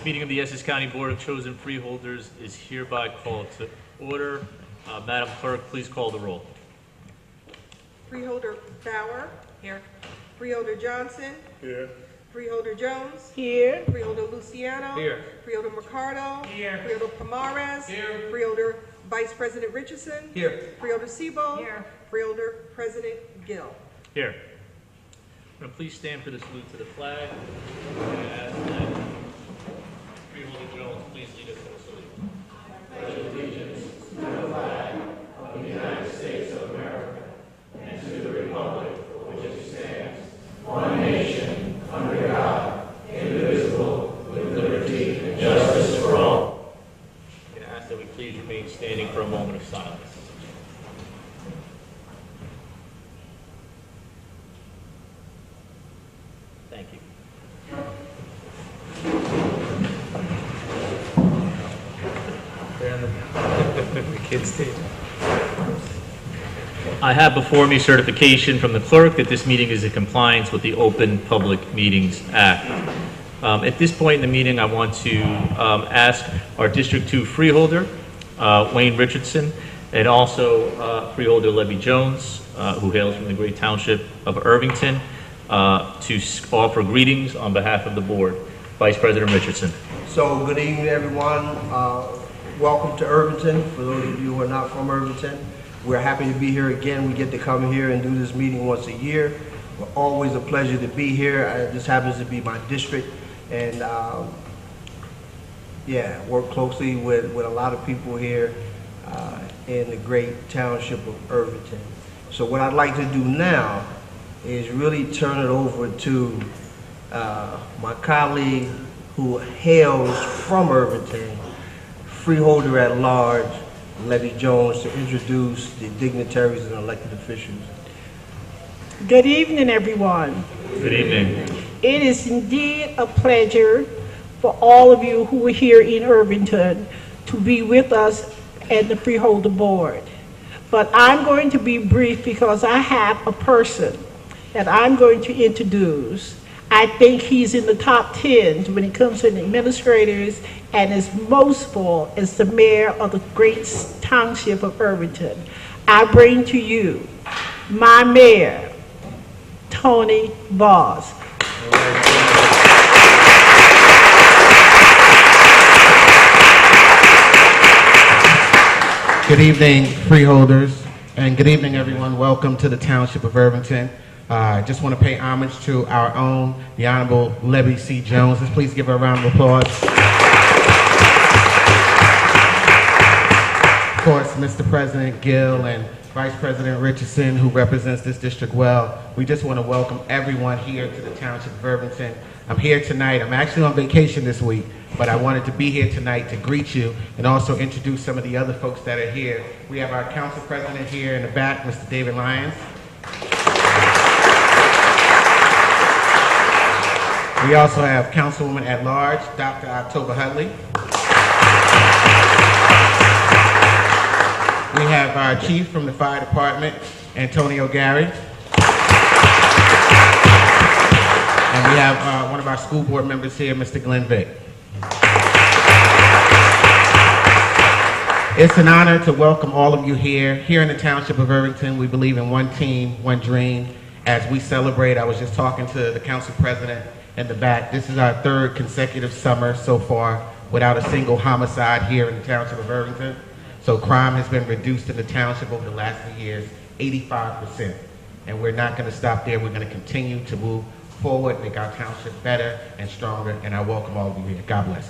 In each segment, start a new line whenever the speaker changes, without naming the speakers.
meeting of the Essex County Board of Chosen Freeholders is hereby called to order. Madam Clerk, please call the roll.
Freeholder Bauer. Here. Freeholder Johnson.
Here.
Freeholder Jones.
Here.
Freeholder Luciano.
Here.
Freeholder Mercado.
Here.
Freeholder Pomares.
Here.
Freeholder Vice President Richardson.
Here.
Freeholder Sebo.
Here.
Freeholder President Gill.
Here. I'm going to please stand for the salute to the flag. I'm going to ask that Freeholder Jones please lead us in the salute. I'm going to ask that we please remain standing for a moment of silence. Thank you. The kids did. I have before me certification from the clerk that this meeting is in compliance with the Open Public Meetings Act. At this point in the meeting, I want to ask our District 2 freeholder, Wayne Richardson, and also Freeholder Levy Jones, who hails from the great township of Irvington, to offer greetings on behalf of the board. Vice President Richardson.
So good evening, everyone. Welcome to Irvington. For those of you who are not from Irvington, we're happy to be here again. We get to come here and do this meeting once a year. Always a pleasure to be here. This happens to be my district, and work closely with a lot of people here in the great township of Irvington. So what I'd like to do now is really turn it over to my colleague who hails from Irvington, freeholder at large, Levy Jones, to introduce the dignitaries and elected officials.
Good evening, everyone.
Good evening.
It is indeed a pleasure for all of you who are here in Irvington to be with us at the Freeholder Board. But I'm going to be brief because I have a person that I'm going to introduce. I think he's in the top 10 when it comes to administrators and is most full as the mayor of the great township of Irvington. I bring to you my mayor, Tony Voss.
Good evening, freeholders, and good evening, everyone. Welcome to the Township of Irvington. I just want to pay homage to our own, the Honorable Levy C. Jones. Let's please give her a round of applause. Of course, Mr. President Gill and Vice President Richardson, who represents this district well. We just want to welcome everyone here to the Township of Irvington. I'm here tonight. I'm actually on vacation this week, but I wanted to be here tonight to greet you and also introduce some of the other folks that are here. We have our council president here in the back, Mr. David Lyons. We also have Councilwoman at Large, Dr. October Hudley. We have our Chief from the Fire Department, Antonio Gary. And we have one of our school board members here, Mr. Glenn Vick. It's an honor to welcome all of you here. Here in the Township of Irvington, we believe in one team, one dream. As we celebrate, I was just talking to the council president in the back. This is our third consecutive summer so far without a single homicide here in the Township of Irvington. So crime has been reduced in the township over the last few years, 85%. And we're not going to stop there. We're going to continue to move forward, make our township better and stronger. And I welcome all of you here. God bless.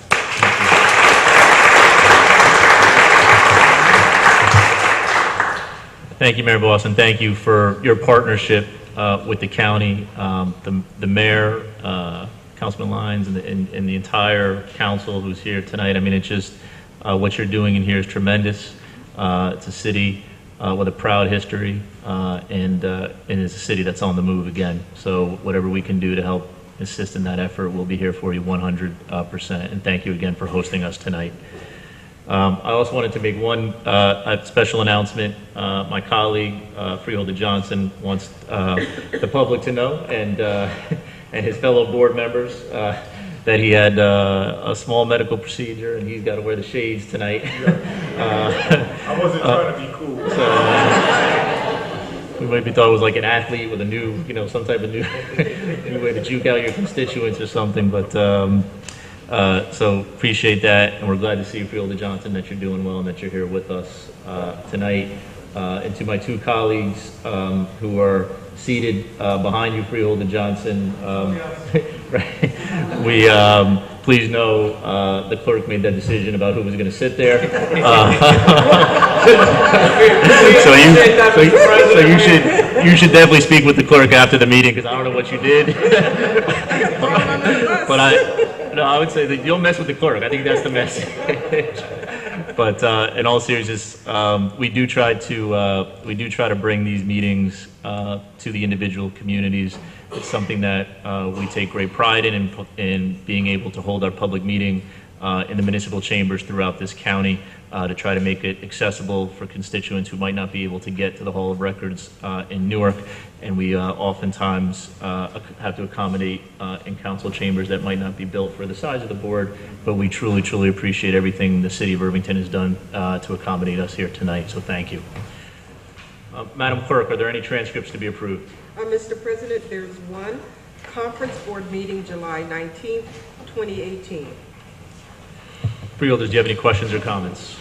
Thank you, Mayor Voss, and thank you for your partnership with the county, the mayor, Councilman Lyons, and the entire council who's here tonight. I mean, it's just what you're doing in here is tremendous. It's a city with a proud history, and it's a city that's on the move again. So whatever we can do to help assist in that effort, we'll be here for you 100%. And thank you again for hosting us tonight. I also wanted to make one special announcement. My colleague, Freeholder Johnson, wants the public to know, and his fellow board members, that he had a small medical procedure, and he's got to wear the shades tonight.
I wasn't trying to be cool.
We might be thought it was like an athlete with a new, some type of new, new way to juke out your constituents or something. But so appreciate that, and we're glad to see you, Freeholder Johnson, that you're doing well and that you're here with us tonight. And to my two colleagues who are seated behind you, Freeholder Johnson, right? We please know the clerk made that decision about who was going to sit there. So you should definitely speak with the clerk after the meeting, because I don't know what you did. But I would say that you'll mess with the clerk. I think that's the message. But in all seriousness, we do try to bring these meetings to the individual communities. It's something that we take great pride in being able to hold our public meeting in the municipal chambers throughout this county to try to make it accessible for constituents who might not be able to get to the Hall of Records in Newark. And we oftentimes have to accommodate in council chambers that might not be built for the size of the board, but we truly, truly appreciate everything the city of Irvington has done to accommodate us here tonight, so thank you. Madam Clerk, are there any transcripts to be approved?
Mr. President, there's one. Conference Board meeting July 19th, 2018.
Freeholders, do you have any questions or comments?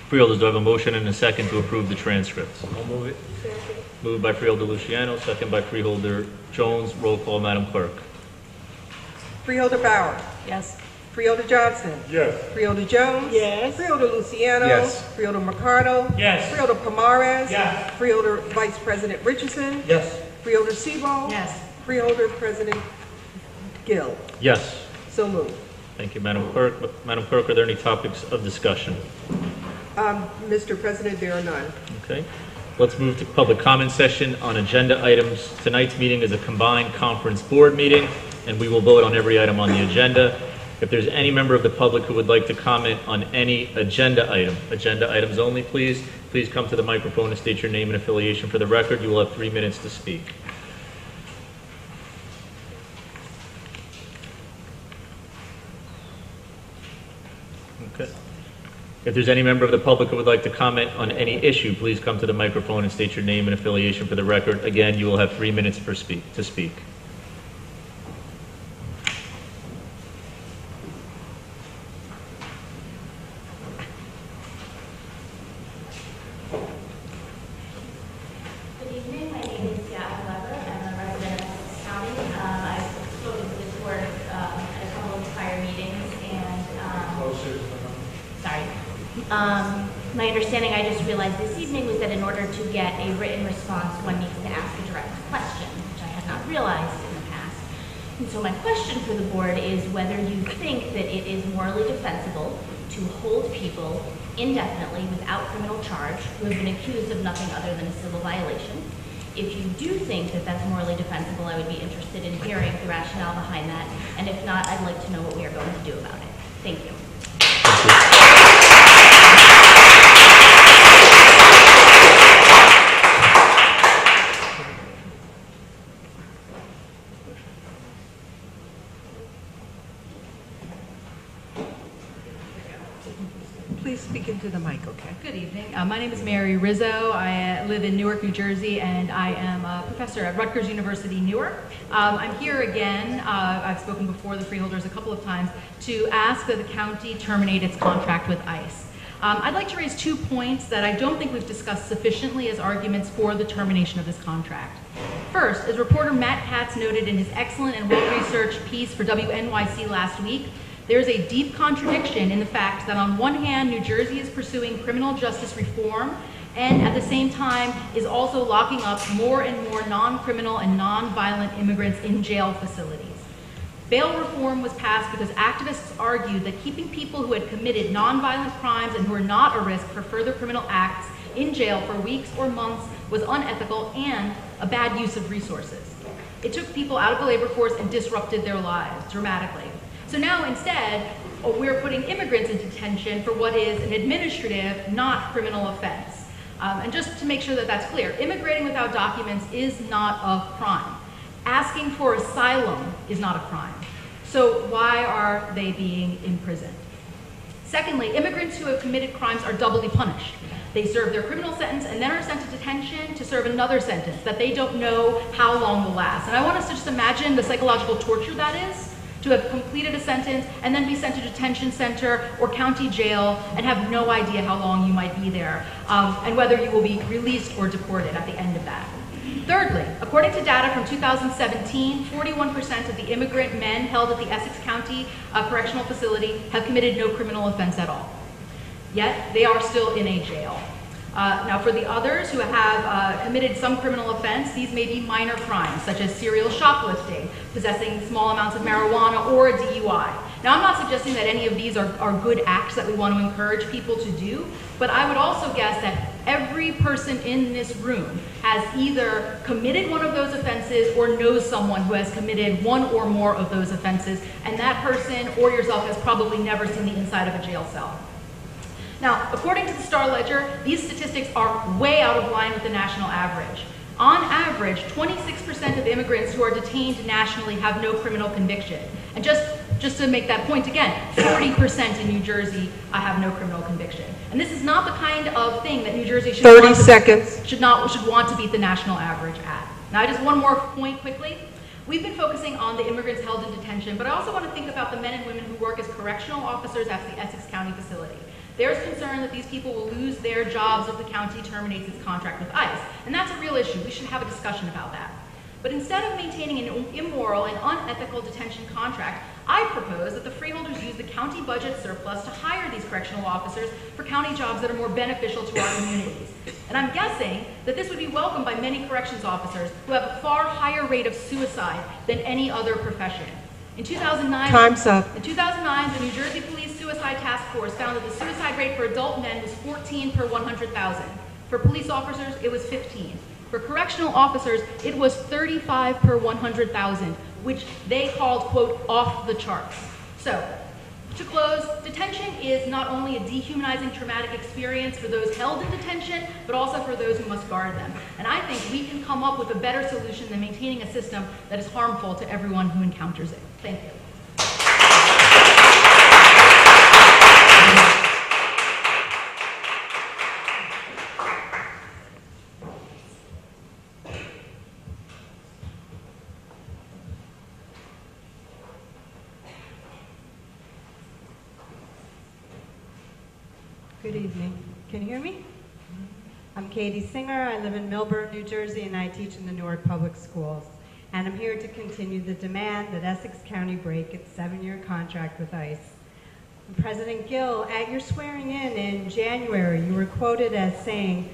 Freeholders, do I have a motion and a second to approve the transcripts?
I'll move it.
Moved by Freeholder Luciano, second by Freeholder Jones. Roll call, Madam Clerk.
Freeholder Bauer.
Yes.
Freeholder Johnson.
Yes.
Freeholder Jones.
Yes.
Freeholder Luciano.
Yes.
Freeholder Mercado.
Yes.
Freeholder Pomares.
Yes.
Freeholder Vice President Richardson.
Yes.
Freeholder Sebo.
Yes.
Freeholder President Gill.
Yes.
So moved.
Thank you, Madam Clerk. Madam Clerk, are there any topics of discussion?
Mr. President, there are none.
Okay. Let's move to public comment session on agenda items. Tonight's meeting is a combined conference board meeting, and we will vote on every item on the agenda. If there's any member of the public who would like to comment on any agenda items only, please come to the microphone and state your name and affiliation for the record. You will have 3 minutes to speak. Okay. If there's any member of the public who would like to comment on any issue, please come to the microphone and state your name and affiliation for the record. Again, you will have 3 minutes to speak.
Good evening. My name is Yasmin Weber. I'm a resident of Essex County. I've spoken to this board at a couple of prior meetings, and my understanding, I just realized this evening, was that in order to get a written response, one needs to ask a direct question, which I had not realized in the past. And so my question for the board is whether you think that it is morally defensible to hold people indefinitely without criminal charge who have been accused of nothing other than a civil violation. If you do think that that's morally defensible, I would be interested in hearing the rationale behind that. And if not, I'd like to know what we are going to do about it. Thank you.
Please speak into the mic, okay?
Good evening. My name is Mary Rizzo. I live in Newark, New Jersey, and I am a professor at Rutgers University, Newark. I'm here again, I've spoken before the freeholders a couple of times, to ask that the county terminate its contract with ICE. I'd like to raise 2 points that I don't think we've discussed sufficiently as arguments for the termination of this contract. First, as reporter Matt Katz noted in his excellent and well-researched piece for WNYC last week, there is a deep contradiction in the fact that on one hand, New Jersey is pursuing criminal justice reform and at the same time is also locking up more and more non-criminal and non-violent immigrants in jail facilities. Bail reform was passed because activists argued that keeping people who had committed non-violent crimes and who were not a risk for further criminal acts in jail for weeks or months was unethical and a bad use of resources. It took people out of the labor force and disrupted their lives dramatically. So now instead, we're putting immigrants into detention for what is an administrative, not criminal offense. And just to make sure that that's clear, immigrating without documents is not a crime. Asking for asylum is not a crime. So why are they being imprisoned? Secondly, immigrants who have committed crimes are doubly punished. They serve their criminal sentence and then are sent to detention to serve another sentence that they don't know how long will last. And I want us to just imagine the psychological torture that is, to have completed a sentence and then be sent to detention center or county jail and have no idea how long you might be there, and whether you will be released or deported at the end of that. Thirdly, according to data from 2017, 41% of the immigrant men held at the Essex County Correctional Facility have committed no criminal offense at all. Yet, they are still in a jail. Now, for the others who have committed some criminal offense, these may be minor crimes, such as serial shoplifting, possessing small amounts of marijuana, or a DUI. Now, I'm not suggesting that any of these are good acts that we want to encourage people to do, but I would also guess that every person in this room has either committed one of those offenses or knows someone who has committed one or more of those offenses, and that person or yourself has probably never seen the inside of a jail cell. Now, according to the Star Ledger, these statistics are way out of line with the national average. On average, 26% of immigrants who are detained nationally have no criminal conviction. And just to make that point again, 40% in New Jersey have no criminal conviction. And this is not the kind of thing that New Jersey should
30 seconds.
should want to beat the national average at. Now, just one more point quickly. We've been focusing on the immigrants held in detention, but I also want to think about the men and women who work as correctional officers at the Essex County facility. There's concern that these people will lose their jobs if the county terminates its contract with ICE. And that's a real issue. We should have a discussion about that. But instead of maintaining an immoral and unethical detention contract, I propose that the freeholders use the county budget surplus to hire these correctional officers for county jobs that are more beneficial to our communities. And I'm guessing that this would be welcomed by many corrections officers who have a far higher rate of suicide than any other profession. In 2009,
Time's up.
In 2009, the New Jersey Police Suicide Task Force found that the suicide rate for adult men was 14 per 100,000. For police officers, it was 15. For correctional officers, it was 35 per 100,000, which they called, quote, off the charts. So, to close, detention is not only a dehumanizing traumatic experience for those held in detention, but also for those who must guard them. And I think we can come up with a better solution than maintaining a system that is harmful to everyone who encounters it. Thank you.
Good evening. Can you hear me? I'm Katie Singer. I live in Millburn, New Jersey, and I teach in the Newark Public Schools. And I'm here to continue the demand that Essex County break its 7-year contract with ICE. President Gill, at your swearing in January, you were quoted as saying,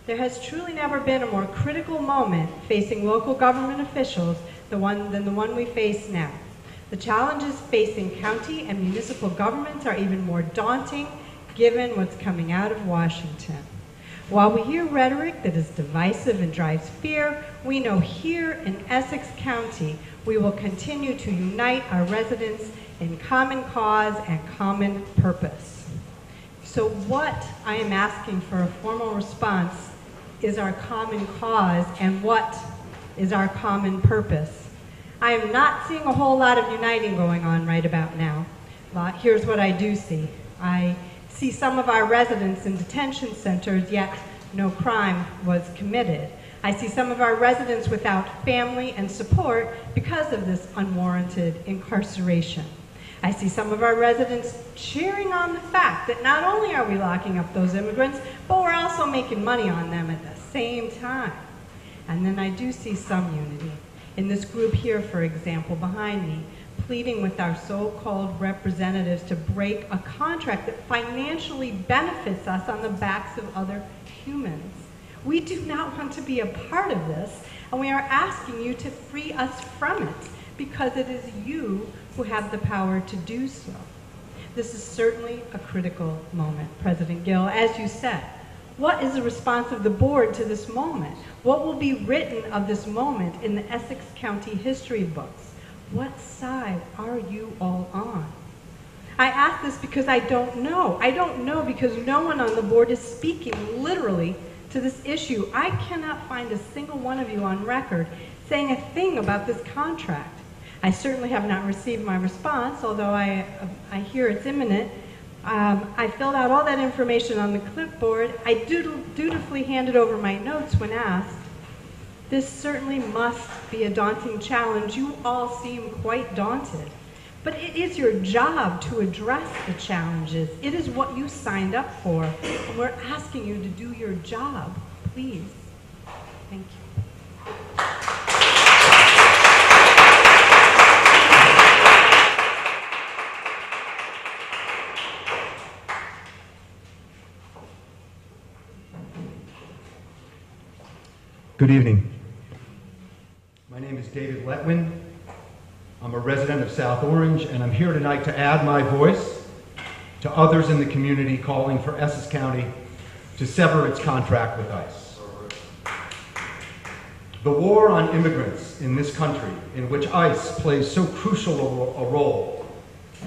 "There has truly never been a more critical moment facing local government officials than the one we face now. The challenges facing county and municipal governments are even more daunting given what's coming out of Washington. While we hear rhetoric that is divisive and drives fear, we know here in Essex County we will continue to unite our residents in common cause and common purpose." So what I am asking for a formal response is our common cause and what is our common purpose. I am not seeing a whole lot of uniting going on right about now. Here's what I do see. I see some of our residents in detention centers, yet no crime was committed. I see some of our residents without family and support because of this unwarranted incarceration. I see some of our residents cheering on the fact that not only are we locking up those immigrants, but we're also making money on them at the same time. And then I do see some unity. In this group here, for example, behind me, pleading with our so-called representatives to break a contract that financially benefits us on the backs of other humans. We do not want to be a part of this, and we are asking you to free us from it, because it is you who have the power to do so. This is certainly a critical moment, President Gill. As you said, what is the response of the board to this moment? What will be written of this moment in the Essex County history books? What side are you all on? I ask this because I don't know. I don't know because no one on the board is speaking literally to this issue. I cannot find a single one of you on record saying a thing about this contract. I certainly have not received my response, although I hear it's imminent. I filled out all that information on the clipboard. I dutifully handed over my notes when asked. This certainly must be a daunting challenge. You all seem quite daunted. But it is your job to address the challenges. It is what you signed up for, and we're asking you to do your job. Please. Thank you.
Good evening. My name is David Letwin. I'm a resident of South Orange, and I'm here tonight to add my voice to others in the community calling for Essex County to sever its contract with ICE. The war on immigrants in this country, in which ICE plays so crucial a role,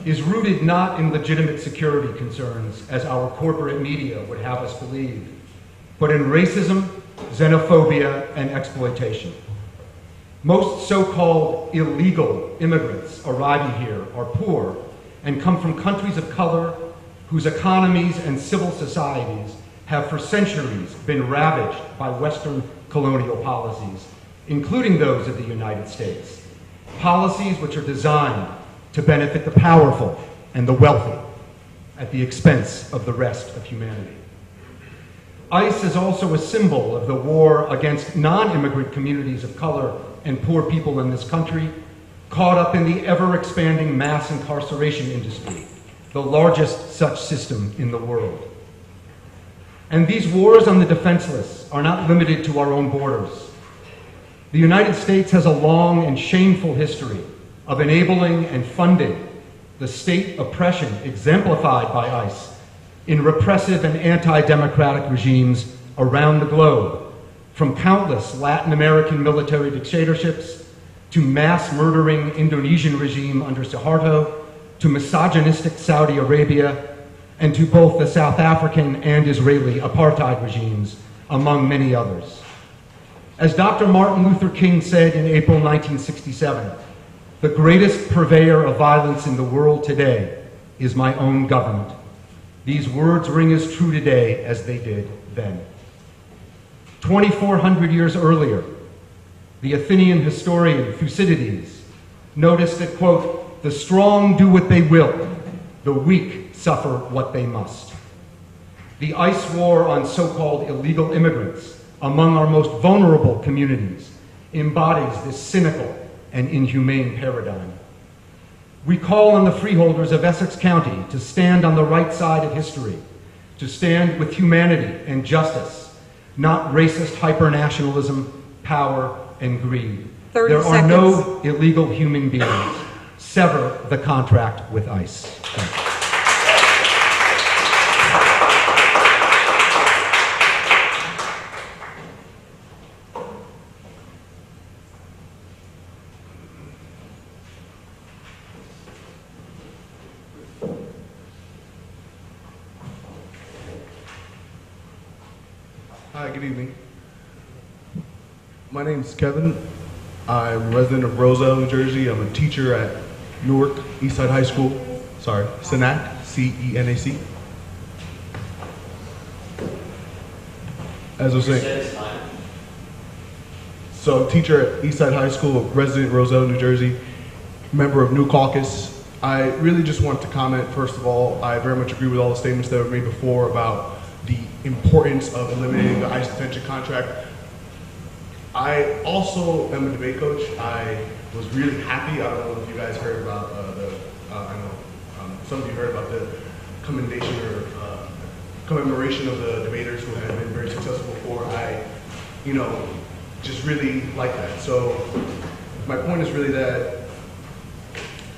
is rooted not in legitimate security concerns, as our corporate media would have us believe, but in racism, xenophobia, and exploitation. Most so-called illegal immigrants arriving here are poor and come from countries of color whose economies and civil societies have for centuries been ravaged by Western colonial policies, including those of the United States. Policies which are designed to benefit the powerful and the wealthy at the expense of the rest of humanity. ICE is also a symbol of the war against non-immigrant communities of color and poor people in this country, caught up in the ever-expanding mass incarceration industry, the largest such system in the world. And these wars on the defenseless are not limited to our own borders. The United States has a long and shameful history of enabling and funding the state oppression exemplified by ICE in repressive and anti-democratic regimes around the globe, from countless Latin American military dictatorships to mass murdering Indonesian regime under Suharto, to misogynistic Saudi Arabia, and to both the South African and Israeli apartheid regimes, among many others. As Dr. Martin Luther King said in April 1967, the greatest purveyor of violence in the world today is my own government. These words ring as true today as they did then. 2,400 years earlier, the Athenian historian Thucydides noticed that, quote, "The strong do what they will, the weak suffer what they must." The ICE war on so-called illegal immigrants among our most vulnerable communities embodies this cynical and inhumane paradigm. We call on the freeholders of Essex County to stand on the right side of history, to stand with humanity and justice, not racist hyper-nationalism, power, and greed.
30
there are
seconds.
no illegal human beings. Sever the contract with ICE. Thank you.
Hi, good evening. My name is Kevin. I'm a resident of Roselle, New Jersey. I'm a teacher at Newark Eastside High School. Sorry, CENAC, C-E-N-A-C. As I was saying, so I'm a teacher at Eastside High School, resident Roselle, New Jersey, member of New Caucus. I really just want to comment, first of all, I very much agree with all the statements that were made before about the importance of eliminating the ICE detention contract. I also am a debate coach. I was really happy. I don't know if you guys heard about I know some of you heard about the commendation or commemoration of the debaters who have been very successful before. I, just really like that. So my point is really that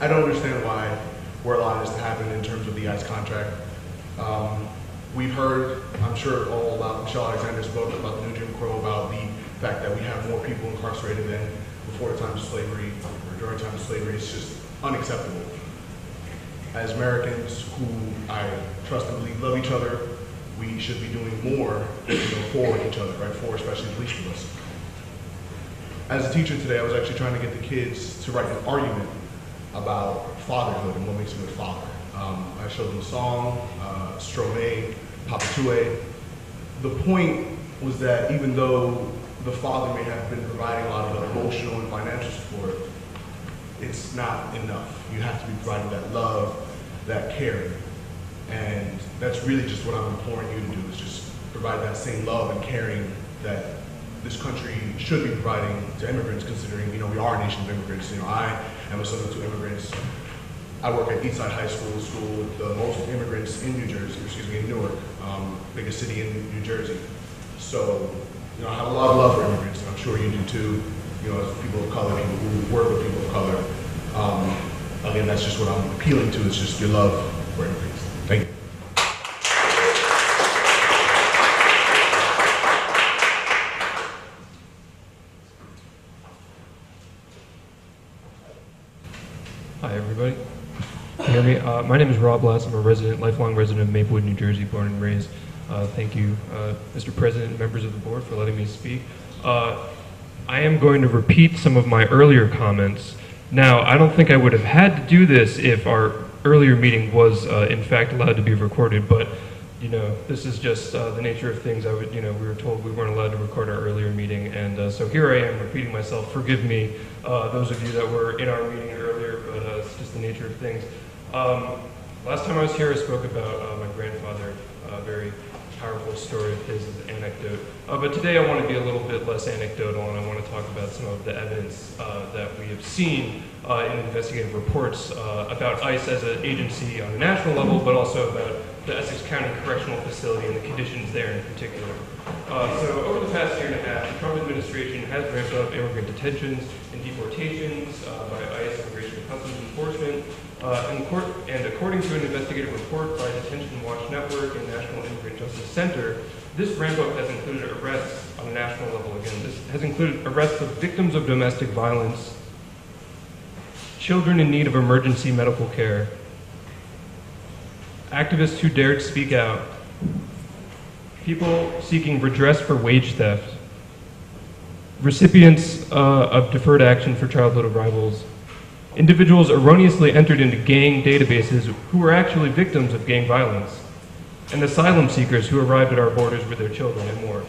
I don't understand why we're allowing this to happen in terms of the ICE contract. We've heard, I'm sure, all about Michelle Alexander spoke about the new Jim Crow, about the fact that we have more people incarcerated than before the time of slavery or during the time of slavery. It's just unacceptable. As Americans who I trust and believe love each other, we should be doing more for each other, right? For especially police force. as a teacher today, I was actually trying to get the kids to write an argument about fatherhood and what makes a good father. I showed them a song, Stromae, Papatue. The point was that even though the father may have been providing a lot of the emotional and financial support, it's not enough. You have to be providing that love, that care. And that's really just what I'm imploring you to do, is just provide that same love and caring that this country should be providing to immigrants, considering, you know, we are a nation of immigrants. You know, I am a son of two immigrants. I work at Eastside High School with the most immigrants in New Jersey, in Newark, biggest city in New Jersey. So, you know, I have a lot of love for immigrants, and I'm sure you do too, you know, as people of color, people who work with people of color. Again, that's just what I'm appealing to, is just your love for immigrants. Thank you.
Hi, everybody. Can you hear me? My name is Rob Lass. I'm a lifelong resident of Maplewood, New Jersey, born and raised. Thank you, Mr. President and members of the board, for letting me speak. I am going to repeat some of my earlier comments. Now, I don't think I would have had to do this if our earlier meeting was, in fact, allowed to be recorded, but, you know, this is just the nature of things. We were told we weren't allowed to record our earlier meeting, and so here I am repeating myself. Forgive me, those of you that were in our meeting earlier, but it's just the nature of things. Last time I was here, I spoke about my grandfather, a very powerful story of his as an anecdote. But today I want to be a little bit less anecdotal, and I want to talk about some of the evidence that we have seen in investigative reports about ICE as an agency on a national level, but also about the Essex County Correctional Facility and the conditions there in particular. So over the past year and a half, the Trump administration has ramped up immigrant detentions and deportations by ICE, Immigration and Customs Enforcement, and according to an investigative report by Detention Watch Network and National Immigrant Justice Center, this ramp-up has included arrests on a national level. Again, this has included arrests of victims of domestic violence, children in need of emergency medical care, activists who dared speak out, people seeking redress for wage theft, recipients of deferred action for childhood arrivals, individuals erroneously entered into gang databases who were actually victims of gang violence, and asylum seekers who arrived at our borders with their children, and more.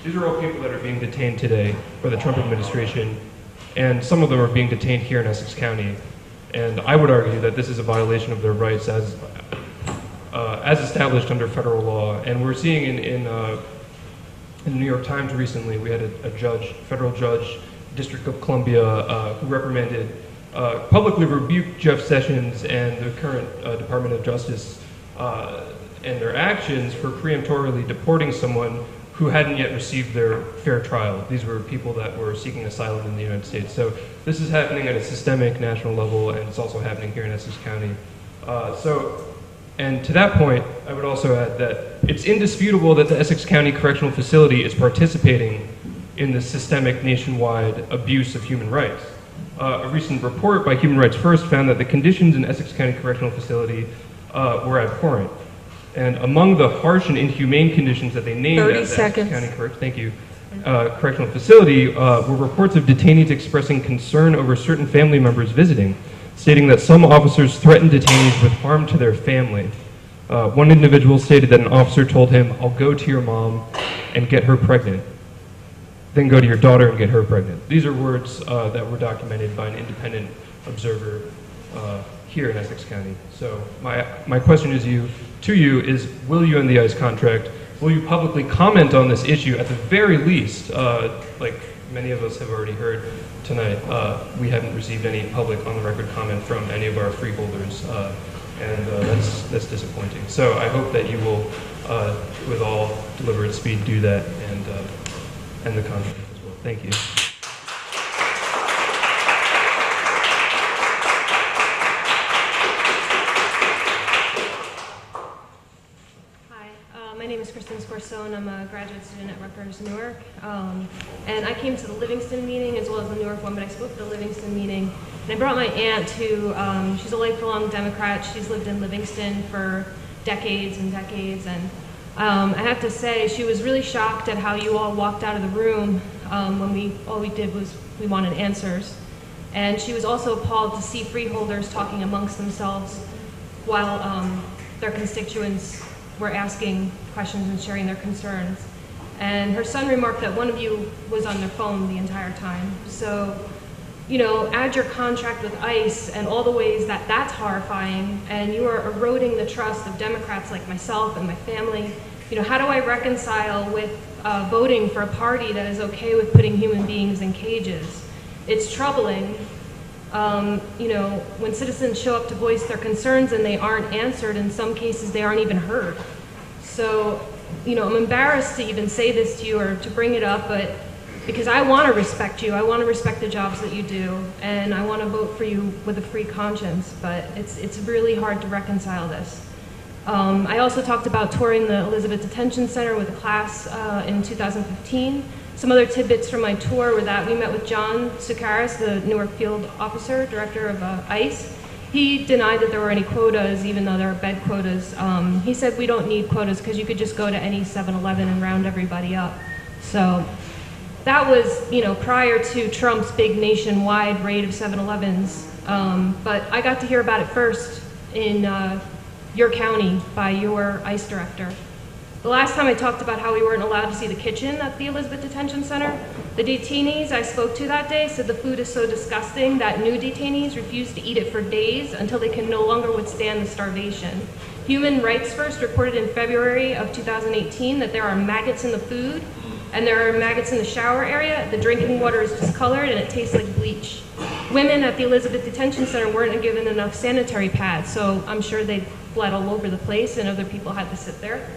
These are all people that are being detained today by the Trump administration, and some of them are being detained here in Essex County. And I would argue that this is a violation of their rights as established under federal law. And we're seeing in the New York Times recently, we had a judge, federal judge, District of Columbia, who reprimanded, publicly rebuked Jeff Sessions and the current Department of Justice and their actions for preemptorily deporting someone who hadn't yet received their fair trial. These were people that were seeking asylum in the United States. So this is happening at a systemic national level, and it's also happening here in Essex County. And to that point, I would also add that it's indisputable that the Essex County Correctional Facility is participating in the systemic nationwide abuse of human rights. A recent report by Human Rights First found that the conditions in Essex County Correctional Facility were abhorrent. And among the harsh and inhumane conditions that they named at the Essex County Correctional Facility were reports of detainees expressing concern over certain family members visiting, stating that some officers threatened detainees with harm to their family. One individual stated that an officer told him, "I'll go to your mom and get her pregnant, then go to your daughter and get her pregnant." These are words that were documented by an independent observer here in Essex County. So my question to you is, will you end the ICE contract? Will you publicly comment on this issue at the very least? Like many of us have already heard tonight, we haven't received any public on-the-record comment from any of our freeholders, and that's disappointing. So I hope that you will, with all deliberate speed, do that and end the contract as well. Thank you.
My name is Kristen Scorsone. I'm a graduate student at Rutgers, Newark. And I came to the Livingston meeting as well as the Newark one, but I spoke at the Livingston meeting. And I brought my aunt who, she's a lifelong Democrat. She's lived in Livingston for decades and decades. And I have to say, she was really shocked at how you all walked out of the room when all we did was we wanted answers. And she was also appalled to see freeholders talking amongst themselves while their constituents were asking questions and sharing their concerns. And her son remarked that one of you was on their phone the entire time. So, you know, add your contract with ICE and all the ways that that's horrifying, and you are eroding the trust of Democrats like myself and my family. You know, how do I reconcile with voting for a party that is okay with putting human beings in cages? It's troubling, you know, when citizens show up to voice their concerns and they aren't answered. In some cases, they aren't even heard. So, you know, I'm embarrassed to even say this to you or to bring it up, but because I want to respect you, I want to respect the jobs that you do, and I want to vote for you with a free conscience, but it's really hard to reconcile this. I also talked about touring the Elizabeth Detention Center with a class in 2015. Some other tidbits from my tour were that we met with John Sukaris, the Newark Field Officer, Director of ICE. He denied that there were any quotas, even though there are bed quotas. He said we don't need quotas because you could just go to any 7-Eleven and round everybody up. So that was, you know, prior to Trump's big nationwide raid of 7-Elevens. But I got to hear about it first in your county by your ICE director. The last time I talked about how we weren't allowed to see the kitchen at the Elizabeth Detention Center, the detainees I spoke to that day said the food is so disgusting that new detainees refuse to eat it for days until they can no longer withstand the starvation. Human Rights First reported in February of 2018 that there are maggots in the food and there are maggots in the shower area. The drinking water is discolored and it tastes like bleach. Women at the Elizabeth Detention Center weren't given enough sanitary pads, so I'm sure they bled all over the place and other people had to sit there.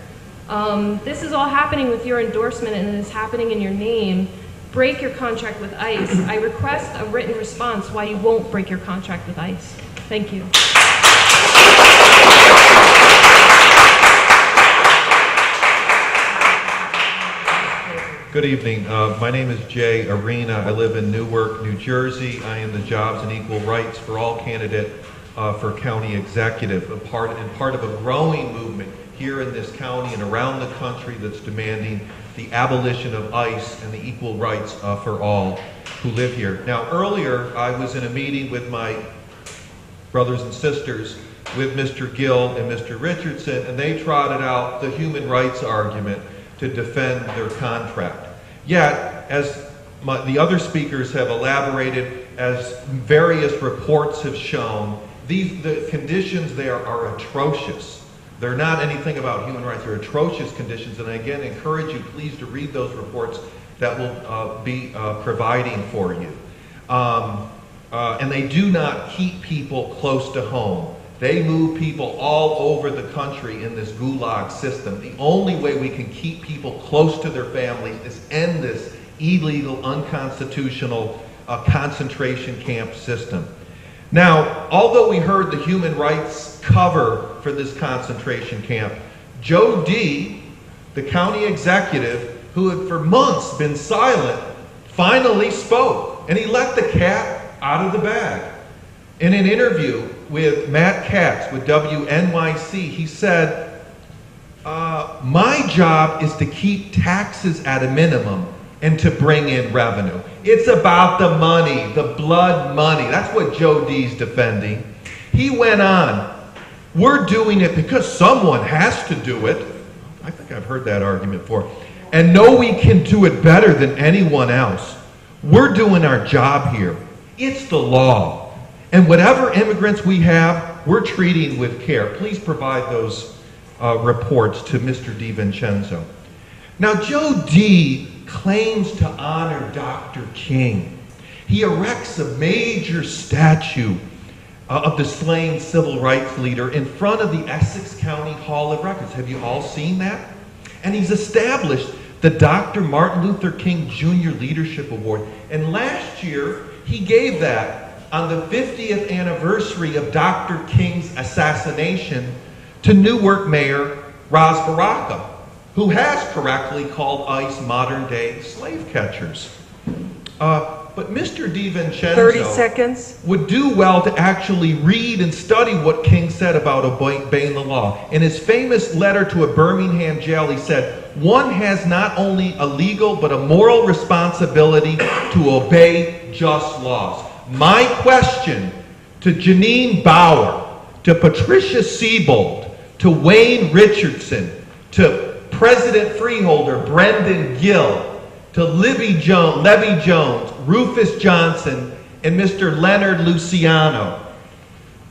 This is all happening with your endorsement and it is happening in your name. Break your contract with ICE. I request a written response why you won't break your contract with ICE. Thank you.
Good evening. My name is Jay Arena. I live in Newark, New Jersey. I am the Jobs and Equal Rights for All candidate for county executive, part of a growing movement here in this county and around the country that's demanding the abolition of ICE and the equal rights for all who live here. Now, earlier I was in a meeting with my brothers and sisters, with Mr. Gill and Mr. Richardson, and they trotted out the human rights argument to defend their contract. Yet, as the other speakers have elaborated, as various reports have shown, the conditions there are atrocious. They're not anything about human rights, they're atrocious conditions, and I again encourage you please to read those reports that will be providing for you. And they do not keep people close to home. They move people all over the country in this gulag system. The only way we can keep people close to their families is end this illegal, unconstitutional concentration camp system. Now, although we heard the human rights cover for this concentration camp, Joe D., the county executive, who had for months been silent, finally spoke, and he let the cat out of the bag. In an interview with Matt Katz with WNYC, he said, my job is to keep taxes at a minimum and to bring in revenue. It's about the money, the blood money. That's what Joe D's defending. He went on, we're doing it because someone has to do it. I think I've heard that argument before. And know we can do it better than anyone else. We're doing our job here. It's the law. And whatever immigrants we have, we're treating with care. Please provide those reports to Mr. DiVincenzo. Now, Joe D. claims to honor Dr. King. He erects a major statue of the slain civil rights leader in front of the Essex County Hall of Records. Have you all seen that? And he's established the Dr. Martin Luther King Jr. Leadership Award. And last year, he gave that on the 50th anniversary of Dr. King's assassination to Newark Mayor Ras Baraka, who has correctly called ICE modern-day slave catchers. But Mr. DiVincenzo
30 seconds.
would do well to actually read and study what King said about obeying the law. In his famous letter to a Birmingham jail, he said, one has not only a legal but a moral responsibility to obey make just laws. My question to Janine Bauer, to Patricia Siebold, to Wayne Richardson, to President Freeholder Brendan Gill, to Levy Jones, Rufus Johnson, and Mr. Leonard Luciano,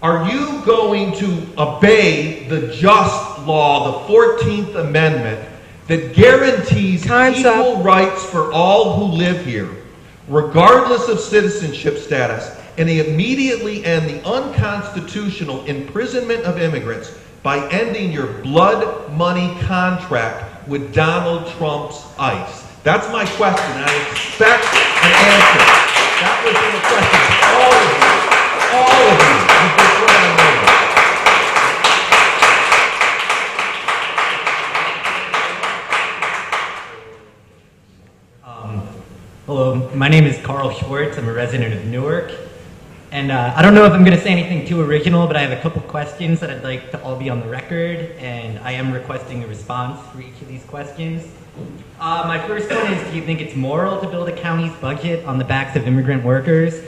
are you going to obey the just law, the 14th Amendment, that guarantees equal rights for all who live here, regardless of citizenship status, and they immediately end the unconstitutional imprisonment of immigrants by ending your blood money contract with Donald Trump's ICE? That's my question, and I expect an answer. That was the question to all of you. All of you. You've been put on notice.
Hello, my name is Carl Schwartz. I'm a resident of Newark. And I don't know if I'm going to say anything too original, but I have a couple questions that I'd like to all be on the record, and I am requesting a response for each of these questions. My first one is, do you think it's moral to build a county's budget on the backs of immigrant workers?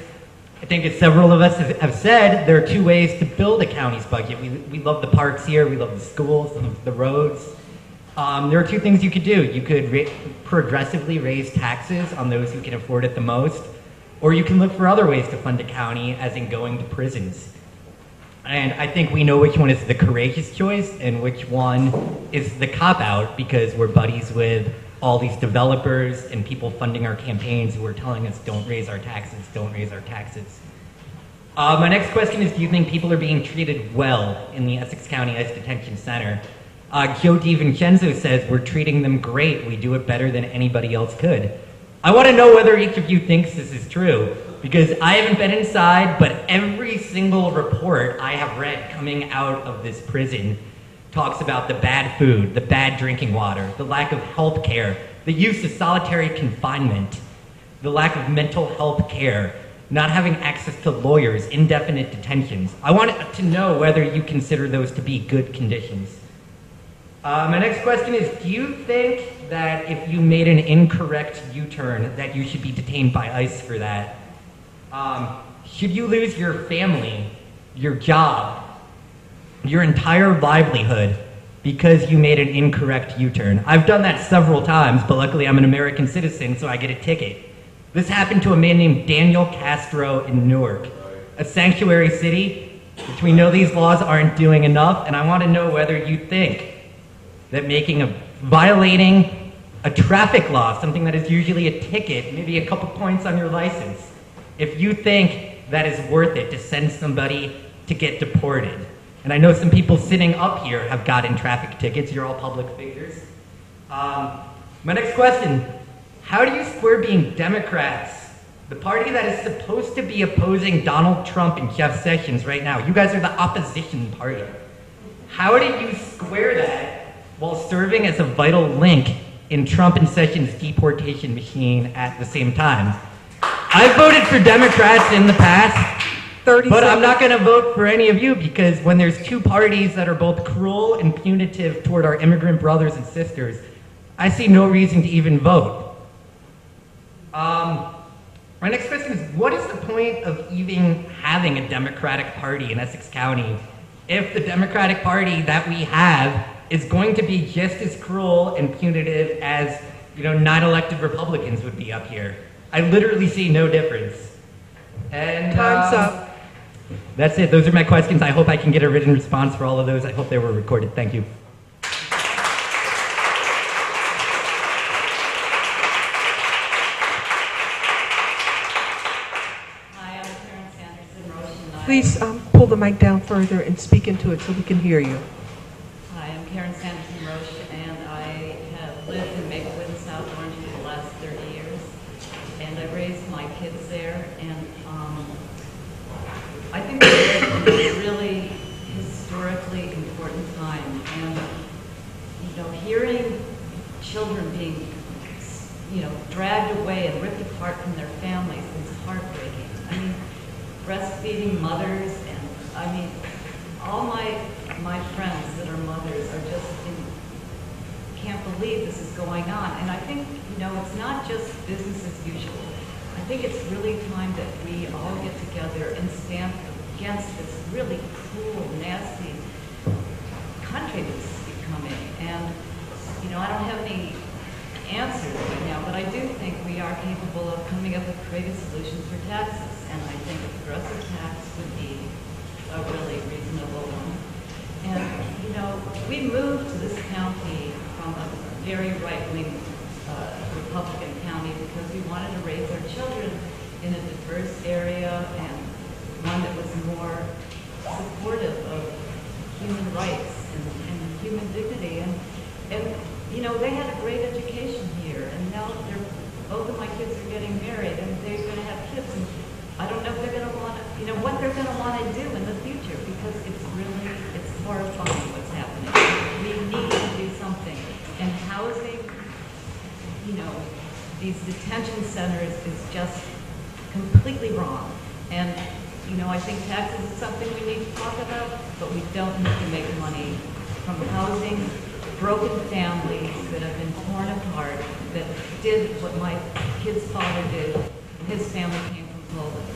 I think as several of us have said, there are two ways to build a county's budget. We love the parks here, we love the schools, the roads. There are two things you could do. You could progressively raise taxes on those who can afford it the most, or you can look for other ways to fund a county, as in going to prisons. And I think we know which one is the courageous choice and which one is the cop-out, because we're buddies with all these developers and people funding our campaigns who are telling us don't raise our taxes, don't raise our taxes. My next question is, do you think people are being treated well in the Essex County ICE Detention Center? Joe DiVincenzo says we're treating them great. We do it better than anybody else could. I want to know whether each of you thinks this is true, because I haven't been inside, but every single report I have read coming out of this prison talks about the bad food, the bad drinking water, the lack of health care, the use of solitary confinement, the lack of mental health care, not having access to lawyers, indefinite detentions. I want to know whether you consider those to be good conditions. My next question is, do you think that if you made an incorrect U-turn that you should be detained by ICE for that? Should you lose your family, your job, your entire livelihood because you made an incorrect U-turn? I've done that several times, but luckily I'm an American citizen, so I get a ticket. This happened to a man named Daniel Castro in Newark, a sanctuary city, which we know these laws aren't doing enough, and I want to know whether you think that violating a traffic law, something that is usually a ticket, maybe a couple points on your license, if you think that is worth it to send somebody to get deported. And I know some people sitting up here have gotten traffic tickets. You're all public figures. My next question, how do you square being Democrats, the party that is supposed to be opposing Donald Trump and Jeff Sessions right now? You guys are the opposition party. How do you square that while serving as a vital link in Trump and Sessions' deportation machine at the same time? I've voted for Democrats in the past, but I'm not going to vote for any of you, because when there's two parties that are both cruel and punitive toward our immigrant brothers and sisters, I see no reason to even vote. My next question is, what is the point of even having a Democratic Party in Essex County if the Democratic Party that we have is going to be just as cruel and punitive as, 9 elected Republicans would be up here? I literally see no difference. And
Time's up.
That's it. Those are my questions. I hope I can get a written response for all of those. I hope they were recorded. Thank you.
Hi, I'm Karen Sanderson-Roche.
Please pull the mic down further and speak into it so we can hear you.
Hi, I'm Karen Sanderson-Roche, and I have lived in Maplewood and South Orange for the last 30 years, and I raised my kids there, and I think we're in a really historically important time, and hearing children being dragged away and ripped apart from their families is heartbreaking. I mean, breastfeeding mothers, and all my friends that are mothers are just can't believe this is going on. And I think, it's not just business as usual. I think it's really time that we all get together and stand against this really cruel, nasty country that's becoming. And, you know, I don't have any answers right now, but I do think we are capable of coming up with creative solutions for taxes. And I think a progressive tax would be a really reasonable one. And, you know, we moved to this county from a very right-wing Republican county because we wanted to raise our children in a diverse area and one that was more supportive of human rights and human dignity. And you know, they had a great education here, and now both of my kids are getting married, and they're going to have kids. And I don't know if they're going to want to, you know, what they're going to want to do in the future, because it's horrifying what's happening. We need to do something. And housing, you know, these detention centers is just completely wrong. And, you know, I think taxes is something we need to talk about, but we don't need to make money from housing broken families that have been torn apart, that did what my kid's father did. His family came from Poland.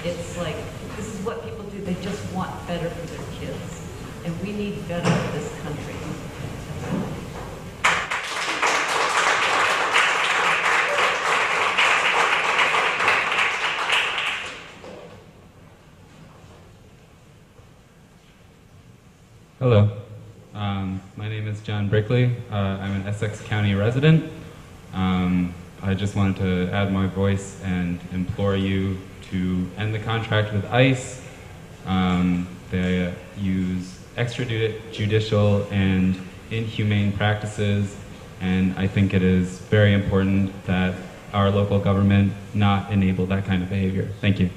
It's like, this is what people do. They just want better for their kids. And we need better for this country.
Hello. My name is John Brickley. I'm an Essex County resident. I just wanted to add my voice and implore you to end the contract with ICE. They use extrajudicial and inhumane practices, and I think it is very important that our local government not enable that kind of behavior. Thank you.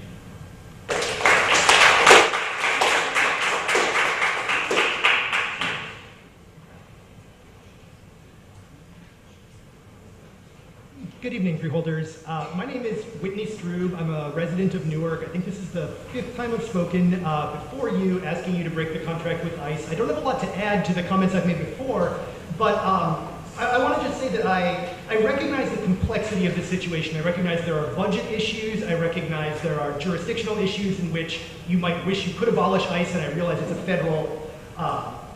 Good evening, Freeholders. My name is Whitney Strube. I'm a resident of Newark. I think this is the 5th time I've spoken before you, asking you to break the contract with ICE. I don't have a lot to add to the comments I've made before, but I want to just say that I recognize the complexity of the situation. I recognize there are budget issues. I recognize there are jurisdictional issues in which you might wish you could abolish ICE, and I realize it's a federal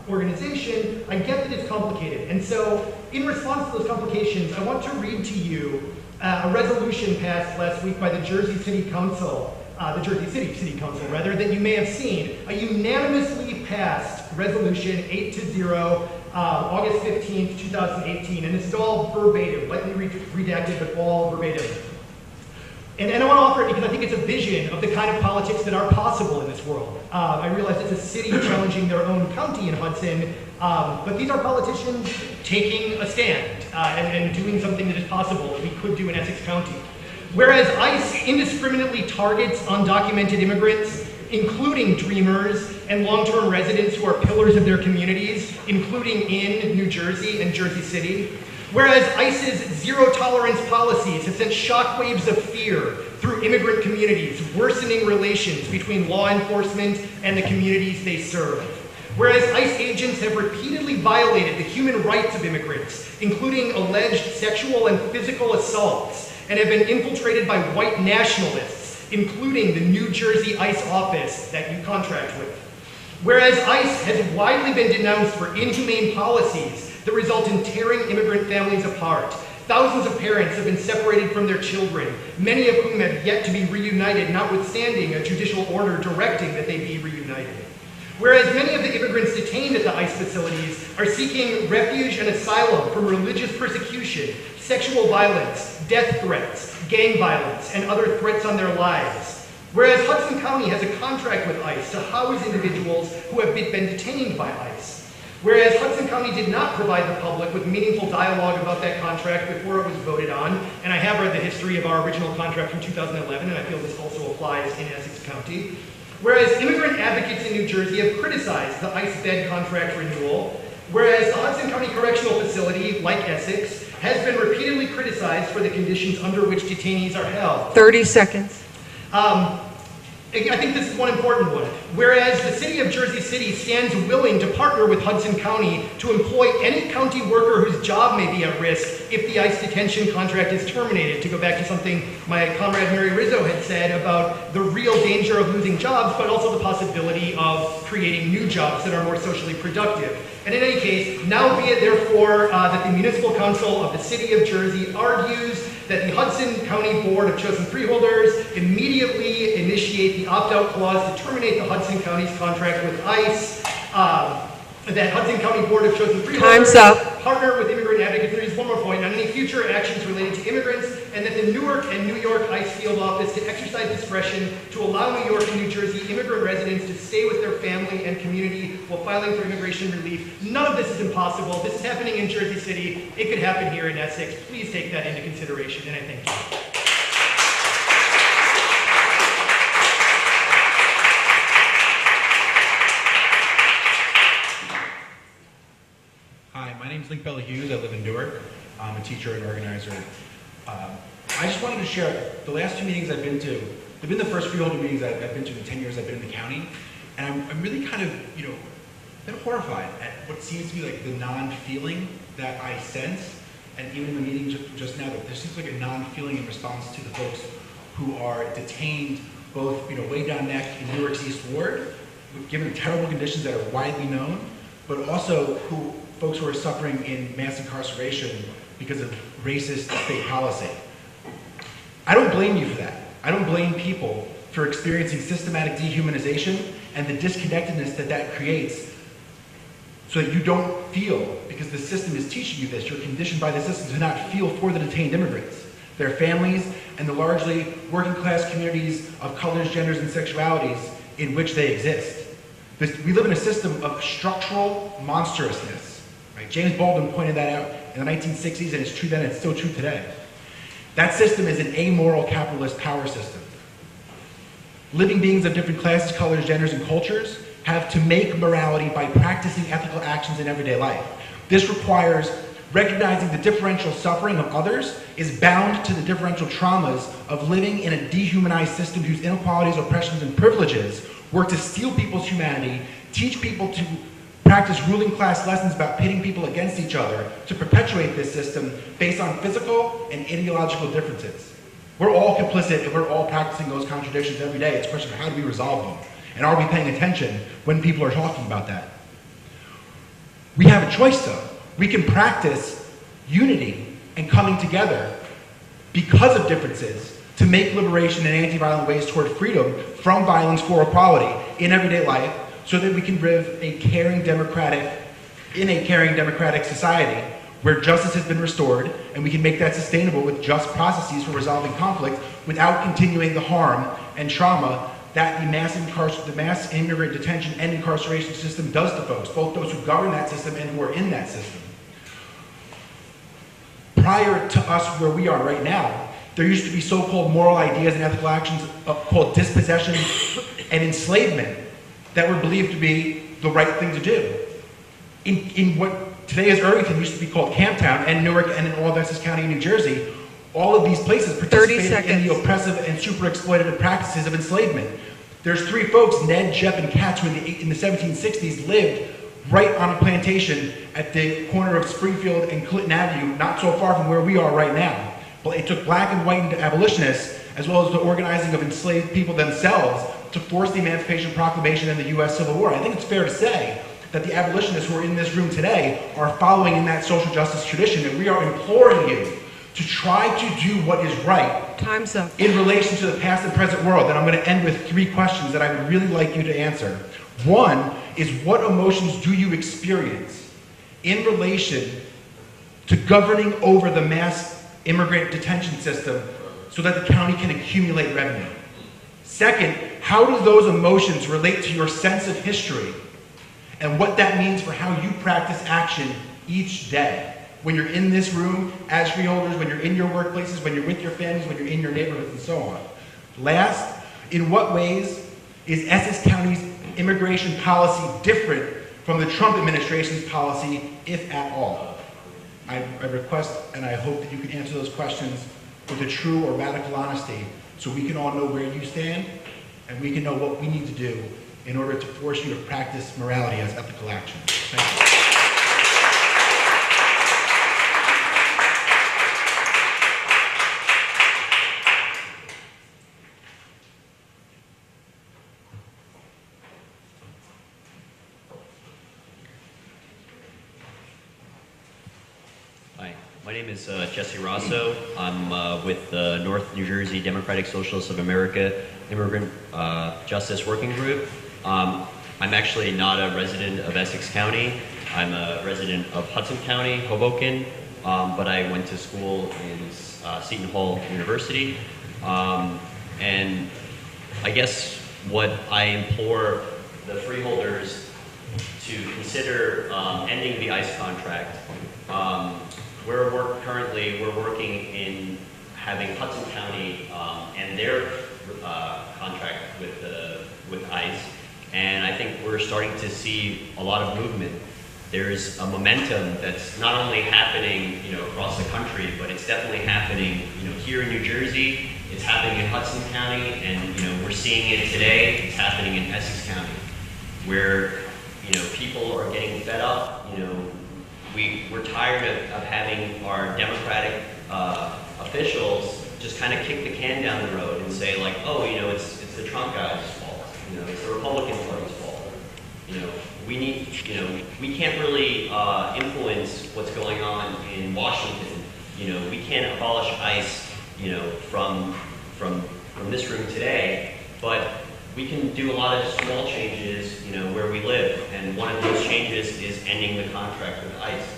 organization. I get that it's complicated. And so in response to those complications, I want to read to you a resolution passed last week by the Jersey City Council, the Jersey City Council, rather, that you may have seen. A unanimously passed resolution 8-0, August 15th, 2018. And this is all verbatim, lightly redacted, but all verbatim. And I want to offer it because I think it's a vision of the kind of politics that are possible in this world. I realize it's a city challenging their own county in Hudson, but these are politicians taking a stand and doing something that is possible that we could do in Essex County. Whereas ICE indiscriminately targets undocumented immigrants, including dreamers and long-term residents who are pillars of their communities, including in New Jersey and Jersey City. Whereas ICE's zero-tolerance policies have sent shockwaves of fear through immigrant communities, worsening relations between law enforcement and the communities they serve. Whereas ICE agents have repeatedly violated the human rights of immigrants, including alleged sexual and physical assaults, and have been infiltrated by white nationalists, including the New Jersey ICE office that you contract with. Whereas ICE has widely been denounced for inhumane policies that result in tearing immigrant families apart. Thousands of parents have been separated from their children, many of whom have yet to be reunited, notwithstanding a judicial order directing that they be reunited. Whereas many of the immigrants detained at the ICE facilities are seeking refuge and asylum from religious persecution, sexual violence, death threats, gang violence, and other threats on their lives. Whereas Hudson County has a contract with ICE to house individuals who have been detained by ICE. Whereas Hudson County did not provide the public with meaningful dialogue about that contract before it was voted on, and I have read the history of our original contract from 2011, and I feel this also applies in Essex County. Whereas immigrant advocates in New Jersey have criticized the ICE bed contract renewal, whereas the Hudson County Correctional Facility, like Essex, has been repeatedly criticized for the conditions under which detainees are held.
30 seconds.
I think this is one important one. Whereas the city of Jersey City stands willing to partner with Hudson County to employ any county worker whose job may be at risk if the ICE detention contract is terminated, to go back to something my comrade Mary Rizzo had said about the real danger of losing jobs, but also the possibility of creating new jobs that are more socially productive. And in any case, now be it therefore that the Municipal Council of the City of Jersey argues that the Hudson County Board of Chosen Freeholders immediately initiate the opt-out clause to terminate the Hudson County's contract with ICE, that Hudson County Board of Chosen Freeholders partner with immigrant advocates, and there's one more point, on any future actions related to immigrants, and that the Newark and New York ICE field office to exercise discretion to allow New York and New Jersey immigrant residents to stay with their family and community while filing for immigration relief. None of this is impossible. This is happening in Jersey City. It could happen here in Essex. Please take that into consideration, and I thank you.
Hi, my name is Link Bella Hughes. I live in Newark. I'm a teacher and organizer. I just wanted to share, the last two meetings I've been to, they've been the first Freeholder meetings I've been to in the 10 years I've been in the county, and I'm really kind of, been horrified at what seems to be like the non-feeling that I sense, and even in the meeting just now, that there seems like a non-feeling in response to the folks who are detained both, way down neck in Newark's East Ward, given the terrible conditions that are widely known, but also folks who are suffering in mass incarceration because of racist state policy. I don't blame you for that. I don't blame people for experiencing systematic dehumanization and the disconnectedness that creates, so that you don't feel, because the system is teaching you this, you're conditioned by the system to not feel for the detained immigrants, their families, and the largely working class communities of colors, genders, and sexualities in which they exist. We live in a system of structural monstrousness. Right? James Baldwin pointed that out in the 1960s, and it's true then, it's still true today. That system is an amoral capitalist power system. Living beings of different classes, colors, genders, and cultures have to make morality by practicing ethical actions in everyday life. This requires recognizing the differential suffering of others is bound to the differential traumas of living in a dehumanized system whose inequalities, oppressions, and privileges work to steal people's humanity, teach people to practice ruling class lessons about pitting people against each other, to perpetuate this system based on physical and ideological differences. We're all complicit and we're all practicing those contradictions every day. It's a question of how do we resolve them? And are we paying attention when people are talking about that? We have a choice though. We can practice unity and coming together because of differences to make liberation in anti-violent ways toward freedom from violence for equality in everyday life, so that we can live in a caring democratic society where justice has been restored, and we can make that sustainable with just processes for resolving conflict without continuing the harm and trauma that the mass immigrant detention and incarceration system does to folks, both those who govern that system and who are in that system. Prior to us where we are right now, there used to be so-called moral ideas and ethical actions called dispossession and enslavement that were believed to be the right thing to do. In what today is Irvington used to be called Camptown, and Newark, and in all of Essex County, New Jersey, all of these places participated in the oppressive and super exploitative practices of enslavement. There's three folks, Ned, Jeff, and Katz, who in the 1760s lived right on a plantation at the corner of Springfield and Clinton Avenue, not so far from where we are right now. But it took black and white abolitionists, as well as the organizing of enslaved people themselves, to force the Emancipation Proclamation and the U.S. Civil War. I think it's fair to say that the abolitionists who are in this room today are following in that social justice tradition, and we are imploring you to try to do what is right.
Time's up.
In relation to the past and present world. And I'm going to end with three questions that I would really like you to answer. One is, what emotions do you experience in relation to governing over the mass immigrant detention system so that the county can accumulate revenue? Second, how do those emotions relate to your sense of history and what that means for how you practice action each day? When you're in this room as freeholders, when you're in your workplaces, when you're with your families, when you're in your neighborhoods, and so on. Last, in what ways is Essex County's immigration policy different from the Trump administration's policy, if at all? I request and I hope that you can answer those questions with a true or radical honesty, so we can all know where you stand and we can know what we need to do in order to force you to practice morality as ethical action. Thank you.
Hi, my name is Jesse Rosso. I'm with the North New Jersey Democratic Socialists of America Immigrant Justice Working Group. I'm actually not a resident of Essex County. I'm a resident of Hudson County, Hoboken, but I went to school in Seton Hall University. And I guess what I implore the freeholders to consider ending the ICE contract. Currently we're working in having Hudson County and their contract with ICE, and I think we're starting to see a lot of movement. There's a momentum that's not only happening, across the country, but it's definitely happening, here in New Jersey. It's happening in Hudson County, and we're seeing it today. It's happening in Essex County, where people are getting fed up. We're tired of having our Democratic officials just kind of kick the can down the road and say like, oh, it's the Trump guy's fault. It's the Republican Party's fault. We can't really influence what's going on in Washington. We can't abolish ICE, from this room today, but we can do a lot of small changes, where we live, and one of those changes is ending the contract with ICE.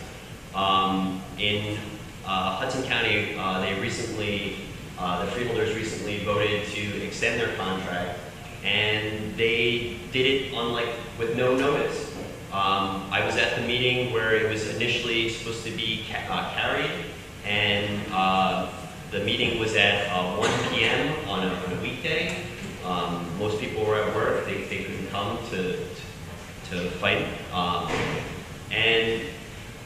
In Hudson County, the freeholders recently voted to extend their contract, and they did it with no notice. I was at the meeting where it was initially supposed to be carried, and the meeting was at 1 p.m. on a weekday. Most people were at work; they couldn't come to fight, and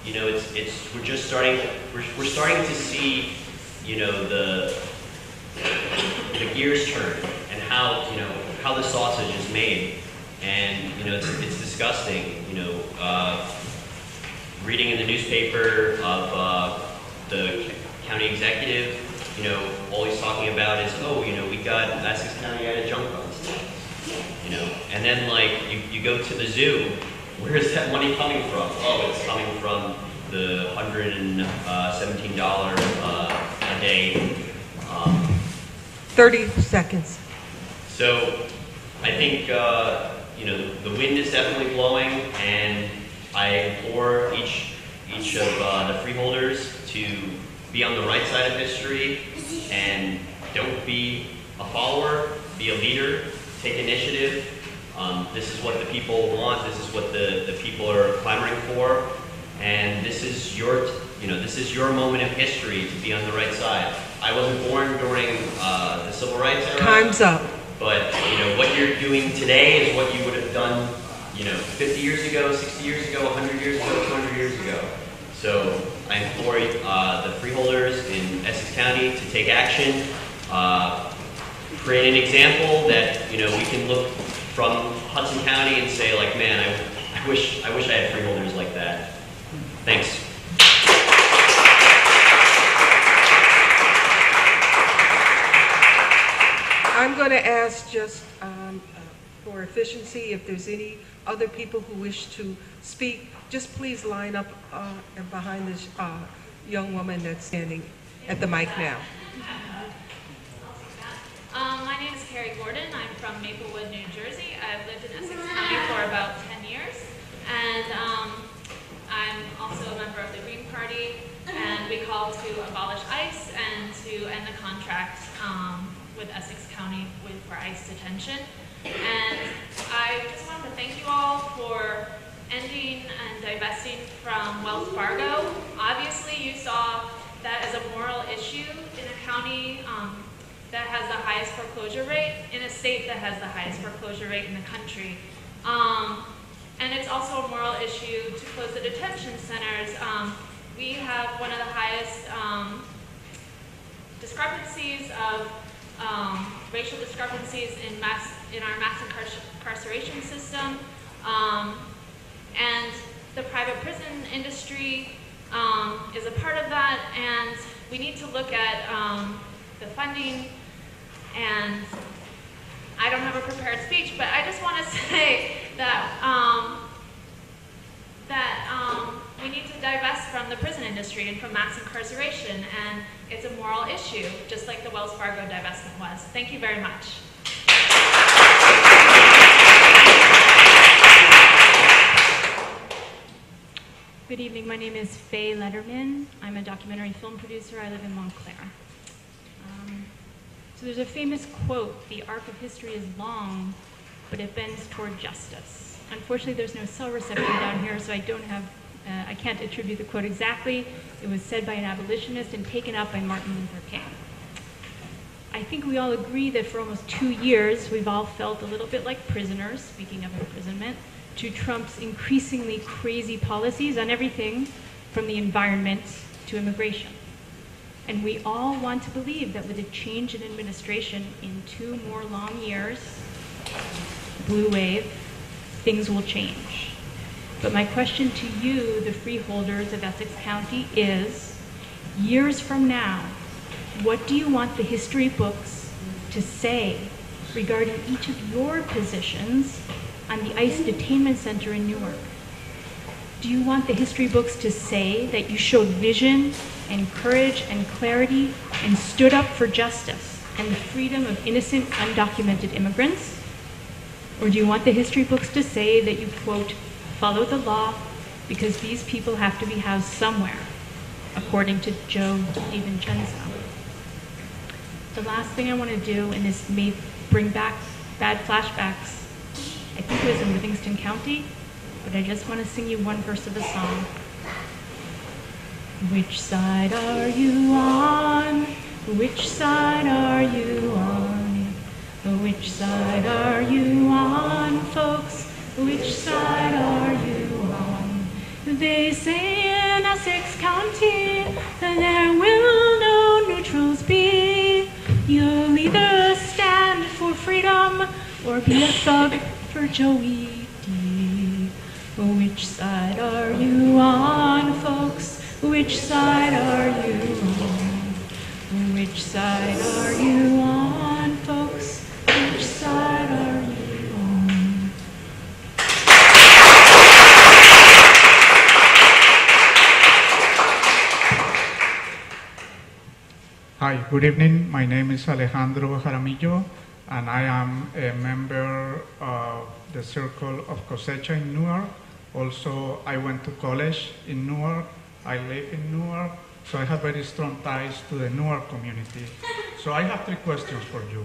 we're just starting. We're starting to see, the gears turn and how the sausage is made, and it's disgusting. Reading in the newspaper of the county executive, all he's talking about is, oh, we got Essex County out of junk funds, and then you go to the zoo. Where is that money coming from? Oh, it's coming from the $117 a day.
30 seconds.
So I think, the wind is definitely blowing, and I implore each of the freeholders to be on the right side of history and don't be a follower, be a leader, take initiative. This is what the people want. This is what the people are clamoring for, and this is your moment of history to be on the right side. I wasn't born during the civil rights era.
Time's up.
But what you're doing today is what you would have done 50 years ago, 60 years ago, 100 years ago, 200 years ago. So I implore the freeholders in Essex County to take action, create an example that we can look from Hudson County and say like, man, I wish I had freeholders like that. Thanks.
I'm going to ask just for efficiency, if there's any other people who wish to speak, just please line up behind this young woman that's standing at the mic now.
My name is Carrie Gordon. I'm from Maplewood, New Jersey. I've lived in Essex County for about 10 years, and I'm also a member of the Green Party, and we call to abolish ICE and to end the contract with Essex County for ICE detention. And I just wanted to thank you all for ending and divesting from Wells Fargo. Obviously, you saw that as a moral issue in a county that has the highest foreclosure rate, in a state that has the highest foreclosure rate in the country. And it's also a moral issue to close the detention centers. We have one of the highest discrepancies of racial discrepancies in our mass incarceration system, and the private prison industry is a part of that, and we need to look at the funding. And I don't have a prepared speech, but I just want to say that we need to divest from the prison industry and from mass incarceration, and it's a moral issue, just like the Wells Fargo divestment was. Thank you very much.
Good evening, my name is Faye Letterman. I'm a documentary film producer. I live in Montclair. So there's a famous quote, "The arc of history is long, but it bends toward justice." Unfortunately, there's no cell reception down here, so I can't attribute the quote exactly. It was said by an abolitionist and taken up by Martin Luther King. I think we all agree that for almost 2 years, we've all felt a little bit like prisoners, speaking of imprisonment, to Trump's increasingly crazy policies on everything from the environment to immigration. And we all want to believe that with a change in administration in 2 more long years, blue wave, things will change. But my question to you, the freeholders of Essex County, is, years from now, what do you want the history books to say regarding each of your positions on the ICE detainment center in Newark? Do you want the history books to say that you showed vision and courage and clarity and stood up for justice and the freedom of innocent, undocumented immigrants? Or do you want the history books to say that you, quote, follow the law because these people have to be housed somewhere, according to Joe DiVincenzo? The last thing I want to do, and this may bring back bad flashbacks, I think it was in Livingston County, but I just want to sing you one verse of the song. Which side are you on? Which side are you on? Which side are you on, folks? Which side are you on? They say in Essex County that there will no neutrals be. You'll either stand for freedom or be a thug for Joey D. Which side are you on, folks? Which side are you on? Which side are you on, folks? Which side are you on?
Hi, good evening. My name is Alejandro Jaramillo, and I am a member of the Circle of Cosecha in Newark. Also, I went to college in Newark. I live in Newark, so I have very strong ties to the Newark community. So I have 3 questions for you.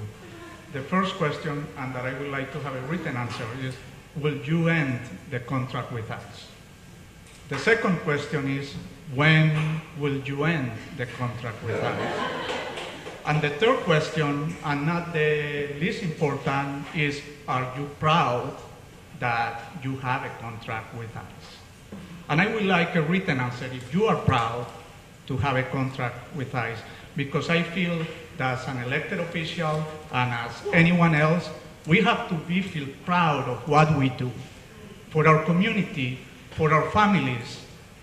The first question, and that I would like to have a written answer, is, will you end the contract with us? The second question is, when will you end the contract with us? And the third question, and not the least important, is, are you proud that you have a contract with us? And I would like a written answer if you are proud to have a contract with ICE, because I feel that as an elected official and as anyone else, we have to feel proud of what we do for our community, for our families,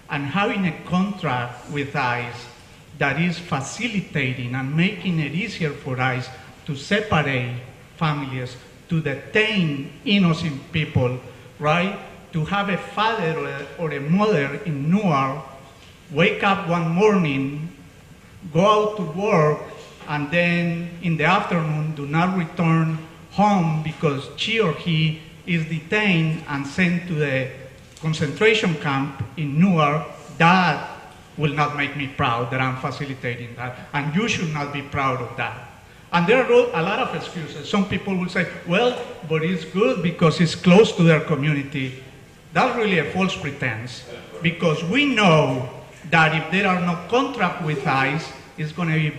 and having a contract with ICE that is facilitating and making it easier for ICE to separate families, to detain innocent people, right? To have a father or a mother in Newark wake up one morning, go out to work, and then in the afternoon do not return home because she or he is detained and sent to the concentration camp in Newark. That will not make me proud that I'm facilitating that, and you should not be proud of that. And there are a lot of excuses. Some people will say, well, but it's good because it's close to their community. That's really a false pretense, because we know that if there are no contracts with ICE, it's going to be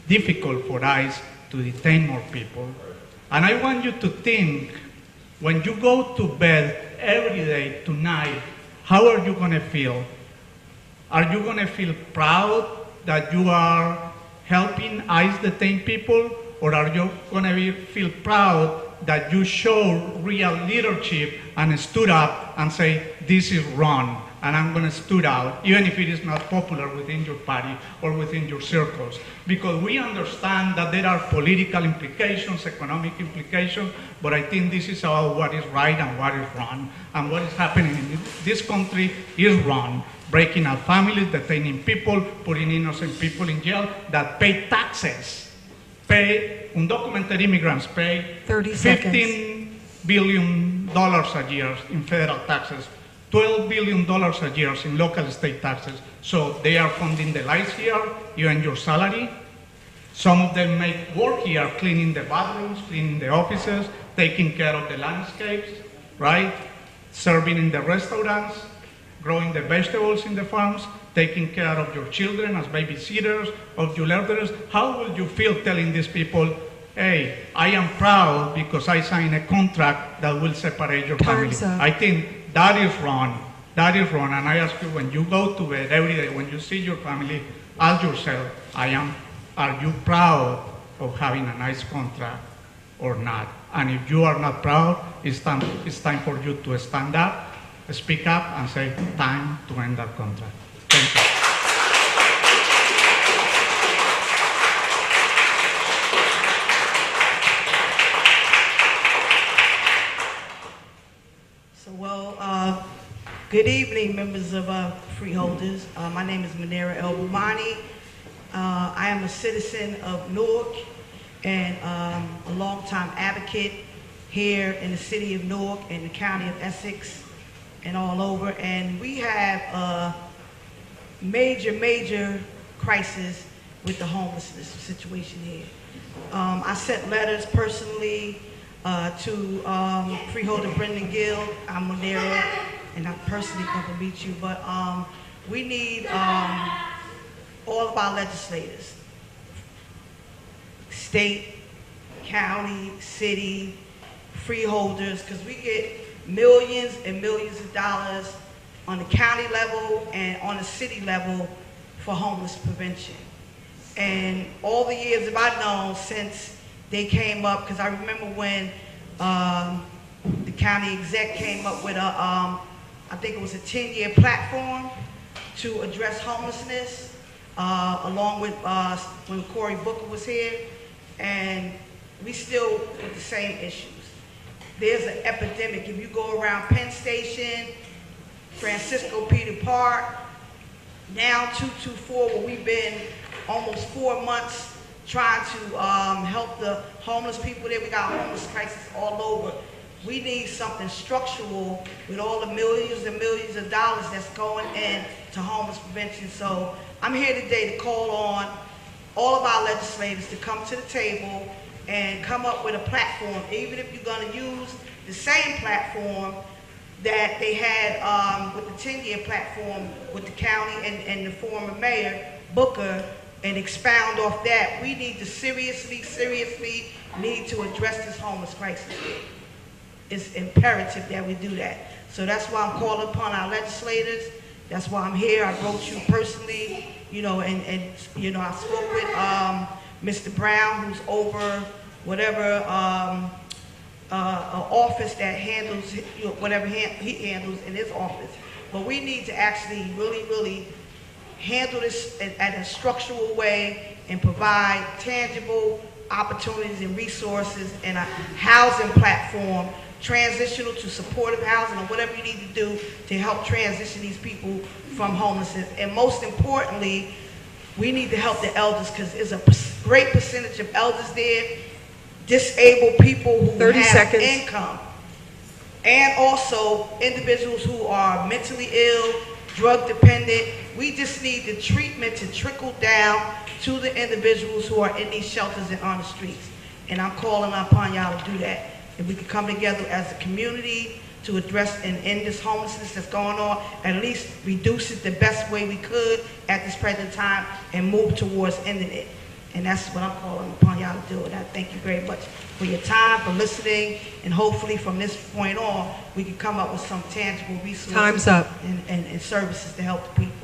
difficult for ICE to detain more people. And I want you to think, when you go to bed every day tonight, how are you going to feel? Are you going to feel proud that you are helping ICE detain people? Or are you going to feel proud that you show real leadership and stood up and say, this is wrong, and I'm going to stood out, even if it is not popular within your party or within your circles. Because we understand that there are political implications, economic implications, but I think this is about what is right and what is wrong. And what is happening in this country is wrong. Breaking up families, detaining people, putting innocent people in jail that pay taxes. Undocumented immigrants pay
30
$15 billion a year in federal taxes, $12 billion a year in local state taxes. So they are funding the lives here, you and your salary. Some of them make work here, cleaning the bathrooms, cleaning the offices, taking care of the landscapes, right? Serving in the restaurants, growing the vegetables in the farms, taking care of your children as babysitters, of your elders. How will you feel telling these people, hey, I am proud because I signed a contract that will separate your family? I think that is wrong. That is wrong. And I ask you, when you go to bed every day, when you see your family, ask yourself, are you proud of having a nice contract or not? And if you are not proud, it's time for you to stand up, speak up, and say, time to end that contract. Thank you.
Good evening, members of Freeholders. My name is Manera El Bumani. I am a citizen of Newark and a longtime advocate here in the city of Newark and the county of Essex and all over. And we have a major crisis with the homelessness situation here. I sent letters personally to Freeholder Brendan Gill. I'm Manera, and I personally come to meet you, but we need all of our legislators, state, county, city, freeholders, because we get millions and millions of dollars on the county level and on the city level for homeless prevention. And all the years that I've known since they came up, because I remember when the county exec came up with a, I think it was a 10-year platform to address homelessness, along with when Cory Booker was here, and we still with the same issues. There's an epidemic. If you go around Penn Station, Francisco Peter Park, now 224, where we've been almost 4 months trying to help the homeless people there. We got homeless crisis all over. We need something structural with all the millions and millions of dollars that's going into homeless prevention. So I'm here today to call on all of our legislators to come to the table and come up with a platform, even if you're going to use the same platform that they had with the 10-year platform with the county and the former mayor, Booker, and expound off that. We need to seriously need to address this homeless crisis. It's imperative that we do that. So that's why I'm calling upon our legislators. That's why I'm here. I wrote you personally, you know, and you know, I spoke with Mr. Brown, who's over whatever office that handles, you know, whatever he handles in his office. But we need to actually really handle this in a structural way and provide tangible opportunities and resources and a housing platform, transitional to supportive housing, or whatever you need to do to help transition these people from homelessness. And most importantly, we need to help the elders, because there's a great percentage of elders there, disabled people who have income, and also individuals who are mentally ill, drug dependent. We just need the treatment to trickle down to the individuals who are in these shelters and on the streets. And I'm calling upon y'all to do that. If we could come together as a community to address and end this homelessness that's going on, at least reduce it the best way we could at this present time and move towards ending it. And that's what I'm calling upon y'all to do. And I thank you very much for your time, for listening, and hopefully from this point on, we can come up with some tangible resources.
Time's up.
And services to help the people.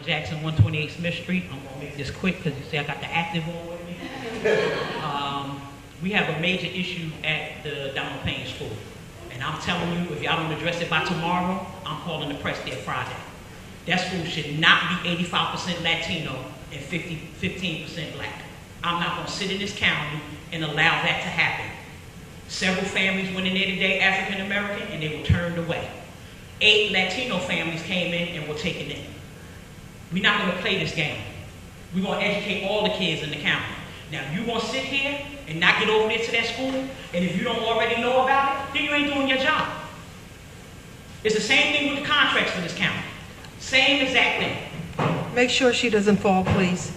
Jackson, 128 Smith Street. I'm gonna make this quick because you see I got the active on with me. We have a major issue at the Donald Payne School. And I'm telling you, if y'all don't address it by tomorrow, I'm calling the press there Friday. That school should not be 85% Latino and 15% black. I'm not gonna sit in this county and allow that to happen. Several families went in there today, African American, and they were turned away. 8 Latino families came in and were taken in. We're not gonna play this game. We're gonna educate all the kids in the county. Now, if you gonna sit here and not get over there to that school, and if you don't already know about it, then you ain't doing your job. It's the same thing with the contracts for this county. Same exact thing.
Make sure she doesn't fall, please.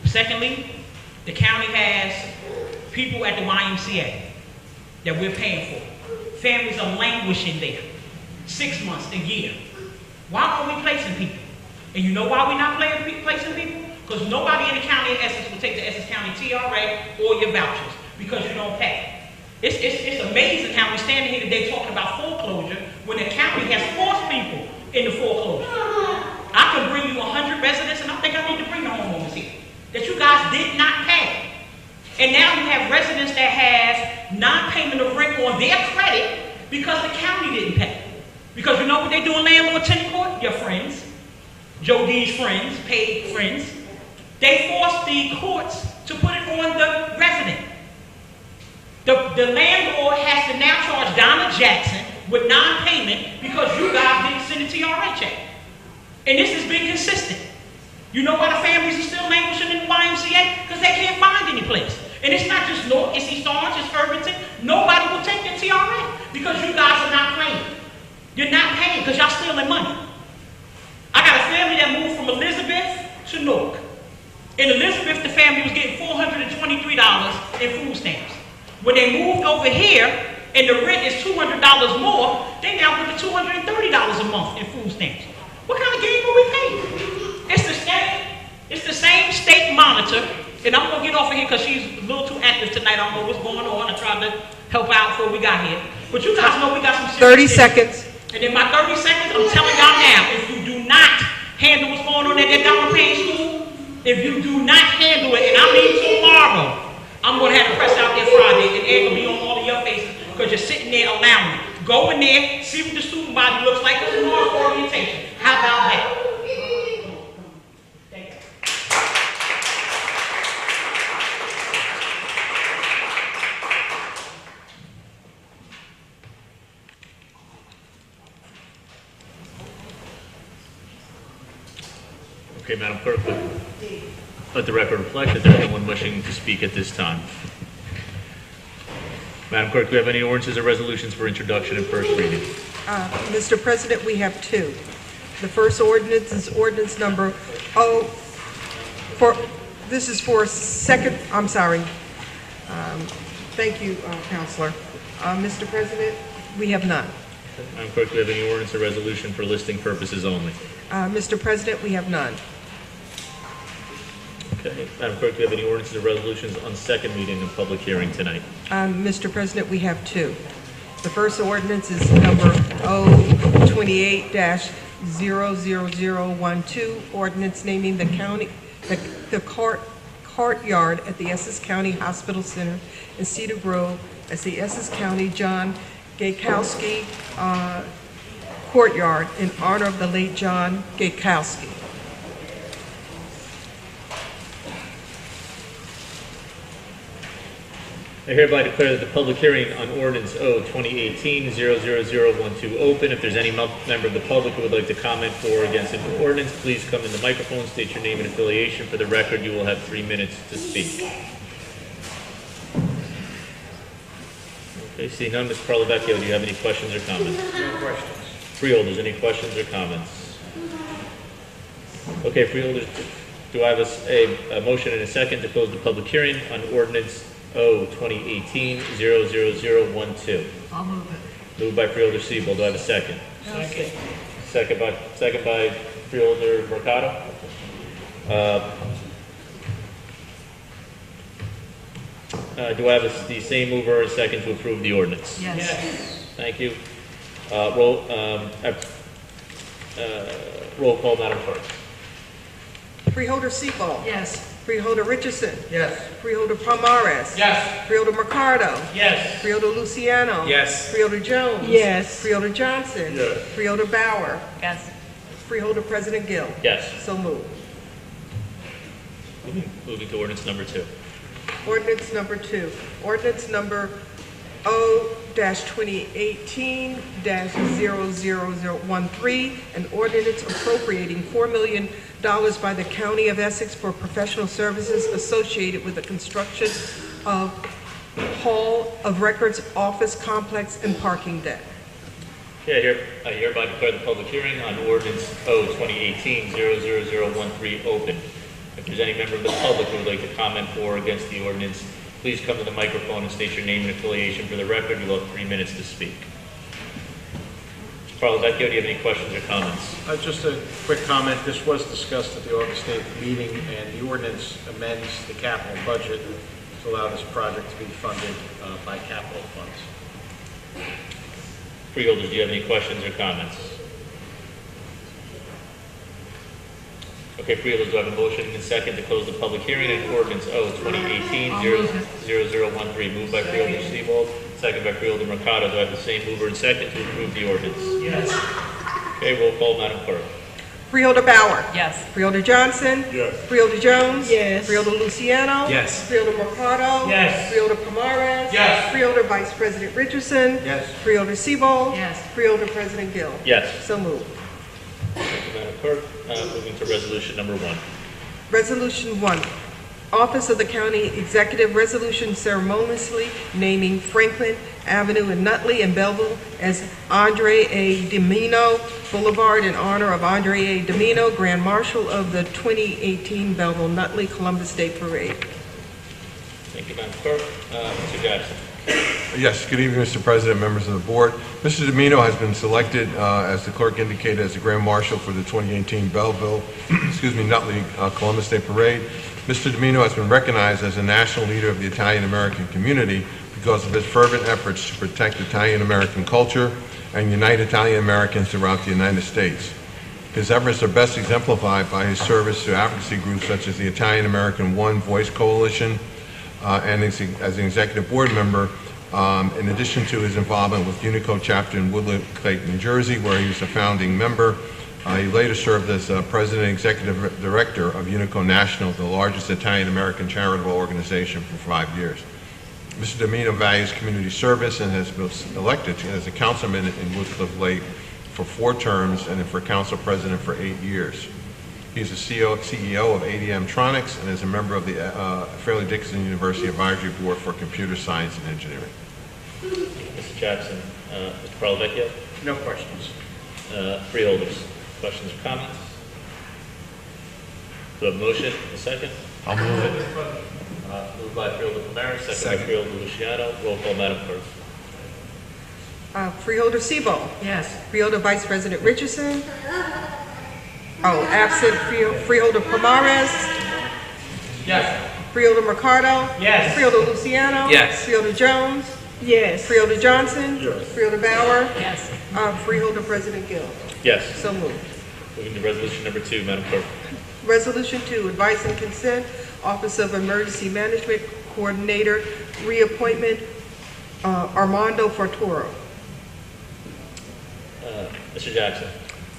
Secondly, the county has people at the YMCA that we're paying for. Families are languishing there. 6 months, a year. Why aren't we placing people? And you know why we're not placing people? Because nobody in the county in Essex will take the Essex County TRA or your vouchers because you don't pay. It's amazing how we're standing here today talking about foreclosure when the county has forced people into foreclosure. I can bring you 100 residents, and I think I need to bring the homeowners here, that you guys did not pay. And now you have residents that have non-payment of rent on their credit because the county didn't pay. Because you know what they do in landlord-tenant court? Your friends, Joe D's friends, paid friends, they force the courts to put it on the resident. The landlord has to now charge Donna Jackson with non-payment because you guys didn't send a TRA check. And this has been consistent. You know why the families are still languishing in the YMCA? Because they can't find any place. And it's not just North, it's East Orange, it's Irvington. Nobody will take their TRA because you guys are not paying. You're not paying because y'all stealing money. I got a family that moved from Elizabeth to Newark. In Elizabeth, the family was getting $423 in food stamps. When they moved over here, and the rent is $200 more, they now put the $230 a month in food stamps. What kind of game are we paying? It's the same state monitor, and I'm gonna get off of here because she's a little too active tonight. I don't know what's going on. I tried to help out before we got here. But you guys know we got some
30 seconds.
And in my 30 seconds, I'm telling y'all now, if you do not handle what's going on at that Donald Payne school, if you do not handle it, and I mean tomorrow, I'm going to have the press out there Friday, and they're going to be on all of your faces because you're sitting there allowing it. Go in there, see what the student body looks like, because tomorrow's orientation. How about that? Thank you.
Okay, Madam Clerk, let the record reflect that there's no one wishing to speak at this time. Madam Clerk, do we have any ordinances or resolutions for introduction and first reading?
Mr. President, we have 2. The first ordinance is ordinance number thank you, Counselor. Mr. President, we have none.
Madam Clerk, do we have any ordinance or resolution for listing purposes only?
Mr. President, we have none.
Okay. Madam Clerk, do we have any ordinances or resolutions on second reading and public hearing tonight?
Mr. President, we have 2. The first ordinance is number 028-00012, ordinance naming the courtyard at the Essex County Hospital Center in Cedar Grove as the Essex County John Gaykowski Courtyard in honor of the late John Gaykowski.
I hereby declare that the public hearing on ordinance 2018-00012 open. If there's any member of the public who would like to comment for or against an ordinance, please come in the microphone, state your name and affiliation. For the record, you will have 3 minutes to speak. Okay, seeing none, Ms. Carlovecchio, do you have any questions or comments?
No questions.
Freeholders, any questions or comments? Okay, Freeholders, do I have a motion and a second to close the public hearing on ordinance 2018-00012?
I'll move it.
Moved by Freeholder Siebel. Do I have a second?
Second.
Second by Freeholder Mercado. Do I have the same mover and second to approve the ordinance?
Yes.
Thank you. Roll call, Madam Clerk.
Freeholder Sebald.
Yes.
Freeholder Richardson.
Yes.
Freeholder Palmares.
Yes.
Freeholder Mercado.
Yes.
Freeholder Luciano.
Yes.
Freeholder Jones.
Yes.
Freeholder Johnson.
Yes.
Freeholder Bauer.
Yes.
Freeholder President Gill.
Yes.
So moved.
Moving to ordinance number 2.
Ordinance number 2. Ordinance number O-2018-00013, an ordinance appropriating $4 million by the County of Essex for professional services associated with the construction of Hall of Records Office Complex and Parking Deck.
Okay, I hereby declare the public hearing on ordinance O-2018-00013 open. If there's any member of the public who would like to comment for or against the ordinance, please come to the microphone and state your name and affiliation for the record. You'll have 3 minutes to speak. Mr. Parlezecchio, do you have any questions or comments?
Just a quick comment. This was discussed at the August 8th meeting, and the ordinance amends the capital budget to allow this project to be funded by capital funds.
Freeholders, do you have any questions or comments? Okay, Freeholders, do I have a motion and a second to close the public hearing on ordinance O-2018-0013? Moved by Freeholder Sebald, second by Freeholder Mercado. Do I have the same mover and second to approve the ordinance?
Yes.
Okay, roll call, Madam Clerk.
Freeholder Bauer.
Yes.
Freeholder Johnson.
Yes.
Freeholder Jones.
Yes.
Freeholder Luciano.
Yes.
Freeholder Mercado.
Yes.
Freeholder Palmares.
Yes.
Freeholder Vice President Richardson.
Yes.
Freeholder Sebald.
Yes.
Freeholder President Gill.
Yes.
So moved.
Thank you, Madam Clerk. Moving to resolution number 1.
Resolution 1. Office of the County Executive Resolution ceremoniously naming Franklin Avenue in Nutley and Belleville as Andre A. Dimino Boulevard in honor of Andre A. Dimino, Grand Marshal of the 2018 Belleville-Nutley Columbus Day Parade.
Thank you, Madam Clerk. Mr. Jackson.
Yes, good evening, Mr. President, members of the board. Mr. Dimino has been selected, as the clerk indicated, as the Grand Marshal for the 2018 Belleville, Nutley Columbus Day Parade. Mr. Dimino has been recognized as a national leader of the Italian-American community because of his fervent efforts to protect Italian-American culture and unite Italian-Americans throughout the United States. His efforts are best exemplified by his service to advocacy groups such as the Italian-American One Voice Coalition, and as an executive board member, in addition to his involvement with Unico chapter in Woodland, Clayton, New Jersey, where he was a founding member. He later served as president and executive director of Unico National, the largest Italian-American charitable organization, for 5 years. Mr. Dimino values community service and has been elected as a councilman in Woodcliff Lake for 4 terms and for council president for 8 years. He's the CEO of ADM Tronics and is a member of the Fairleigh Dickinson University Advisory Board for Computer Science and Engineering.
Mr. Jackson. Mr. Parlezecchio?
No questions.
Freeholders, questions or comments? Do I have a motion? A second?
I'll move it.
Moved by Freeholder Palmares, second by Freeholder Luciano. Roll call, Madam Clerk.
Freeholder Sebald.
Yes.
Freeholder Vice President Richardson. Absent Freeholder Palmares.
Yes.
Freeholder Mercado.
Yes.
Freeholder Luciano.
Yes.
Freeholder Jones.
Yes.
Freeholder Johnson.
Yes.
Freeholder Bauer.
Yes.
Freeholder President Gill.
Yes.
So moved.
Moving to resolution number 2, Madam Clerk.
Resolution 2, advice and consent, Office of Emergency Management Coordinator, reappointment, Armando Fortoro.
Mr. Jackson.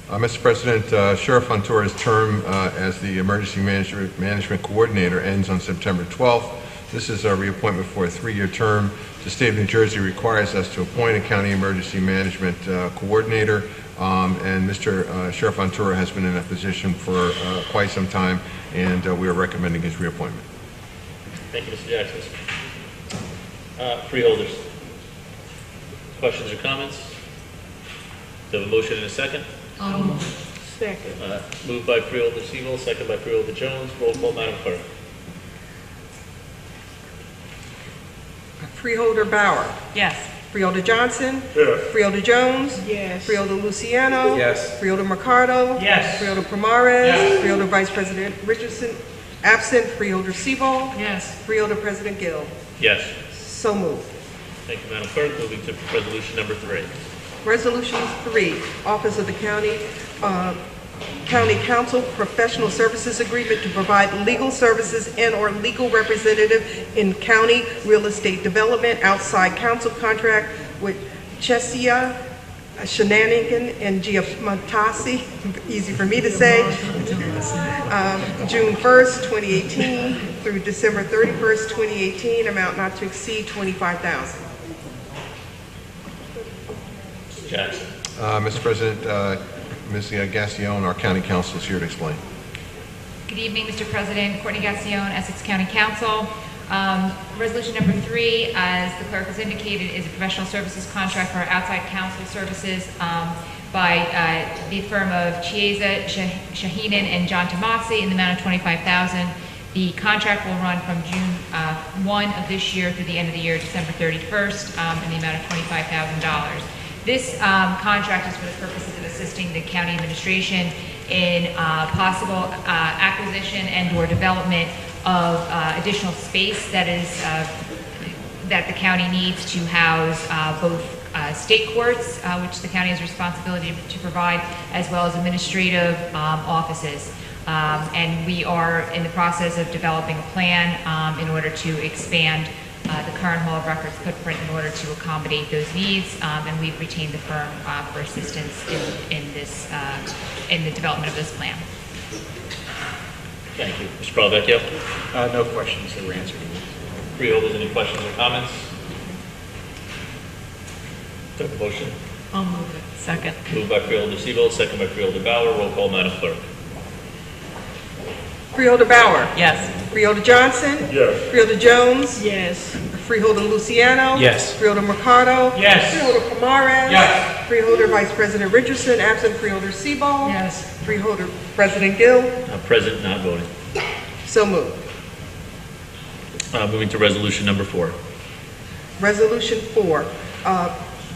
Mr. President, Sheriff Fontura's term as the Emergency Management Coordinator ends on September 12th. This is a reappointment for a 3-year term. The state of New Jersey requires us to appoint a county emergency management coordinator, and Mr. Sheriff Fontura has been in that position for quite some time, and we are recommending his reappointment.
Thank you, Mr. Jackson. Freeholders, questions or comments? Do I have a motion and a second?
Second.
Moved by Freeholder Sebald, second by Freeholder Jones. Roll call, Madam Clerk.
Freeholder Bauer.
Yes.
Freeholder Johnson.
Yes.
Freeholder Jones.
Yes.
Freeholder Luciano.
Yes.
Freeholder Mercado.
Yes.
Freeholder Palmares.
Yes.
Freeholder Vice President Richardson. Absent Freeholder Sebald.
Yes.
Freeholder President Gill.
Yes.
So moved.
Thank you, Madam Clerk. Moving to resolution number 3.
Resolution 3, Office of the County Council Professional Services Agreement to provide legal services and/or legal representative in county real estate development. Outside counsel contract with Chesia Shenanigan and Giammattesi, easy for me to say, June 1st, 2018 through December 31st, 2018, amount not to exceed $25,000.
Jackson.
Mr. President, Ms. Gassion, our county counsel, is here to explain.
Good evening, Mr. President. Courtney Gassion, Essex County Council. Resolution number 3, as the clerk has indicated, is a professional services contract for our outside counsel services by the firm of Chiesa, Shaheenan, and John Tomasi in the amount of $25,000. The contract will run from June 1 of this year through the end of the year, December 31st, in the amount of $25,000. This contract is for the purposes of assisting the county administration in possible acquisition and/or development of additional space that is that the county needs to house both state courts, which the county has responsibility to provide, as well as administrative offices. And we are in the process of developing a plan in order to expand the current Hall of Records footprint in order to accommodate those needs, and we've retained the firm for assistance in the development of this plan.
Thank you. Mr. Palavecchio?
No questions that were answered.
Freeholders, any questions or comments? Do I have a motion?
I'll move it. Second.
Moved by Freeholder Seabold, second by Freeholder Bauer. Roll call, Madam Clerk.
Freeholder Bauer.
Yes.
Freeholder Johnson.
Yes.
Freeholder Jones.
Yes.
Freeholder Luciano.
Yes.
Freeholder Mercado.
Yes.
Freeholder Pomares.
Yes.
Freeholder Vice President Richardson, absent Freeholder Seabold.
Yes.
Freeholder President Gill.
Present, not voting.
So moved.
Moving to resolution number 4.
Resolution 4,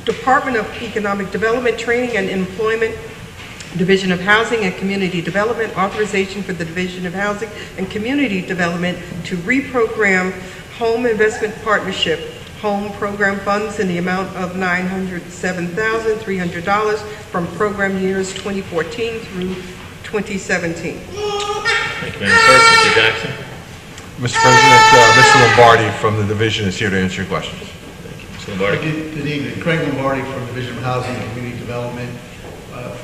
Department of Economic Development, Training and Employment, Division of Housing and Community Development, authorization for the Division of Housing and Community Development to reprogram Home Investment Partnership Home Program funds in the amount of $907,300 from program years 2014 through 2017.
Thank you, Madam Clerk. Mr. Jackson?
Mr. President, Mr. Lombardi from the division is here to answer your questions.
Thank you. Mr. Lombardi?
Good evening. Craig Lombardi from Division of Housing and Community Development.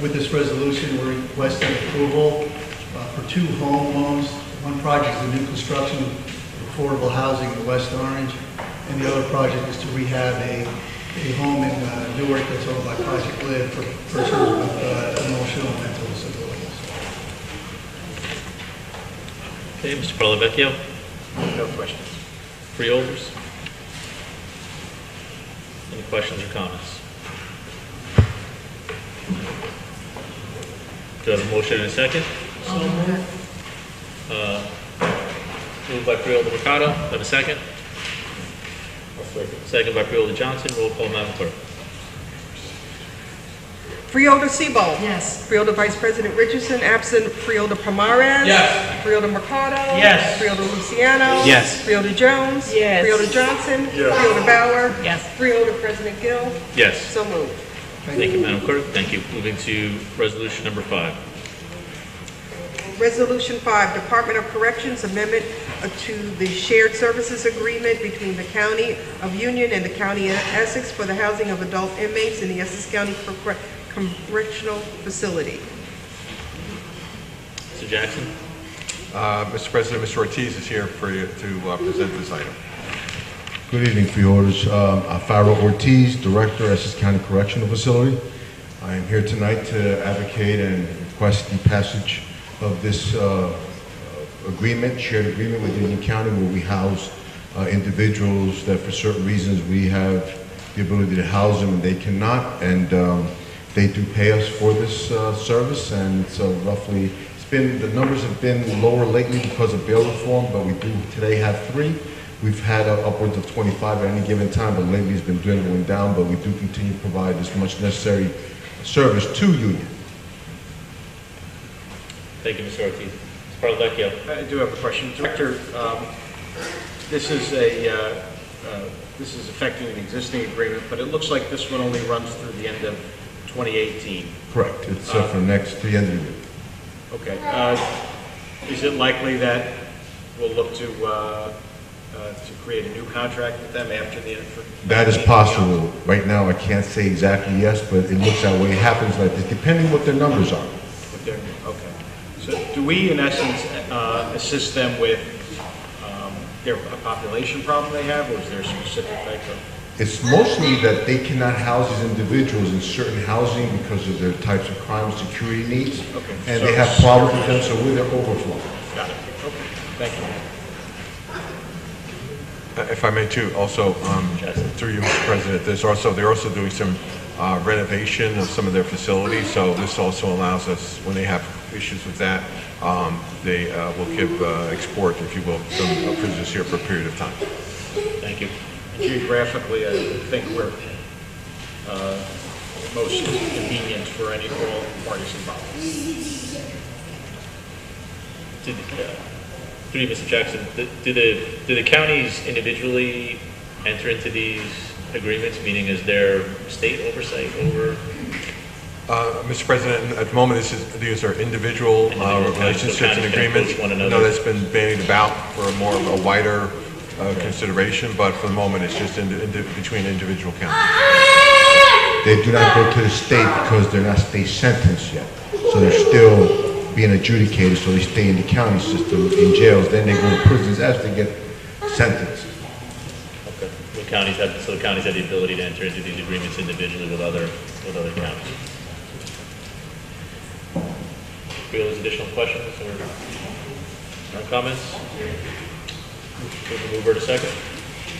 With this resolution, we're requesting approval for 2 home loans. One project is a new construction of affordable housing in West Orange, and the other project is to rehab a home in Newark that's owned by Project Live for persons with emotional and mental disabilities.
Okay, Mr. Palavecchio?
No questions.
Freeholders? Any questions or comments? Do I have a motion and a second? Moved by Freeholder Mercado. Do I have a second? Second by Freeholder Johnson. Roll call, Madam Clerk.
Freeholder Seabold.
Yes.
Freeholder Vice President Richardson, absent Freeholder Pomares.
Yes.
Freeholder Mercado.
Yes.
Freeholder Luciano.
Yes.
Freeholder Jones.
Yes.
Freeholder Johnson.
Yes.
Freeholder Bauer.
Yes.
Freeholder President Gill.
Yes.
So moved.
Thank you, Madam Clerk. Thank you. Moving to resolution number 5.
Resolution 5, Department of Corrections Amendment to the Shared Services Agreement between the County of Union and the County of Essex for the housing of adult inmates in the Essex County Correctional Facility.
Mr. Jackson?
Mr. President, Mr. Ortiz is here for you to present this item.
Good evening, Freeholders. Faro Ortiz, Director, Essex County Correctional Facility. I am here tonight to advocate and request the passage of this agreement, shared agreement with Union County, where we house individuals that for certain reasons we have the ability to house them and they cannot, and they do pay us for this service, and so roughly, the numbers have been lower lately because of bail reform, but we do today have 3. We've had upwards of 25 at any given time, but lately it's been dwindling down, but we do continue to provide this much necessary service to Union.
Thank you, Mr. Ortiz. Mr. Palavecchio?
I do have a question. Director, this is a this is affecting an existing agreement, but it looks like this one only runs through the end of 2018.
Correct. It's for next, the end of the year.
Okay. Is it likely that we'll look to create a new contract with them after the end?
That is possible. Right now, I can't say exactly yes, but it looks that way. It happens like this, depending what their numbers are.
Okay. So do we, in essence, assist them with their population problem they have, or is there a specific type of?
It's mostly that they cannot house these individuals in certain housing because of their types of crime, security needs, and they have problems with them, so we're their overflow.
Got it. Okay. Thank you.
If I may too, also, through you, Mr. President, they're also doing some renovation of some of their facilities, so this also allows us, when they have issues with that, they will give export, if you will, some prisoners here for a period of time.
Thank you. Geographically, I think we're most convenient for all parties involved.
Through you, Mr. Jackson, do the counties individually enter into these agreements, meaning is there state oversight over?
Mr. President, at the moment, these are individual relationships and agreements. I know that's been bandied about for more of a wider consideration, but for the moment, it's just between individual counties.
They do not go to the state because they're not state sentenced yet. So they're still being adjudicated, so they stay in the county system, in jails, then they go to prisons as they get sentenced.
Okay. The counties have the ability to enter into these agreements individually with other counties. Feel there's additional questions or comments? We can move over to second.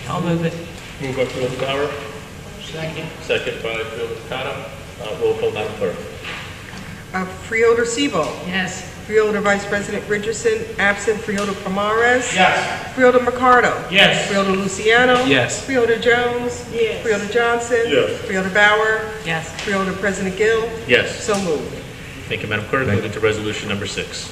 I'll move it.
Move by Freeholder Power.
Second.
Second by Freeholder Takata. Roll call, Madam Clerk.
Freeholder Sebo.
Yes.
Freeholder Vice President Richardson, absent. Freeholder Pomares.
Yes.
Freeholder Mercado.
Yes.
Freeholder Luciano.
Yes.
Freeholder Jones. Yes. Freeholder Johnson.
Yes.
Freeholder Bauer.
Yes.
Freeholder President Gill.
Yes.
So moved.
Thank you, Madam Clerk. Moving to resolution number 6.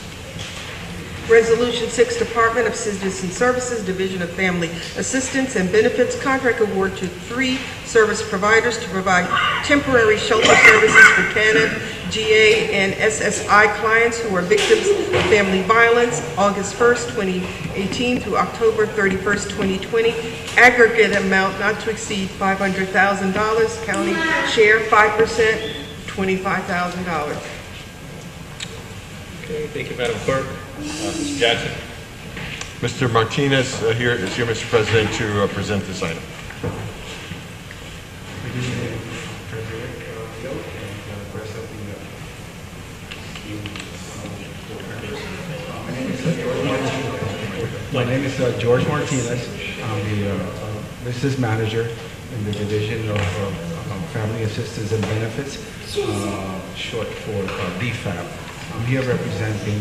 Resolution 6, Department of Citizen Services, Division of Family Assistance and Benefits, contract award to 3 service providers to provide temporary shelter services for TANF, GA, and SSI clients who are victims of family violence, August 1st, 2018 through October 31st, 2020. Aggregate amount not to exceed $500,000. County share 5%, $25,000.
Okay, thank you, Madam Clerk. Mr. Jackson.
Mr. Martinez is here, Mr. President, to present this item.
My name is George Martinez. I'm the business manager in the Division of Family Assistance and Benefits, short for DFAB. I'm here representing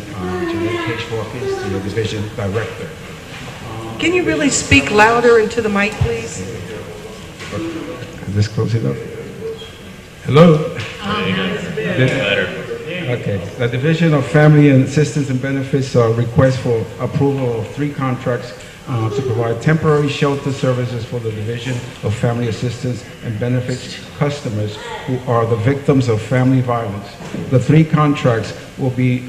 Jeanette Cage-Hawkins, the division director.
Can you really speak louder into the mic, please?
Is this close enough? Hello? Okay. The Division of Family and Assistance and Benefits requests for approval of 3 contracts to provide temporary shelter services for the Division of Family Assistance and Benefits customers who are the victims of family violence. The 3 contracts will be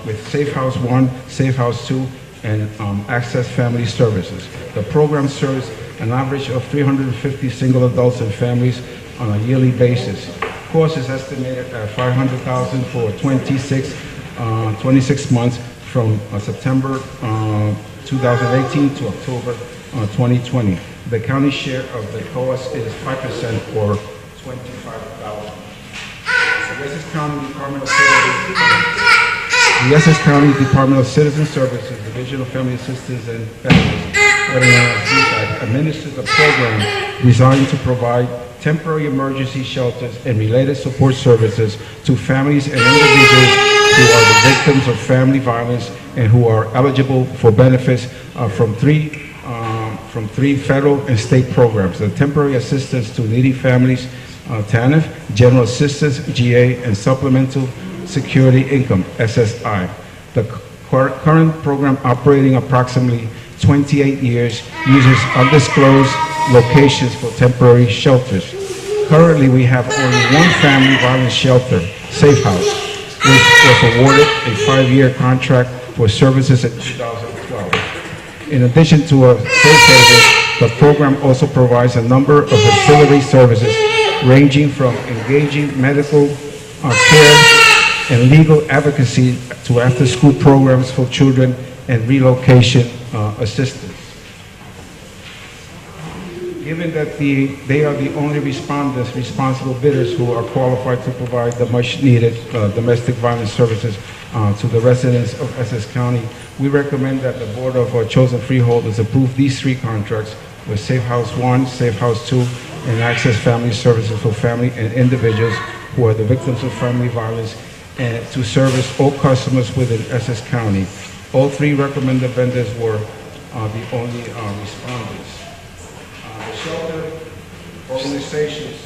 with Safe House 1, Safe House 2, and Access Family Services. The program serves an average of 350 single adults and families on a yearly basis. Cost is estimated at $500,000 for 26 months from September 2018 to October 2020. The county share of the cost is 5% or $25,000. The Essex County Department of Citizen Services, Division of Family Assistance and Benefits, administers a program designed to provide temporary emergency shelters and related support services to families and individuals who are the victims of family violence and who are eligible for benefits from three federal and state programs: the Temporary Assistance to Needy Families, TANF, General Assistance, GA, and Supplemental Security Income, SSI. The current program, operating approximately 28 years, uses undisclosed locations for temporary shelters. Currently, we have only one family violence shelter, Safe House, which was awarded a 5-year contract for services in 2012. In addition to a safe haven, the program also provides a number of ancillary services ranging from engaging medical care and legal advocacy to after-school programs for children and relocation assistance. Given that they are the only respondents, responsible bidders who are qualified to provide the much-needed domestic violence services to the residents of Essex County, we recommend that the Board of Chosen Freeholders approve these 3 contracts with Safe House 1, Safe House 2, and Access Family Services for family and individuals who are the victims of family violence, and to service all customers within Essex County. All 3 recommended vendors were the only respondents. The shelter organizations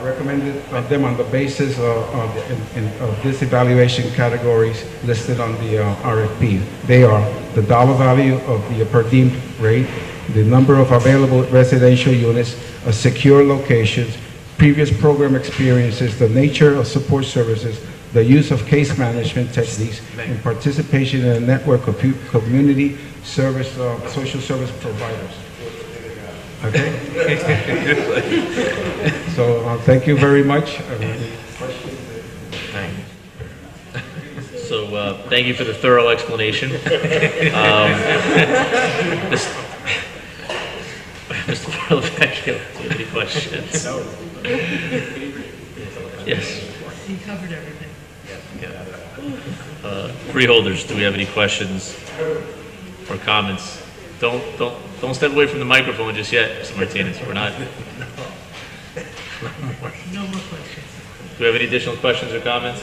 recommended them on the basis of this evaluation categories listed on the RFP. They are the dollar value of the per diem rate, the number of available residential units, secure locations, previous program experiences, the nature of support services, the use of case management techniques, and participation in a network of community service, social service providers. Okay? So thank you very much.
Thank you. So thank you for the thorough explanation. Mr. Barlavecchio, do you have any questions? No. Yes.
He covered everything.
Freeholders, do we have any questions or comments? Don't step away from the microphone just yet, Mr. Martinez. We're not.
No more questions.
Do we have any additional questions or comments?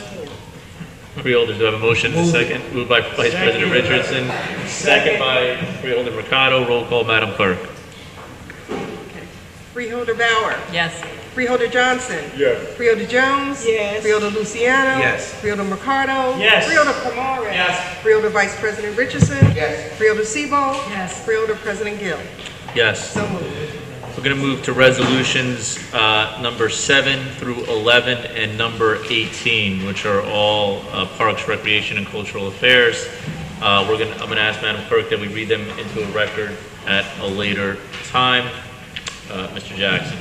Freeholders, do I have a motion to second? Moved by Vice President Richardson, second by Freeholder Mercado. Roll call, Madam Clerk.
Freeholder Bauer.
Yes.
Freeholder Johnson.
Yes.
Freeholder Jones.
Yes.
Freeholder Luciano.
Yes.
Freeholder Mercado.
Yes.
Freeholder Pomares.
Yes.
Freeholder Vice President Richardson.
Yes.
Freeholder Sebo.
Yes.
Freeholder President Gill.
Yes.
So moved.
We're going to move to resolutions number 7 through 11 and number 18, which are all Parks, Recreation, and Cultural Affairs. I'm going to ask Madam Clerk that we read them into a record at a later time. Mr. Jackson.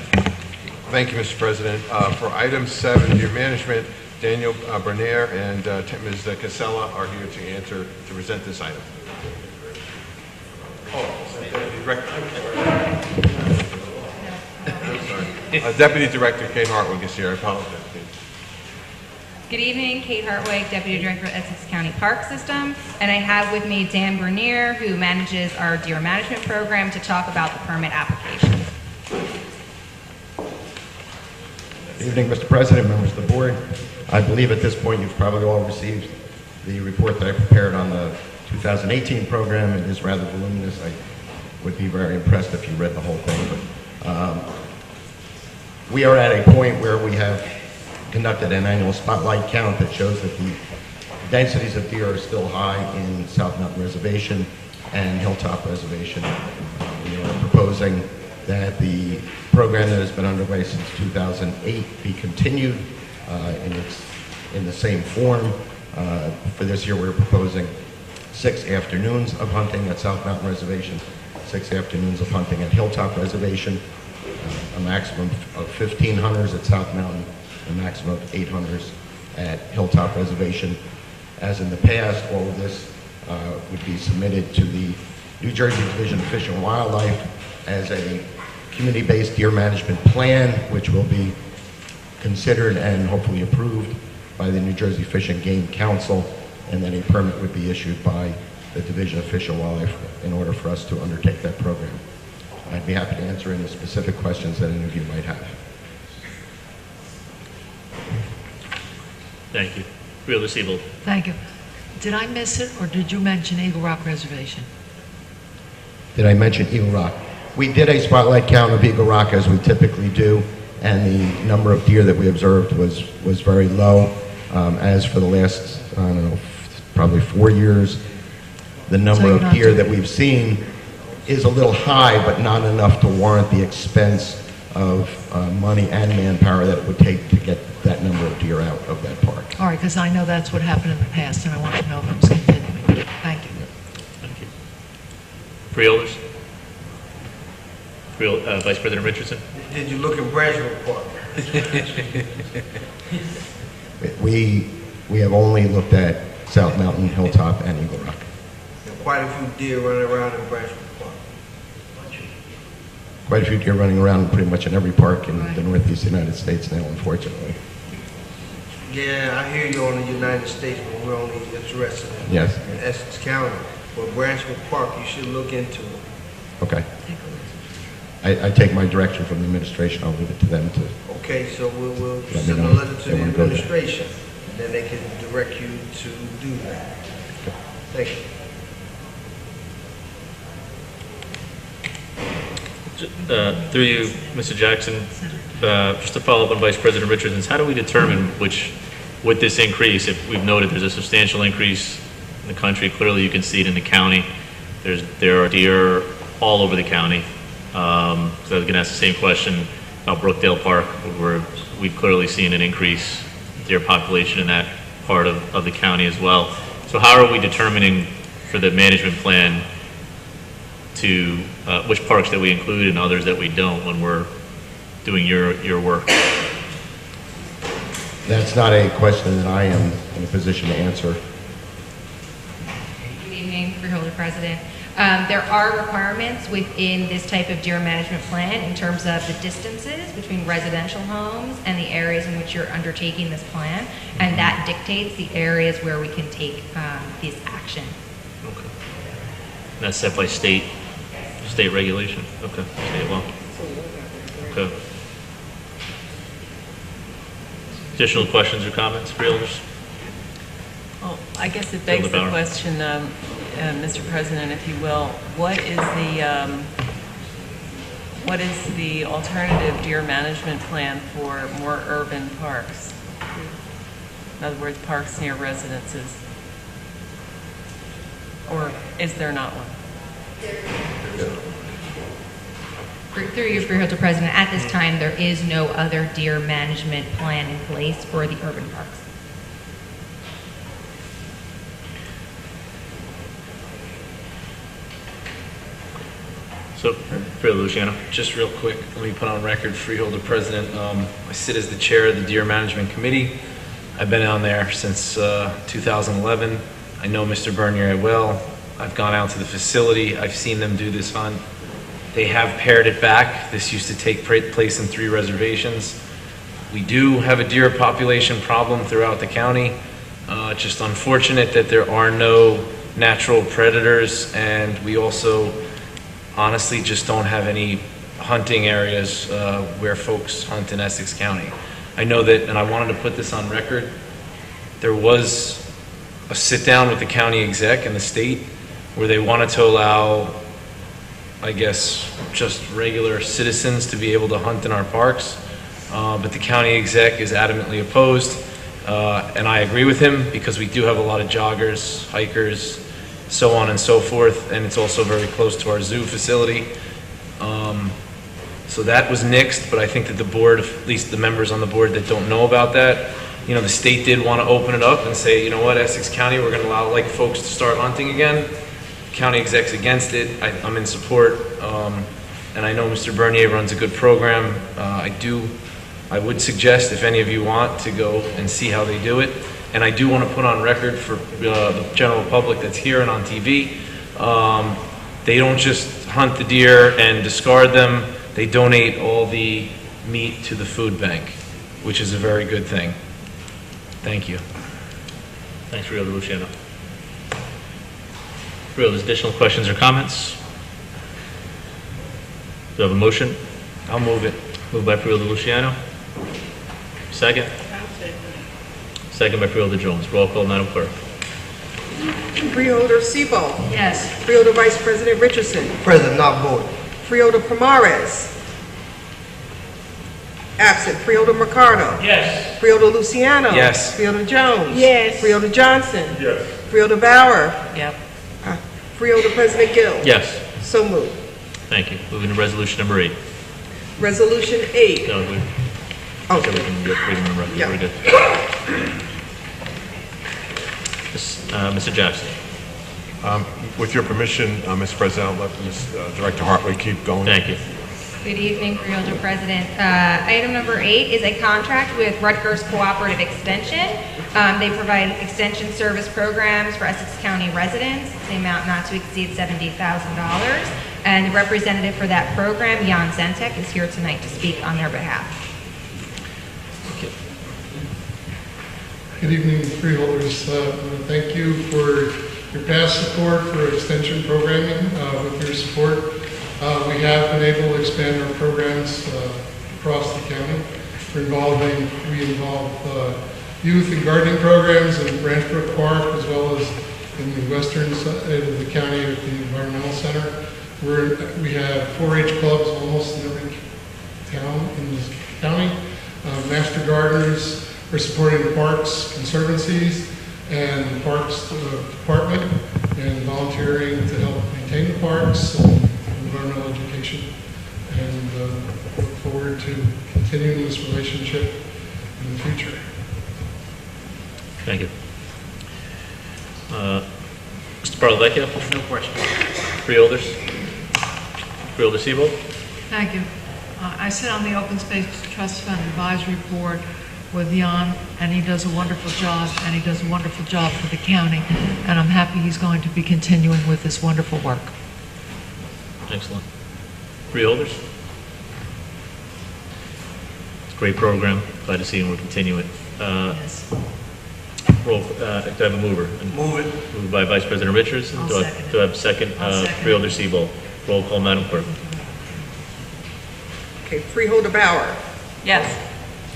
Thank you, Mr. President. For item 7, your management, Daniel Bernier and Ms. Casella are here to present this item. Deputy Director Kate Hartwig is here. I apologize.
Good evening, Kate Hartwig, Deputy Director of Essex County Park System, and I have with me Dan Bernier, who manages our deer management program, to talk about the permit application.
Good evening, Mr. President, members of the board. I believe at this point you've probably all received the report that I prepared on the 2018 program. It is rather voluminous. I would be very impressed if you read the whole thing. But we are at a point where we have conducted an annual spotlight count that shows that the densities of deer are still high in South Mountain Reservation and Hilltop Reservation. We are proposing that the program that has been underway since 2008 be continued in the same form. For this year, we're proposing 6 afternoons of hunting at South Mountain Reservation, 6 afternoons of hunting at Hilltop Reservation, a maximum of 15 hunters at South Mountain, a maximum of 8 hunters at Hilltop Reservation. As in the past, all of this would be submitted to the New Jersey Division of Fish and Wildlife as a community-based deer management plan, which will be considered and hopefully approved by the New Jersey Fish and Game Council, and then a permit would be issued by the Division of Fish and Wildlife in order for us to undertake that program. I'd be happy to answer any specific questions that any of you might have.
Thank you. Freeholder Siebold.
Thank you. Did I miss it, or did you mention Eagle Rock Reservation?
Did I mention Eagle Rock? We did a spotlight count of Eagle Rock as we typically do, and the number of deer that we observed was very low. As for the last, I don't know, probably 4 years, the number of deer that we've seen is a little high, but not enough to warrant the expense of money and manpower that it would take to get that number of deer out of that park.
All right, because I know that's what happened in the past, and I want to know if it's continuing. Thank you.
Thank you. Freeholders? Vice President Richardson?
Did you look at Branchville Park?
We have only looked at South Mountain, Hilltop, and Eagle Rock.
There are quite a few deer running around in Branchville Park.
Quite a few deer running around pretty much in every park in the Northeast United States now, unfortunately.
Yeah, I hear you on the United States, but we're only interested in,
Yes.
in Essex County. But Branchville Park, you should look into it.
Okay. I take my direction from the administration. I'll leave it to them to.
Okay, so we'll
Let me
send a
know
letter
if
to
they
the
wanna go there.
administration, and then they can direct you to do that. Thank you.
Through you, Mr. Jackson, just to follow up on Vice President Richardson's, how do we determine with this increase, if we've noted there's a substantial increase in the country, clearly you can see it in the county, there are deer all over the county. So I was going to ask the same question about Brookdale Park, where we've clearly seen an increase in deer population in that part of the county as well. So how are we determining for the management plan to which parks that we include and others that we don't when we're doing your work?
That's not a question that I am in a position to answer.
Good evening, Freeholder President. There are requirements within this type of deer management plan in terms of the distances between residential homes and the areas in which you're undertaking this plan, and that dictates the areas where we can take this action.
Okay. And that's set by state regulation? Okay, state law. Okay. Additional questions or comments, freeholders?
Well, I guess it begs the question, Mr. President, if you will, what is the alternative deer management plan for more urban parks? In other words, parks near residences? Or is there not one?
Through you, Freeholder President, at this time, there is no other deer management plan in place for the urban parks.
So, Freeholder Luciano.
Just real quick, let me put on record, Freeholder President, I sit as the chair of the Deer Management Committee. I've been on there since 2011. I know Mr. Bernier well. I've gone out to the facility. I've seen them do this hunt. They have pared it back. This used to take place in 3 reservations. We do have a deer population problem throughout the county. It's just unfortunate that there are no natural predators, and we also honestly just don't have any hunting areas where folks hunt in Essex County. I know that, and I wanted to put this on record, there was a sit down with the county exec and the state where they wanted to allow, I guess, just regular citizens to be able to hunt in our parks, but the county exec is adamantly opposed, and I agree with him because we do have a lot of joggers, hikers, so on and so forth, and it's also very close to our zoo facility. So that was nixed, but I think that the board, at least the members on the board that don't know about that, you know, the state did want to open it up and say, you know what, Essex County, we're going to allow like folks to start hunting again. The county exec's against it. I'm in support, and I know Mr. Bernier runs a good program. I would suggest if any of you want to go and see how they do it. And I do want to put on record for the general public that's here and on TV, they don't just hunt the deer and discard them. They donate all the meat to the food bank, which is a very good thing. Thank you.
Thanks, Freeholder Luciano. Freeholders, additional questions or comments? Do I have a motion?
I'll move it.
Moved by Freeholder Luciano. Second? Second by Freeholder Jones. Roll call, Madam Clerk.
Freeholder Sebo.
Yes.
Freeholder Vice President Richardson.
President, not voting.
Freeholder Pomares. Absent. Freeholder Mercado.
Yes.
Freeholder Luciano.
Yes.
Freeholder Jones.
Yes.
Freeholder Johnson.
Yes.
Freeholder Bauer.
Yep.
Freeholder President Gill.
Yes.
So moved.
Thank you. Moving to resolution number 8.
Resolution 8.
No, we
Okay.
can get reading the record.
Yeah.
We're good. Mr. Jackson.
With your permission, Mr. President, I'll let Ms. Director Hartley keep going.
Thank you.
Good evening, Freeholder President. Item number 8 is a contract with Rutgers Cooperative Extension. They provide extension service programs for Essex County residents. The amount not to exceed $70,000. And the representative for that program, Jan Zentek, is here tonight to speak on their behalf.
Good evening, freeholders. Thank you for your past support for extension programming. With your support, we have been able to expand our programs across the county. We involve youth and gardening programs in Branch Brook Park, as well as in the western side of the county at the Environmental Center. We have 4-H clubs almost in every town in this county. Master gardeners. We're supporting the Parks Conservancies and the Parks Department and volunteering to help maintain the parks and environmental education. And look forward to continuing this relationship in the future.
Thank you. Mr. Parlavecchio?
No question.
Freeholders? Freeholder Siebold?
Thank you. I sit on the Open Space Trust Fund Advisory Board with Jan, and he does a wonderful job, and he does a wonderful job for the county, and I'm happy he's going to be continuing with this wonderful work.
Excellent. Freeholders? Great program. Glad to see him. We'll continue it.
Yes.
Roll. Do I have a mover?
Move it.
Moved by Vice President Richardson.
I'll
Do I
second it.
have a second?
I'll second
Freeholder Siebold. Roll call, Madam Clerk.
Okay, Freeholder Bauer.
Yes.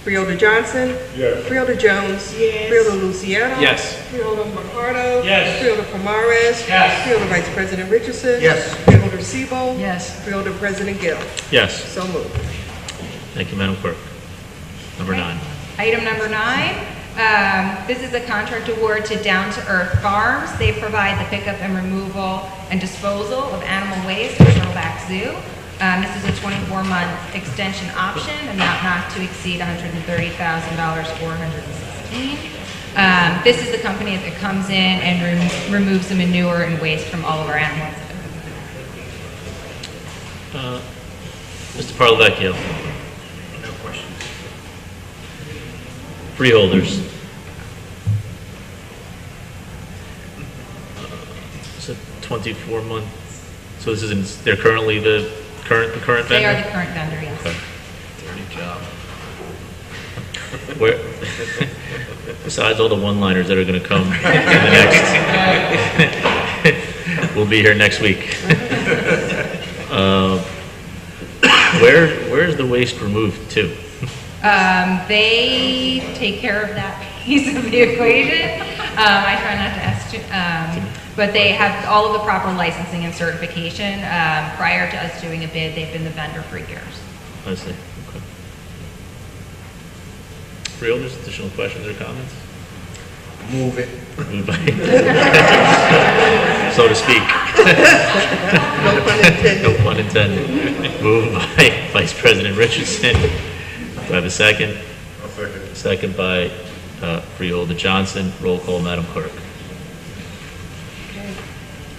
Freeholder Johnson.
Yes.
Freeholder Jones.
Yes.
Freeholder Luciano.
Yes.
Freeholder Mercado.
Yes.
Freeholder Pomares.
Yes.
Freeholder Vice President Richardson.
Yes.
Freeholder Siebold.
Yes.
Freeholder President Gill.
Yes.
So moved.
Thank you, Madam Clerk. Number 9.
Item number 9, this is a contract award to Down to Earth Farms. They provide the pickup and removal and disposal of animal waste at Turtleback Zoo. This is a 24-month extension option, amount not to exceed $130,416. This is the company that comes in and removes the manure and waste from all of our animals.
Mr. Parlavecchio.
No question.
Freeholders. It's a 24-month. So this isn't. They're currently the current vendor.
They are the current vendor, yes.
Okay.
Dirty job.
Where, besides all the one-liners that are going to come in the next, we'll be here next week. Where is the waste removed to?
They take care of that piece of the equation. I try not to ask, but they have all of the proper licensing and certification. Prior to us doing a bid, they've been the vendor for years.
I see. Okay. Freeholders, additional questions or comments?
Move it.
Moved by, so to speak.
No pun intended.
No pun intended. Moved by Vice President Richardson. Do I have a second?
I'll second.
Second by Freeholder Johnson. Roll call, Madam Clerk.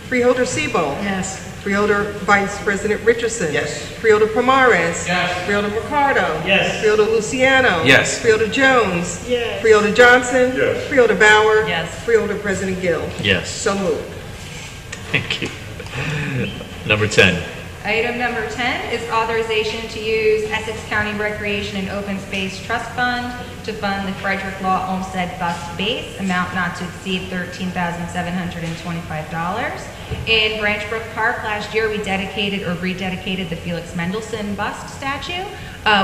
Freeholder Siebold.
Yes.
Freeholder Vice President Richardson.
Yes.
Freeholder Pomares.
Yes.
Freeholder Mercado.
Yes.
Freeholder Luciano.
Yes.
Freeholder Jones.
Yes.
Freeholder Johnson.
Yes.
Freeholder Bauer.
Yes.
Freeholder President Gill.
Yes.
So moved.
Thank you. Number 10.
Item number 10 is authorization to use Essex County Recreation and Open Space Trust Fund to fund the Frederick Law Olmsted Bust Base, amount not to exceed $13,725. In Branch Brook Park last year, we dedicated or rededicated the Felix Mendelssohn bust statue.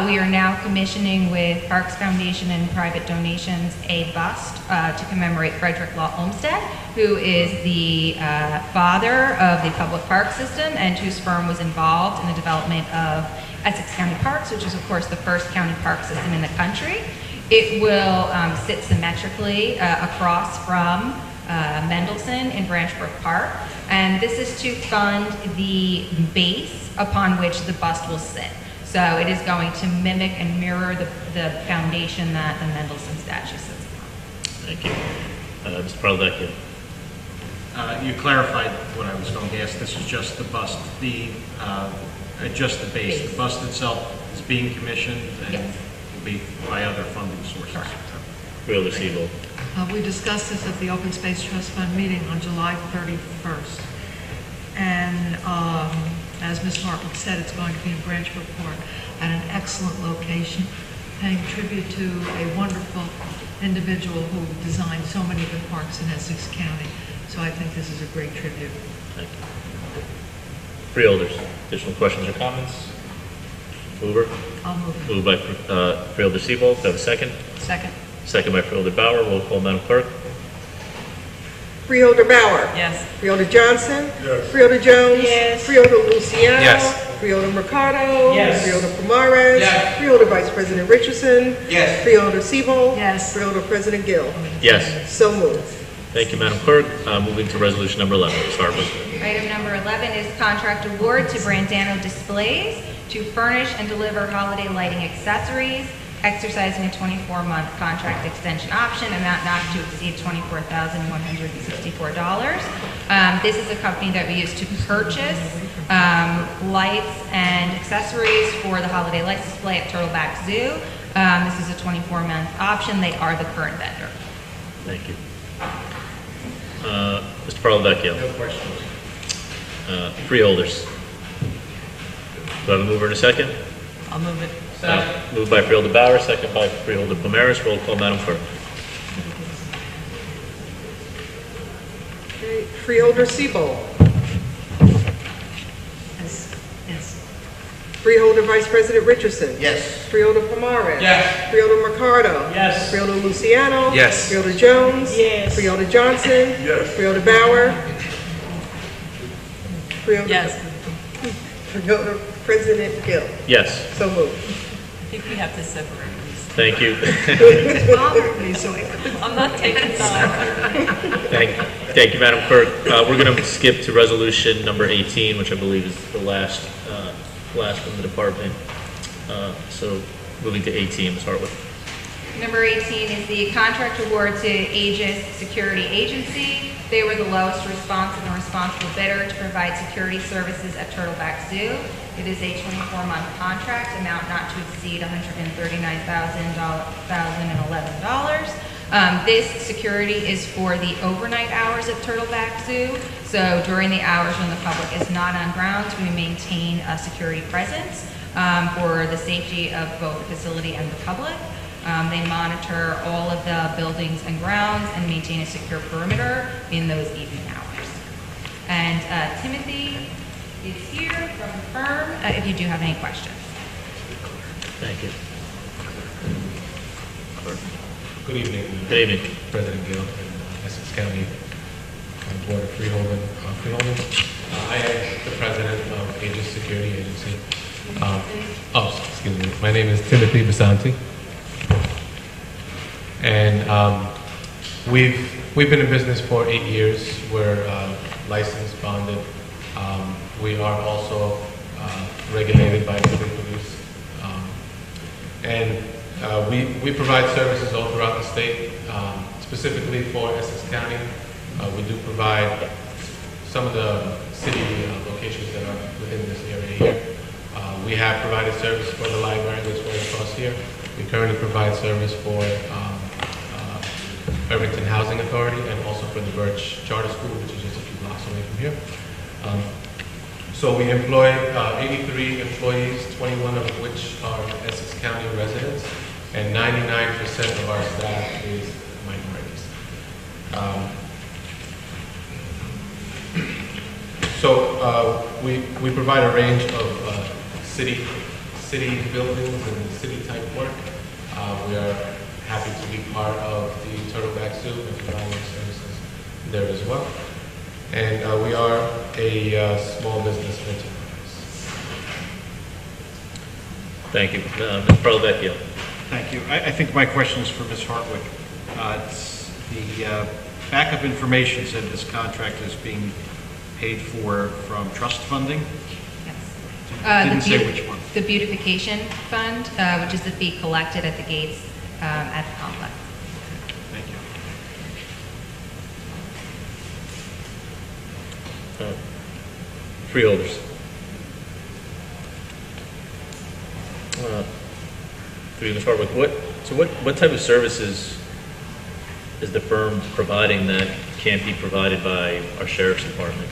We are now commissioning with Parks Foundation and private donations a bust to commemorate Frederick Law Olmsted, who is the father of the public park system and whose firm was involved in the development of Essex County Parks, which is of course the first county park system in the country. It will sit symmetrically across from Mendelson in Branchbrook Park. And this is to fund the base upon which the bust will sit. So it is going to mimic and mirror the foundation that the Mendelson statue sits upon.
Thank you. Mr. Parlavecchia.
You clarified what I was going to ask. This is just the bust, just the base. The bust itself is being commissioned and will be by other funding sources.
Freeholder Siebel.
We discussed this at the Open Space Trust Fund meeting on July 31st. And as Ms. Hartwick said, it's going to be in Branchbrook Park at an excellent location, paying tribute to a wonderful individual who designed so many of the parks in Essex County. So I think this is a great tribute.
Thank you. Freeholders, additional questions or comments? Mover?
I'll move.
Moved by Freeholder Siebel. Do I have a second?
Second.
Second by Freeholder Bauer. Roll call, Madam Clerk.
Freeholder Bauer.
Yes.
Freeholder Johnson.
Yes.
Freeholder Jones.
Yes.
Freeholder Luciano.
Yes.
Freeholder Mercado.
Yes.
Freeholder Pomares.
Yes.
Freeholder Vice President Richardson.
Yes.
Freeholder Siebel.
Yes.
Freeholder President Gill.
Yes.
So moved.
Thank you, Madam Clerk. Moving to resolution number 11. Ms. Hartwick.
Item number 11 is contract award to Brandano Displays to furnish and deliver holiday lighting accessories, exercising a 24-month contract extension option, amount not to exceed $24,164. This is a company that we use to purchase lights and accessories for the holiday lights display at Turtleback Zoo. This is a 24-month option. They are the current vendor.
Thank you. Mr. Parlavecchia.
No questions.
Freeholders. Do I have a mover and a second?
I'll move it.
Moved by Freeholder Bauer, second by Freeholder Pomares. Roll call, Madam Clerk.
Okay. Freeholder Siebel.
Yes. Yes.
Freeholder Vice President Richardson.
Yes.
Freeholder Pomares.
Yes.
Freeholder Mercado.
Yes.
Freeholder Luciano.
Yes.
Freeholder Jones.
Yes.
Freeholder Johnson.
Yes.
Freeholder Bauer. Freeholder,
Yes.
Freeholder President Gill.
Yes.
So moved.
I think we have to separate these.
Thank you.
It's bothered me, so
I'm not taking time.
Thank you, Madam Clerk. We're going to skip to resolution number 18, which I believe is the last from the department. So moving to 18, Ms. Hartwick.
Number 18 is the contract award to Aegis Security Agency. They were the lowest responsive and responsible bidder to provide security services at Turtleback Zoo. It is a 24-month contract, amount not to exceed $139,011. This security is for the overnight hours at Turtleback Zoo. So during the hours when the public is not on grounds, we maintain a security presence for the safety of both the facility and the public. They monitor all of the buildings and grounds and maintain a secure perimeter in those evening hours. And Timothy is here from the firm if you do have any questions.
Thank you.
Good evening.
Good evening.
President Gill and Essex County Board of Freeholder. I am the president of Aegis Security Agency. Excuse me. My name is Timothy Basanti. And we've been in business for 8 years. We're licensed, bonded. We are also regulated by the police. We provide services all throughout the state, specifically for Essex County. We do provide some of the city locations that are within this area here. We have provided service for the library that's right across here. We currently provide service for Irvington Housing Authority and also for the Birch Charter School, which is just a few blocks away from here. So we employ 83 employees, 21 of which are Essex County residents, and 99% of our staff is minorities. We provide a range of city buildings and city-type work. We are happy to be part of the Turtleback Zoo and providing services there as well. And we are a small business enterprise.
Thank you. Mr. Parlavecchia.
Thank you. I think my question is for Ms. Hartwick. backup information said this contract is being paid for from trust funding. Didn't say which one.
The beautification fund, which is the fee collected at the gates at the complex.
Thank you.
Freeholders. We can start with what type of services is the firm providing that can't be provided by our sheriff's department?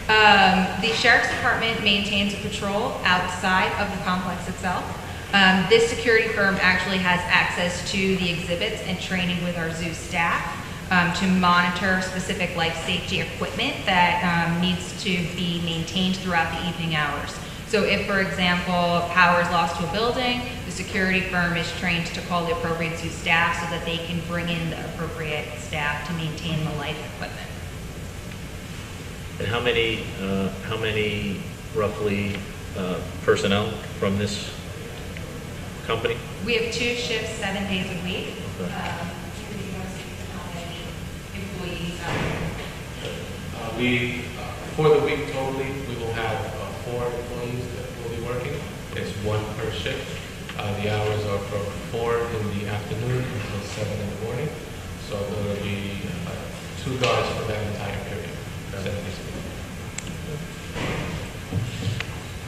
The sheriff's department maintains a patrol outside of the complex itself. This security firm actually has access to the exhibits and training with our zoo staff to monitor specific life safety equipment that needs to be maintained throughout the evening hours. So if, for example, power is lost to a building, the security firm is trained to call the appropriate zoo staff so that they can bring in the appropriate staff to maintain the life equipment.
And how many roughly personnel from this company?
We have 2 shifts, 7 days a week. Employees.
For the week totally, we will have 4 employees that will be working. It's 1 per shift. The hours are from 4 in the afternoon until 7 in the morning. So there will be 2 guards for that entire period. 7 days a week.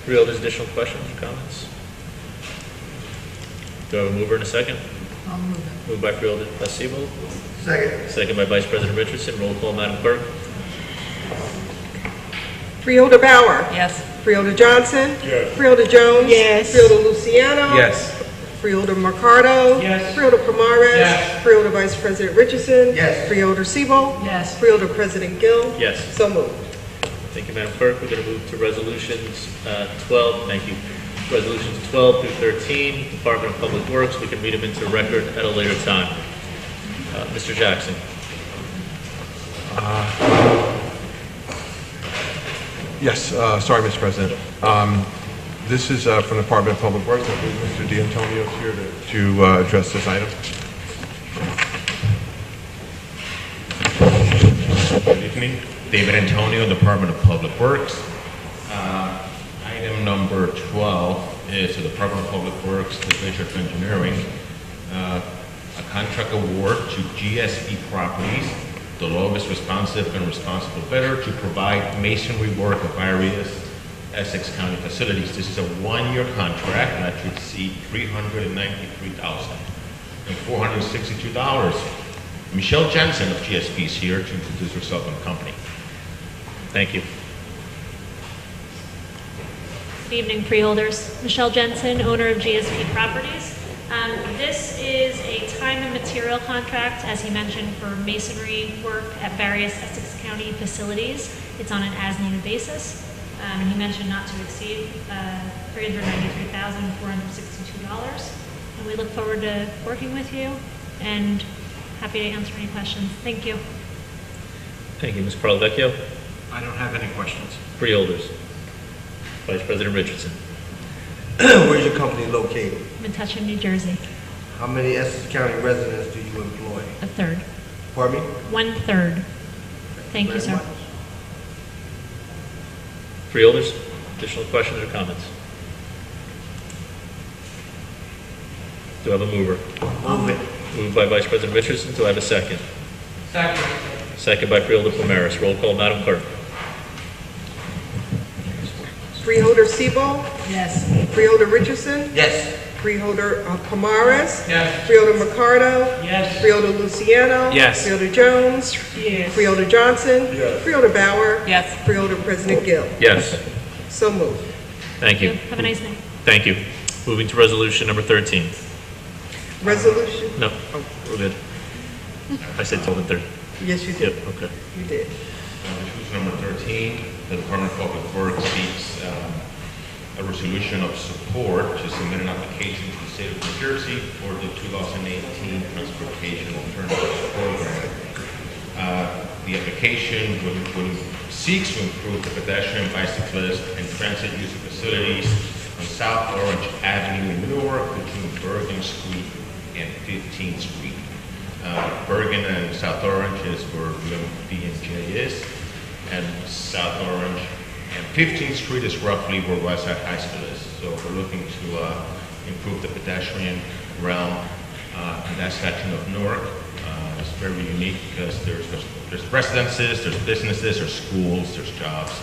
Real, there's additional questions or comments? Do I have a mover and a second?
I'll move it.
Moved by Freeholder Placebo.
Second.
Second by Vice President Richardson. Roll call, Madam Clerk.
Freeholder Bauer.
Yes.
Freeholder Johnson.
Yes.
Freeholder Jones.
Yes.
Freeholder Luciano.
Yes.
Freeholder Mercado.
Yes.
Freeholder Pomares.
Yes.
Freeholder Vice President Richardson.
Yes.
Freeholder Siebel.
Yes.
Freeholder President Gill.
Yes.
So moved.
Thank you, Madam Clerk. We're going to move to resolutions 12. Thank you. Resolutions 12 through 13, Department of Public Works. We can read them into record at a later time. Mr. Jackson.
Yes, sorry, Mr. President. This is from the Department of Public Works. I believe Mr. D'Antonio is here to address this item.
Good evening. David Antonio, Department of Public Works. Item number 12 is the Department of Public Works Division of Engineering. A contract award to GSP Properties, the lowest responsive and responsible bidder, to provide masonry work of various Essex County facilities. This is a 1-year contract not to exceed $393,462. Michelle Jensen of GSP is here to introduce herself and the company.
Thank you.
Good evening, freeholders. Michelle Jensen, owner of GSP Properties. This is a time and material contract, as he mentioned, for masonry work at various Essex County facilities. It's on an as-needed basis. And he mentioned not to exceed $393,462. And we look forward to working with you and happy to answer any questions. Thank you.
Thank you, Ms. Parlavecchio.
I don't have any questions.
Freeholders. Vice President Richardson.
Where's your company located?
Metuchen, New Jersey.
How many Essex County residents do you employ?
A third.
Pardon me?
1/3. Thank you, sir.
Freeholders, additional questions or comments? Do I have a mover?
Move it.
Moved by Vice President Richardson. Do I have a second?
Second.
Second by Freeholder Pomares. Roll call, Madam Clerk.
Freeholder Siebel.
Yes.
Freeholder Richardson.
Yes.
Freeholder Pomares.
Yes.
Freeholder Mercado.
Yes.
Freeholder Luciano.
Yes.
Freeholder Jones.
Yes.
Freeholder Johnson.
Yes.
Freeholder Bauer.
Yes.
Freeholder President Gill.
Yes.
So moved.
Thank you.
Have a nice night.
Thank you. Moving to resolution number 13.
Resolution.
No, we're good. I said 12 and 13.
Yes, you did.
Yep, okay.
You did.
Resolution number 13, the Department of Public Works seeks a resolution of support to submit an application to the state of New Jersey for the 2018 Transportation Alternatives Program. The application seeks to improve the pedestrian, bicyclist, and transit use of facilities on South Orange Avenue in Newark between Bergen Street and 15th Street. Bergen and South Orange is where UMD&J is, and South Orange and 15th Street is roughly where Westside High School is. So we're looking to improve the pedestrian realm in that section of Newark. It's very unique because there's residences, there's businesses, there's schools, there's jobs,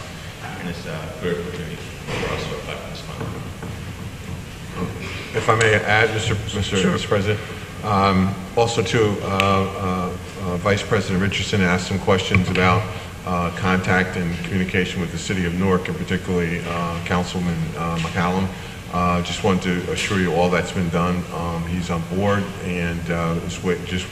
and it's a good opportunity for us to apply for this fund.
If I may add, Mr. President, also to Vice President Richardson asked some questions about contact and communication with the City of Newark, and particularly Councilman McCallum. Just wanted to assure you all that's been done. He's on board, and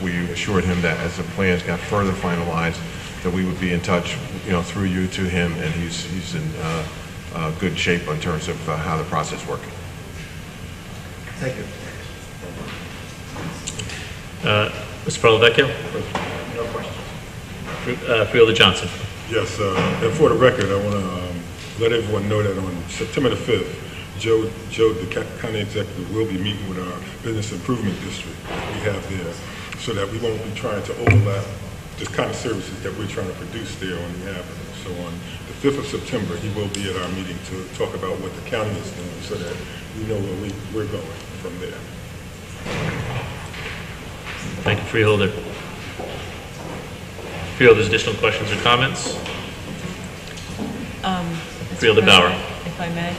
we assured him that as the plans got further finalized, that we would be in touch, through you to him, and he's in good shape in terms of how the process is working.
Thank you.
Mr. Parlavecchio?
No questions.
Freeholder Johnson?
Yes, and for the record, I want to let everyone know that on September the 5th, Joe, the county executive, will be meeting with our business improvement district we have there, so that we won't be trying to overlap the kind of services that we're trying to produce there on the avenue. So on the 5th of September, he will be at our meeting to talk about what the county is doing, so that we know where we're going from there.
Thank you, Freeholder. Freeholder's additional questions or comments? Freeholder Bauer.
If I may.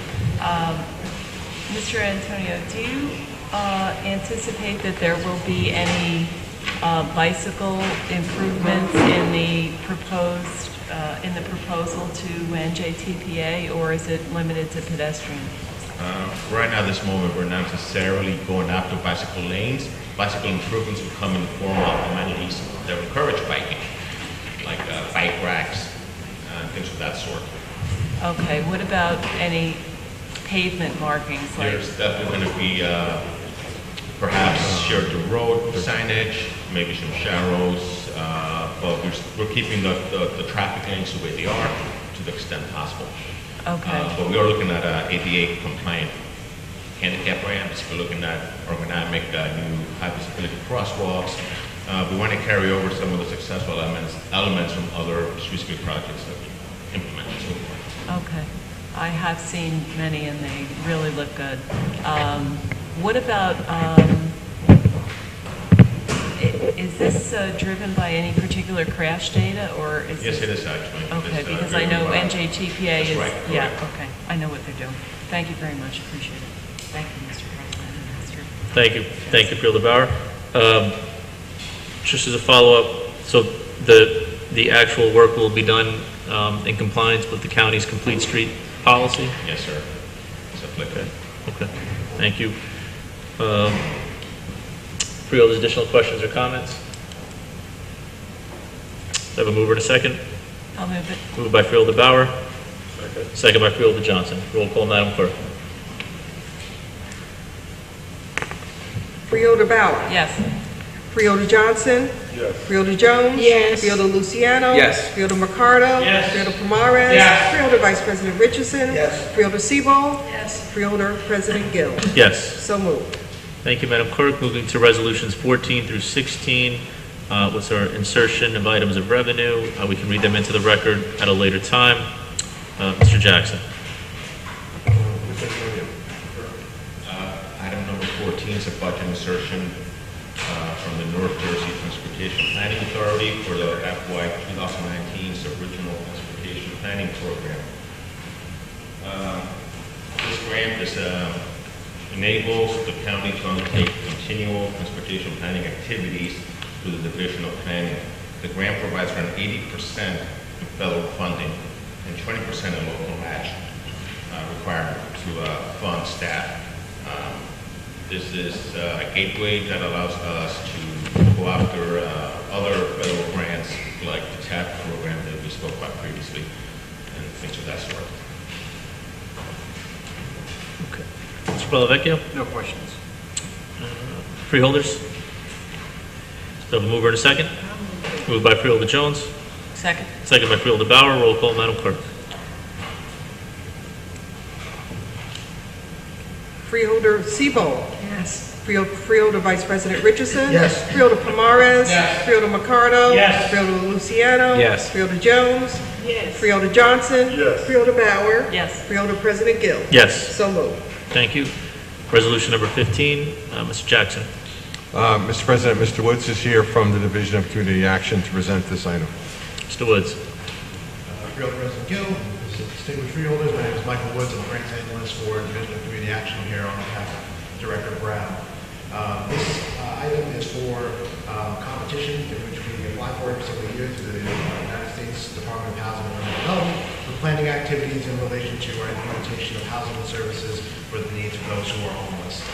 Mr. Antonio, do you anticipate that there will be any bicycle improvements in the proposal to NJTPA, or is it limited to pedestrian?
Right now, at this moment, we're not necessarily going after bicycle lanes. Bicycle improvements will come in the form of amenities that encourage biking, like bike racks and things of that sort.
Okay, what about any pavement markings?
There's definitely going to be perhaps shared the road signage, maybe some sharrows, but we're keeping the traffic lanes the way they are to the extent possible.
Okay.
But we are looking at ADA compliant handicap ramps. We're looking at ergonomic new high visibility crosswalks. We want to carry over some of the successful elements from other streetscape projects that we implemented so far.
Okay. I have seen many and they really look good. What about, is this driven by any particular crash data, or is
Yes,
it
is actually.
Okay,
It's,
because I know NJTPA is,
right,
yeah,
correct.
okay. I know what they're doing. Thank you very much. Appreciate it. Thank you, Mr. President and Mr.
Thank you. Thank you, Freeholder Bauer. Just as a follow-up, so the actual work will be done in compliance with the county's complete street policy?
Yes, sir. It's applicable.
Okay. Thank you. Freeholder's additional questions or comments? Do I have a mover and a second?
I'll move it.
Moved by Freeholder Bauer. Second by Freeholder Johnson. Roll call, Madam Clerk.
Freeholder Bauer.
Yes.
Freeholder Johnson.
Yes.
Freeholder Jones.
Yes.
Freeholder Luciano.
Yes.
Freeholder Mercado.
Yes.
Freeholder Pomares.
Yes.
Freeholder Vice President Richardson.
Yes.
Freeholder Sebo.
Yes.
Freeholder President Gill.
Yes.
So moved.
Thank you, Madam Clerk. Moving to resolutions 14 through 16, with our insertion of items of revenue. We can read them into the record at a later time. Mr. Jackson.
Item number 14 is a budget insertion from the North Jersey Transportation Planning Authority for the FY 2019's original transportation planning program. This grant enables the county to undertake continual transportation planning activities through the Division of Planning. The grant provides for an 80% in federal funding and 20% in local match requirement to fund staff. This is a gateway that allows us to go after other federal grants like the TAP program that we spoke about previously and things of that sort.
Okay. Mr. Pallavecchio?
No questions.
Freeholders? Do I have a mover and a second? Moved by Freeholder Jones.
Second.
Second by Freeholder Bauer. Roll call, Madam Clerk.
Freeholder Sebo.
Yes.
Freeholder Vice President Richardson.
Yes.
Freeholder Pomares.
Yes.
Freeholder Mercado.
Yes.
Freeholder Luciano.
Yes.
Freeholder Jones.
Yes.
Freeholder Johnson.
Yes.
Freeholder Bauer.
Yes.
Freeholder President Gill.
Yes.
So moved.
Thank you. Resolution number 15, Mr. Jackson.
Mr. President, Mr. Woods is here from the Division of Community Action to present this item.
Mr. Woods.
Freeholder President Gill, distinguished freeholders, my name is Michael Woods. I'm a grants analyst for Division of Community Action here on behalf of Director Brown. This item is for competition in which we apply for every single year to the United States Department of Housing and Urban Development for planning activities in relation to our implementation of housing and services for the needs of those who are homeless.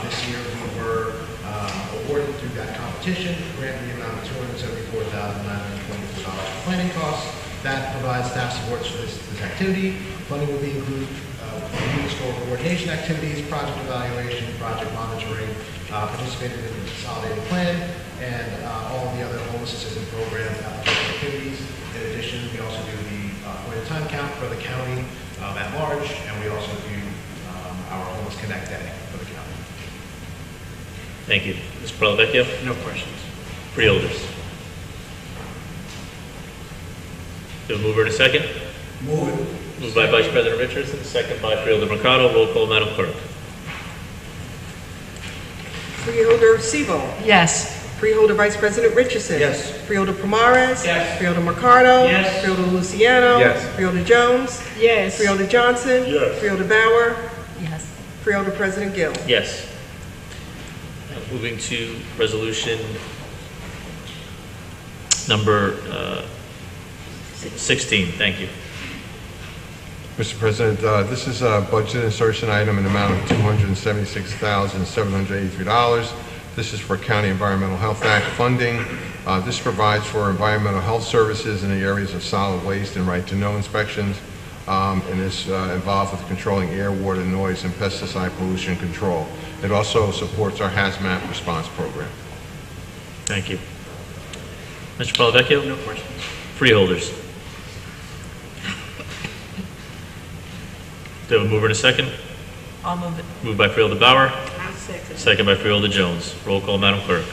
This year we were awarded through that competition a grant in the amount of $274,924 for planning costs. That provides staff support for this activity. Funding will be include units for coordination activities, project evaluation, project monitoring, participating in the consolidated plan, and all of the other homeless assistance program application activities. In addition, we also do the point-in-time count for the county at large, and we also do our Homeless Connect Day for the county.
Thank you. Mr. Pralovecchio?
No questions.
Freeholders. Do a mover and a second?
Move it.
Moved by Vice President Richardson, second by Freeholder Mercado. Roll call, Madam Clerk.
Freeholder Sebo.
Yes.
Freeholder Vice President Richardson.
Yes.
Freeholder Pomares.
Yes.
Freeholder Mercado.
Yes.
Freeholder Luciano.
Yes.
Freeholder Jones.
Yes.
Freeholder Johnson.
Yes.
Freeholder Bauer.
Yes.
Freeholder President Gill.
Yes. Moving to resolution number 16. Thank you.
Mr. President, this is a budget insertion item in the amount of $276,783. This is for County Environmental Health Act funding. This provides for environmental health services in the areas of solid waste and right-to-know inspections, and is involved with controlling air, water, noise, and pesticide pollution control. It also supports our hazmat response program.
Thank you. Mr. Pralovecchio?
No questions.
Freeholders. Do we have a mover and a second?
I'll move it.
Moved by Freeholder Bauer,
I'll second.
second by Freeholder Jones. Roll call, Madam Clerk.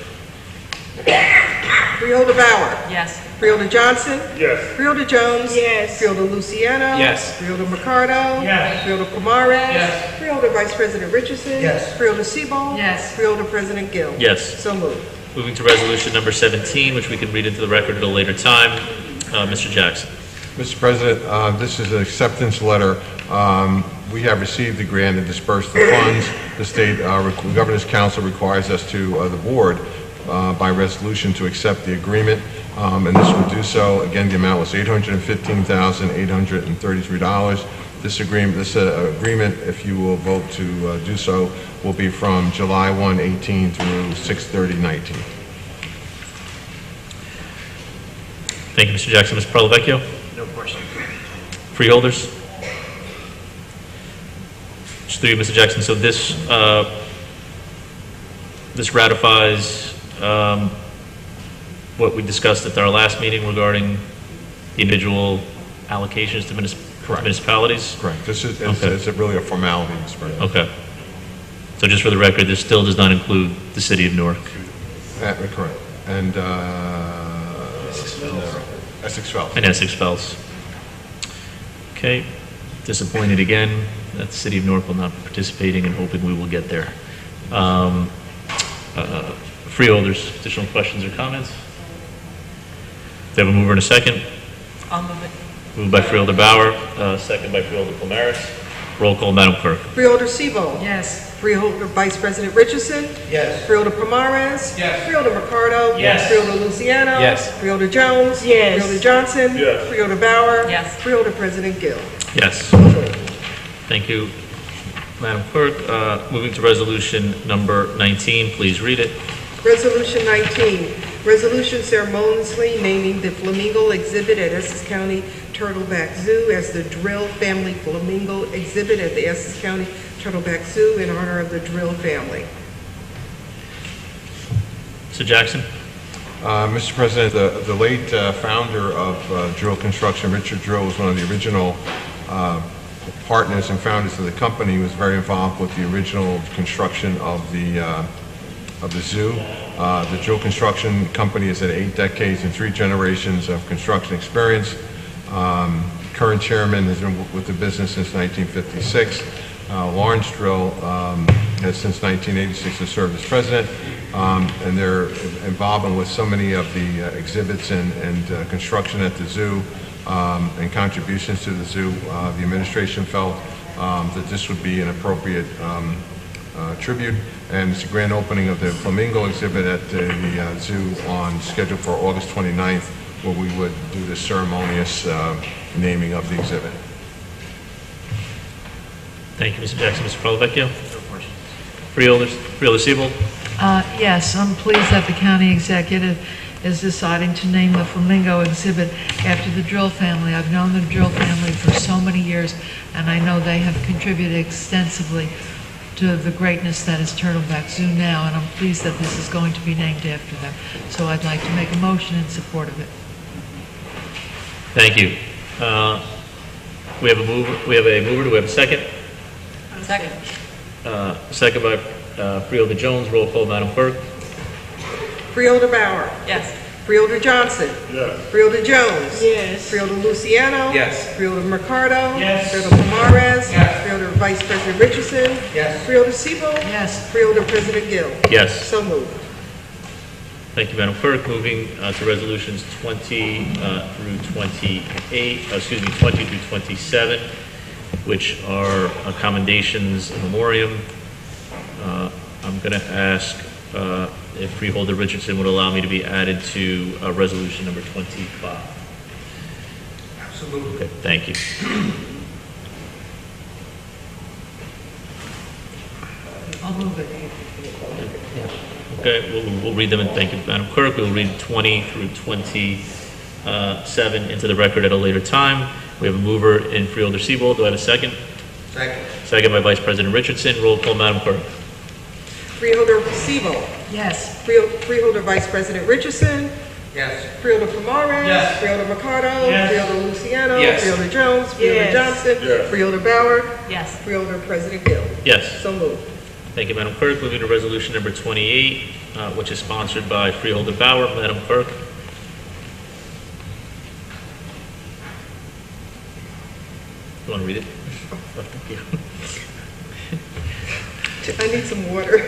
Freeholder Bauer.
Yes.
Freeholder Johnson.
Yes.
Freeholder Jones.
Yes.
Freeholder Luciano.
Yes.
Freeholder Mercado.
Yes.
Freeholder Pomares.
Yes.
Freeholder Vice President Richardson.
Yes.
Freeholder Sebo.
Yes.
Freeholder President Gill.
Yes.
So moved.
Moving to resolution number 17, which we can read into the record at a later time. Mr. Jackson.
Mr. President, this is an acceptance letter. We have received the grant and dispersed the funds. The State Governor's Council requires us to, the board, by resolution to accept the agreement, and this will do so. Again, the amount was $815,833. This agreement, if you will vote to do so, will be from July 1/18 through 6/30/19.
Thank you, Mr. Jackson. Mr. Pralovecchio?
No questions.
Freeholders? Just through you, Mr. Jackson. So this this ratifies what we discussed at our last meeting regarding the individual allocations to municipalities?
Correct. This is it's really a formality, Mr. President.
Okay. So just for the record, this still does not include the city of Newark?
Correct. And Essex Fells.
And Essex Fells. Okay. Disappointed again that the city of Newark will not be participating, and hoping we will get there. Freeholders, additional questions or comments? Do you have a mover and a second?
I'll move it.
Moved by Freeholder Bauer, second by Freeholder Pomares. Roll call, Madam Clerk.
Freeholder Sebo.
Yes.
Freeholder Vice President Richardson.
Yes.
Freeholder Pomares.
Yes.
Freeholder Mercado.
Yes.
Freeholder Luciano.
Yes.
Freeholder Jones.
Yes.
Freeholder Johnson.
Yes.
Freeholder Bauer.
Yes.
Freeholder President Gill.
Yes. Thank you, Madam Clerk. Moving to resolution number 19, please read it.
Resolution 19, resolution ceremoniously naming the flamingo exhibit at Essex County Turtleback Zoo as the Drill Family Flamingo exhibit at the Essex County Turtleback Zoo in honor of the Drill family.
Mr. Jackson.
Mr. President, the late founder of Drill Construction, Richard Drill, was one of the original partners and founders of the company. He was very involved with the original construction of the zoo. The Jewel Construction Company has had 8 decades and 3 generations of construction experience. Current chairman has been with the business since 1956. Lawrence Drill has since 1986 served as president, and their involvement with so many of the exhibits and construction at the zoo and contributions to the zoo, the administration felt that this would be an appropriate tribute, and it's a grand opening of the flamingo exhibit at the zoo on schedule for August 29th, where we would do the ceremonious naming of the exhibit.
Thank you, Mr. Jackson. Mr. Polavecchio? Freeholder Siebel?
Yes, I'm pleased that the county executive is deciding to name the flamingo exhibit after the Drill family. I've known the Drill family for so many years, and I know they have contributed extensively to the greatness that is Turtleback Zoo now, and I'm pleased that this is going to be named after them. So I'd like to make a motion in support of it.
Thank you. We have a mover. Do we have a second?
Second.
Second by Freeholder Jones. Roll call, Madam Clerk.
Freeholder Bauer.
Yes.
Freeholder Johnson.
Yes.
Freeholder Jones.
Yes.
Freeholder Luciano.
Yes.
Freeholder Mercado.
Yes.
Freeholder Pomares.
Yes.
Freeholder Vice President Richardson.
Yes.
Freeholder Siebel.
Yes.
Freeholder President Gill.
Yes.
So moved.
Thank you, Madam Clerk. Moving to resolutions 20 through 28, 20 through 27, which are commendations in memoriam. I'm going to ask if Freeholder Richardson would allow me to be added to resolution number 25.
Absolutely.
Okay, thank you.
I'll move it.
Okay, we'll read them, and thank you, Madam Clerk. We'll read 20 through 27 into the record at a later time. We have a mover in Freeholder Siebel. Do I have a second?
Second.
Second by Vice President Richardson. Roll call, Madam Clerk.
Freeholder Siebel.
Yes.
Freeholder Vice President Richardson.
Yes.
Freeholder Pomares.
Yes.
Freeholder Mercado.
Yes.
Freeholder Luciano.
Yes.
Freeholder Jones. Freeholder
Yes.
Johnson.
Yes.
Freeholder Bauer.
Yes.
Freeholder President Gill.
Yes.
So moved.
Thank you, Madam Clerk. Moving to resolution number 28, which is sponsored by Freeholder Bauer. Madam Clerk. You want to read it? Thank you.
I need some water.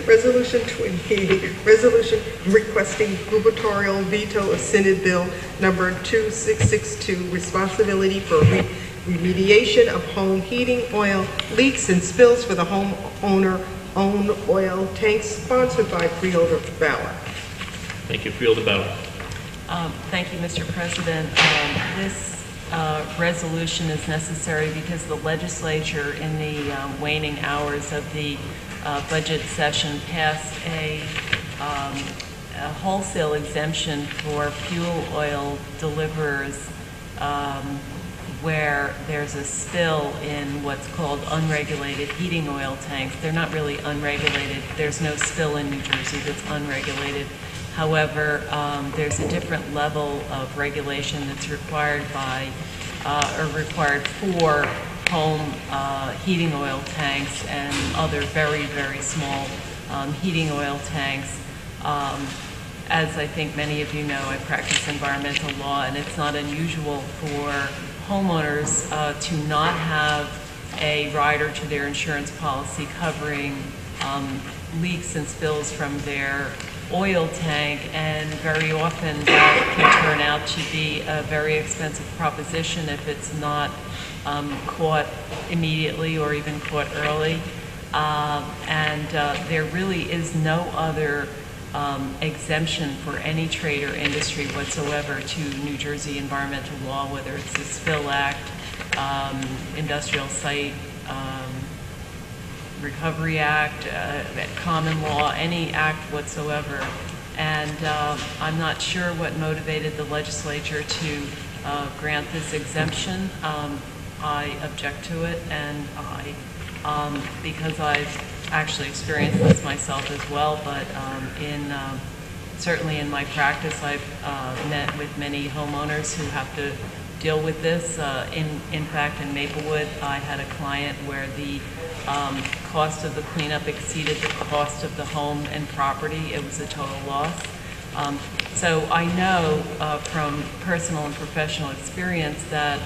Resolution 28, resolution requesting gubernatorial veto of Senate Bill number 2662, responsibility for remediation of home heating oil leaks and spills for the homeowner-owned oil tanks, sponsored by Freeholder Bauer.
Thank you, Freeholder Bauer.
Thank you, Mr. President. This resolution is necessary because the legislature, in the waning hours of the budget session, passed a wholesale exemption for fuel oil deliverers where there's a spill in what's called unregulated heating oil tanks. They're not really unregulated. There's no spill in New Jersey that's unregulated. However, there's a different level of regulation that's required by, or required for home heating oil tanks and other very, very small heating oil tanks. As I think many of you know, I practice environmental law, and it's not unusual for homeowners to not have a rider to their insurance policy covering leaks and spills from their oil tank, and very often that can turn out to be a very expensive proposition if it's not caught immediately or even caught early. There really is no other exemption for any trade or industry whatsoever to New Jersey environmental law, whether it's the Spill Act, Industrial Site Recovery Act, common law, any act whatsoever. And I'm not sure what motivated the legislature to grant this exemption. I object to it, and because I've actually experienced this myself as well, but certainly in my practice, I've met with many homeowners who have to deal with this. In fact, in Maplewood, I had a client where the cost of the cleanup exceeded the cost of the home and property. It was a total loss. So I know from personal and professional experience that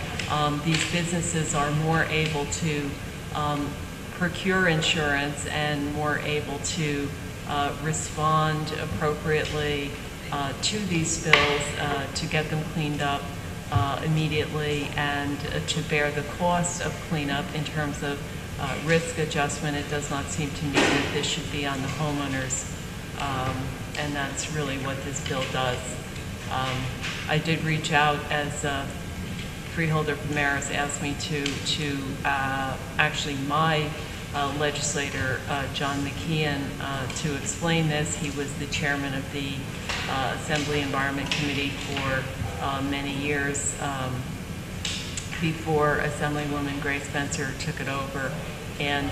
these businesses are more able to procure insurance and more able to respond appropriately to these spills, to get them cleaned up immediately, and to bear the cost of cleanup in terms of risk adjustment. It does not seem to me that this should be on the homeowners, and that's really what this bill does. I did reach out as Freeholder Maris asked me to actually my legislator, John McKeon, to explain this. He was the chairman of the Assembly Environment Committee for many years before Assemblywoman Gray Spencer took it over, and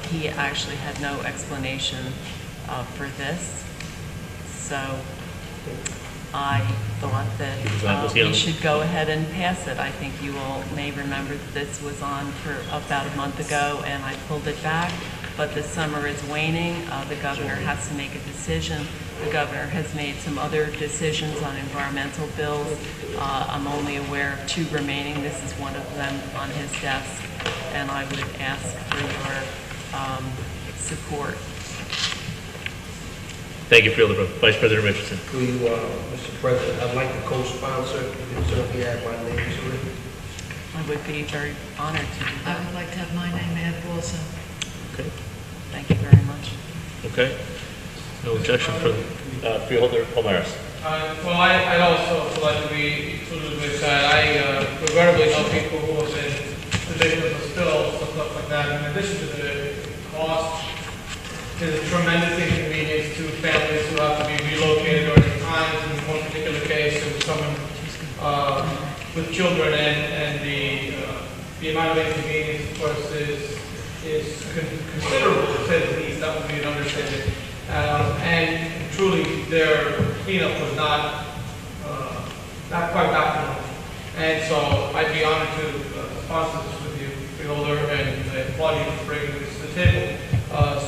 he actually had no explanation for this. So I thought that we should go ahead and pass it. I think you all may remember that this was on for about a month ago, and I pulled it back. But the summer is waning. The governor has to make a decision. The governor has made some other decisions on environmental bills. I'm only aware of 2 remaining. This is one of them on his desk, and I would ask for your support.
Thank you, Freeholder. Vice President Richardson.
Through you, Mr. President, I'd like to co-sponsor. You can certainly add my name to it.
I would be very honored to do that.
I would like to have my name added also.
Okay.
Thank you very much.
Okay. No objection from Freeholder Palmaris.
Well, I'd also like to be included with that. I regrettably know people who have been victims of spills and stuff like that. In addition to the cost, there's a tremendous inconvenience to families who have to be relocated during times. In one particular case, there was someone with children, and the amount of inconvenience, of course, is considerable, to say the least. That would be an understatement. And truly, their cleanup was not quite documented. And so I'd be honored to sponsor this with you, Freeholder, and I applaud you for bringing this to the table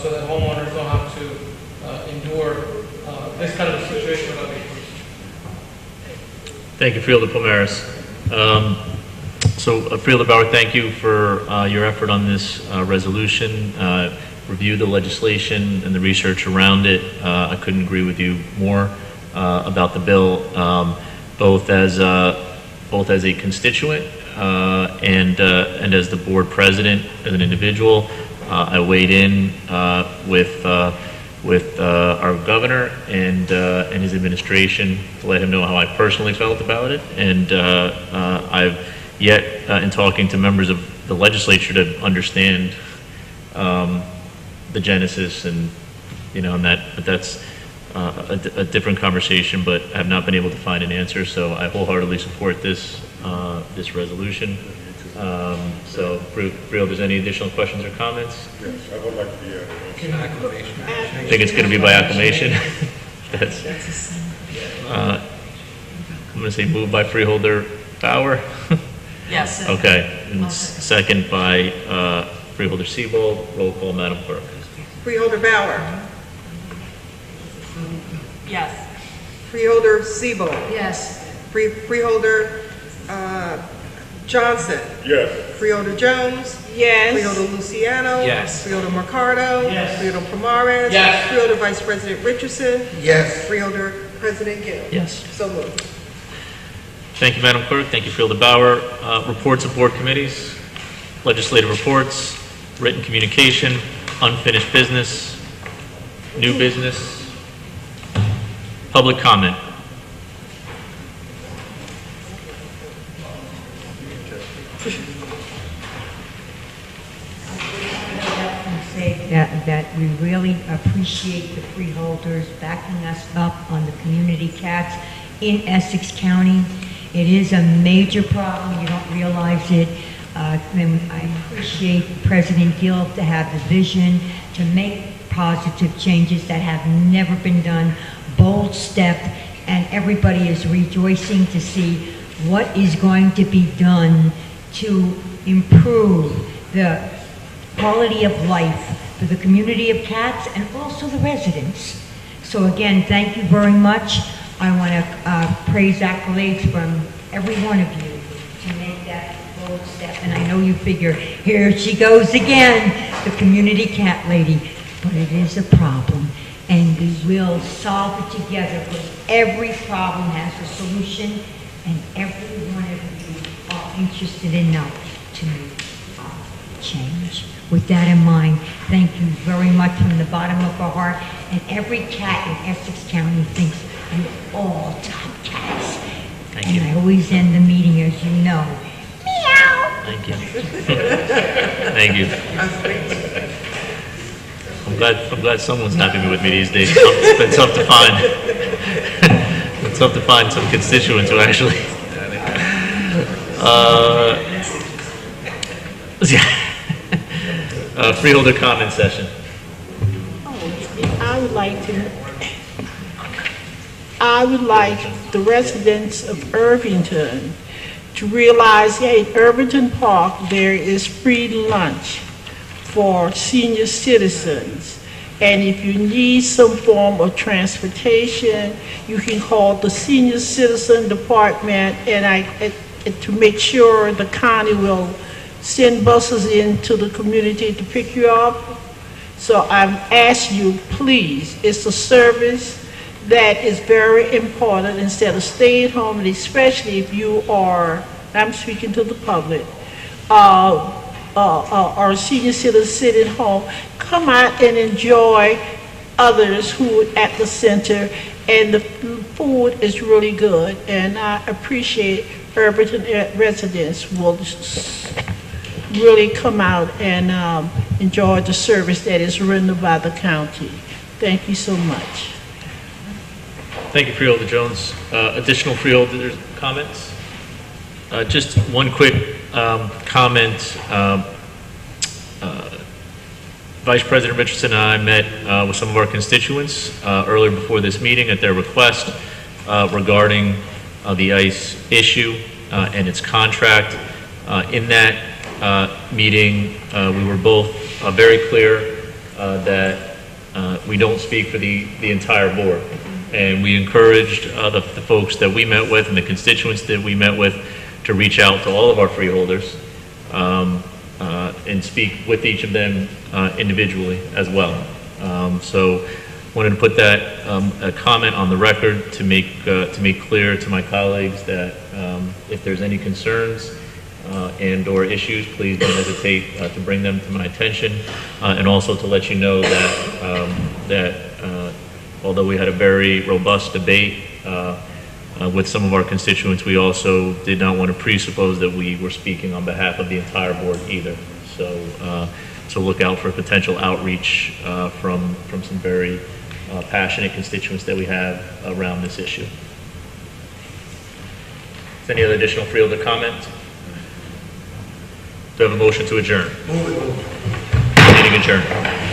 so that homeowners don't have to endure this kind of a situation without being pushed.
Thank you, Freeholder Palmaris. Freeholder Bauer, thank you for your effort on this resolution. Review the legislation and the research around it. I couldn't agree with you more about the bill, both as a constituent and as the board president, as an individual. I weighed in with our governor and his administration to let him know how I personally felt about it, and I've yet in talking to members of the legislature to understand the genesis, and and that's a different conversation, but I have not been able to find an answer. So I wholeheartedly support this resolution. So, Freeholder, there's any additional questions or comments?
Yes, I would like to be acclamation.
I think it's going to be by acclamation. I'm going to say moved by Freeholder Bauer.
Yes.
Okay, and second by Freeholder Siebold. Roll call, Madam Clerk.
Freeholder Bauer.
Yes.
Freeholder Siebold.
Yes.
Freeholder Johnson.
Yes.
Freeholder Jones.
Yes.
Freeholder Luciano.
Yes.
Freeholder Mercado.
Yes.
Freeholder Palmaris.
Yes.
Freeholder Vice President Richardson.
Yes.
Freeholder President Gill.
Yes.
So moved.
Thank you, Madam Clerk. Thank you, Freeholder Bauer. Reports of board committees, legislative reports, written communication, unfinished business, new business, public comment.
That we really appreciate the freeholders backing us up on the community cats in Essex County. It is a major problem. You don't realize it. And I appreciate President Gill to have the vision to make positive changes that have never been done. Bold step, and everybody is rejoicing to see what is going to be done to improve the quality of life for the community of Cats and also the residents. So again, thank you very much. I want to praise accolades from every one of you to make that bold step. And I know you figure, here she goes again, the community cat lady. But it is a problem, and we will solve it together, because every problem has a solution, and every one of you are interested enough to make change. With that in mind, thank you very much from the bottom of our heart, and every cat in Essex County thinks you're all top cats.
Thank
and
you.
I always end the meeting, as you know, meow.
Thank you. Thank you. I'm glad someone's happy with me these days. It's been tough to find. It's tough to find some constituents who actually. Freeholder comment session.
I would like the residents of Irvington to realize, in Irvington Park, there is free lunch for senior citizens. And if you need some form of transportation, you can call the senior citizen department and to make sure the county will send buses into the community to pick you up. So I'm asking you, please, it's a service that is very important instead of staying home, and especially if you are, I'm speaking to the public, or senior citizens sitting home, come out and enjoy others who are at the center, and the food is really good, and I appreciate Irvington residents will really come out and enjoy the service that is rendered by the county. Thank you so much.
Thank you, Freeholder Jones. Additional Freeholder comments? Just one quick comment. Vice President Richardson and I met with some of our constituents earlier before this meeting at their request regarding the ICE issue and its contract. In that meeting, we were both very clear that we don't speak for the entire board. And we encouraged the folks that we met with and the constituents that we met with to reach out to all of our freeholders and speak with each of them individually as well. So wanted to put that a comment on the record to make clear to my colleagues that if there's any concerns and or issues, please don't hesitate to bring them to my attention, and also to let you know that although we had a very robust debate with some of our constituents, we also did not want to presuppose that we were speaking on behalf of the entire board either. So look out for potential outreach from some very passionate constituents that we have around this issue. Is any other additional freeholder comment? Do I have a motion to adjourn? Move it. Meeting adjourned.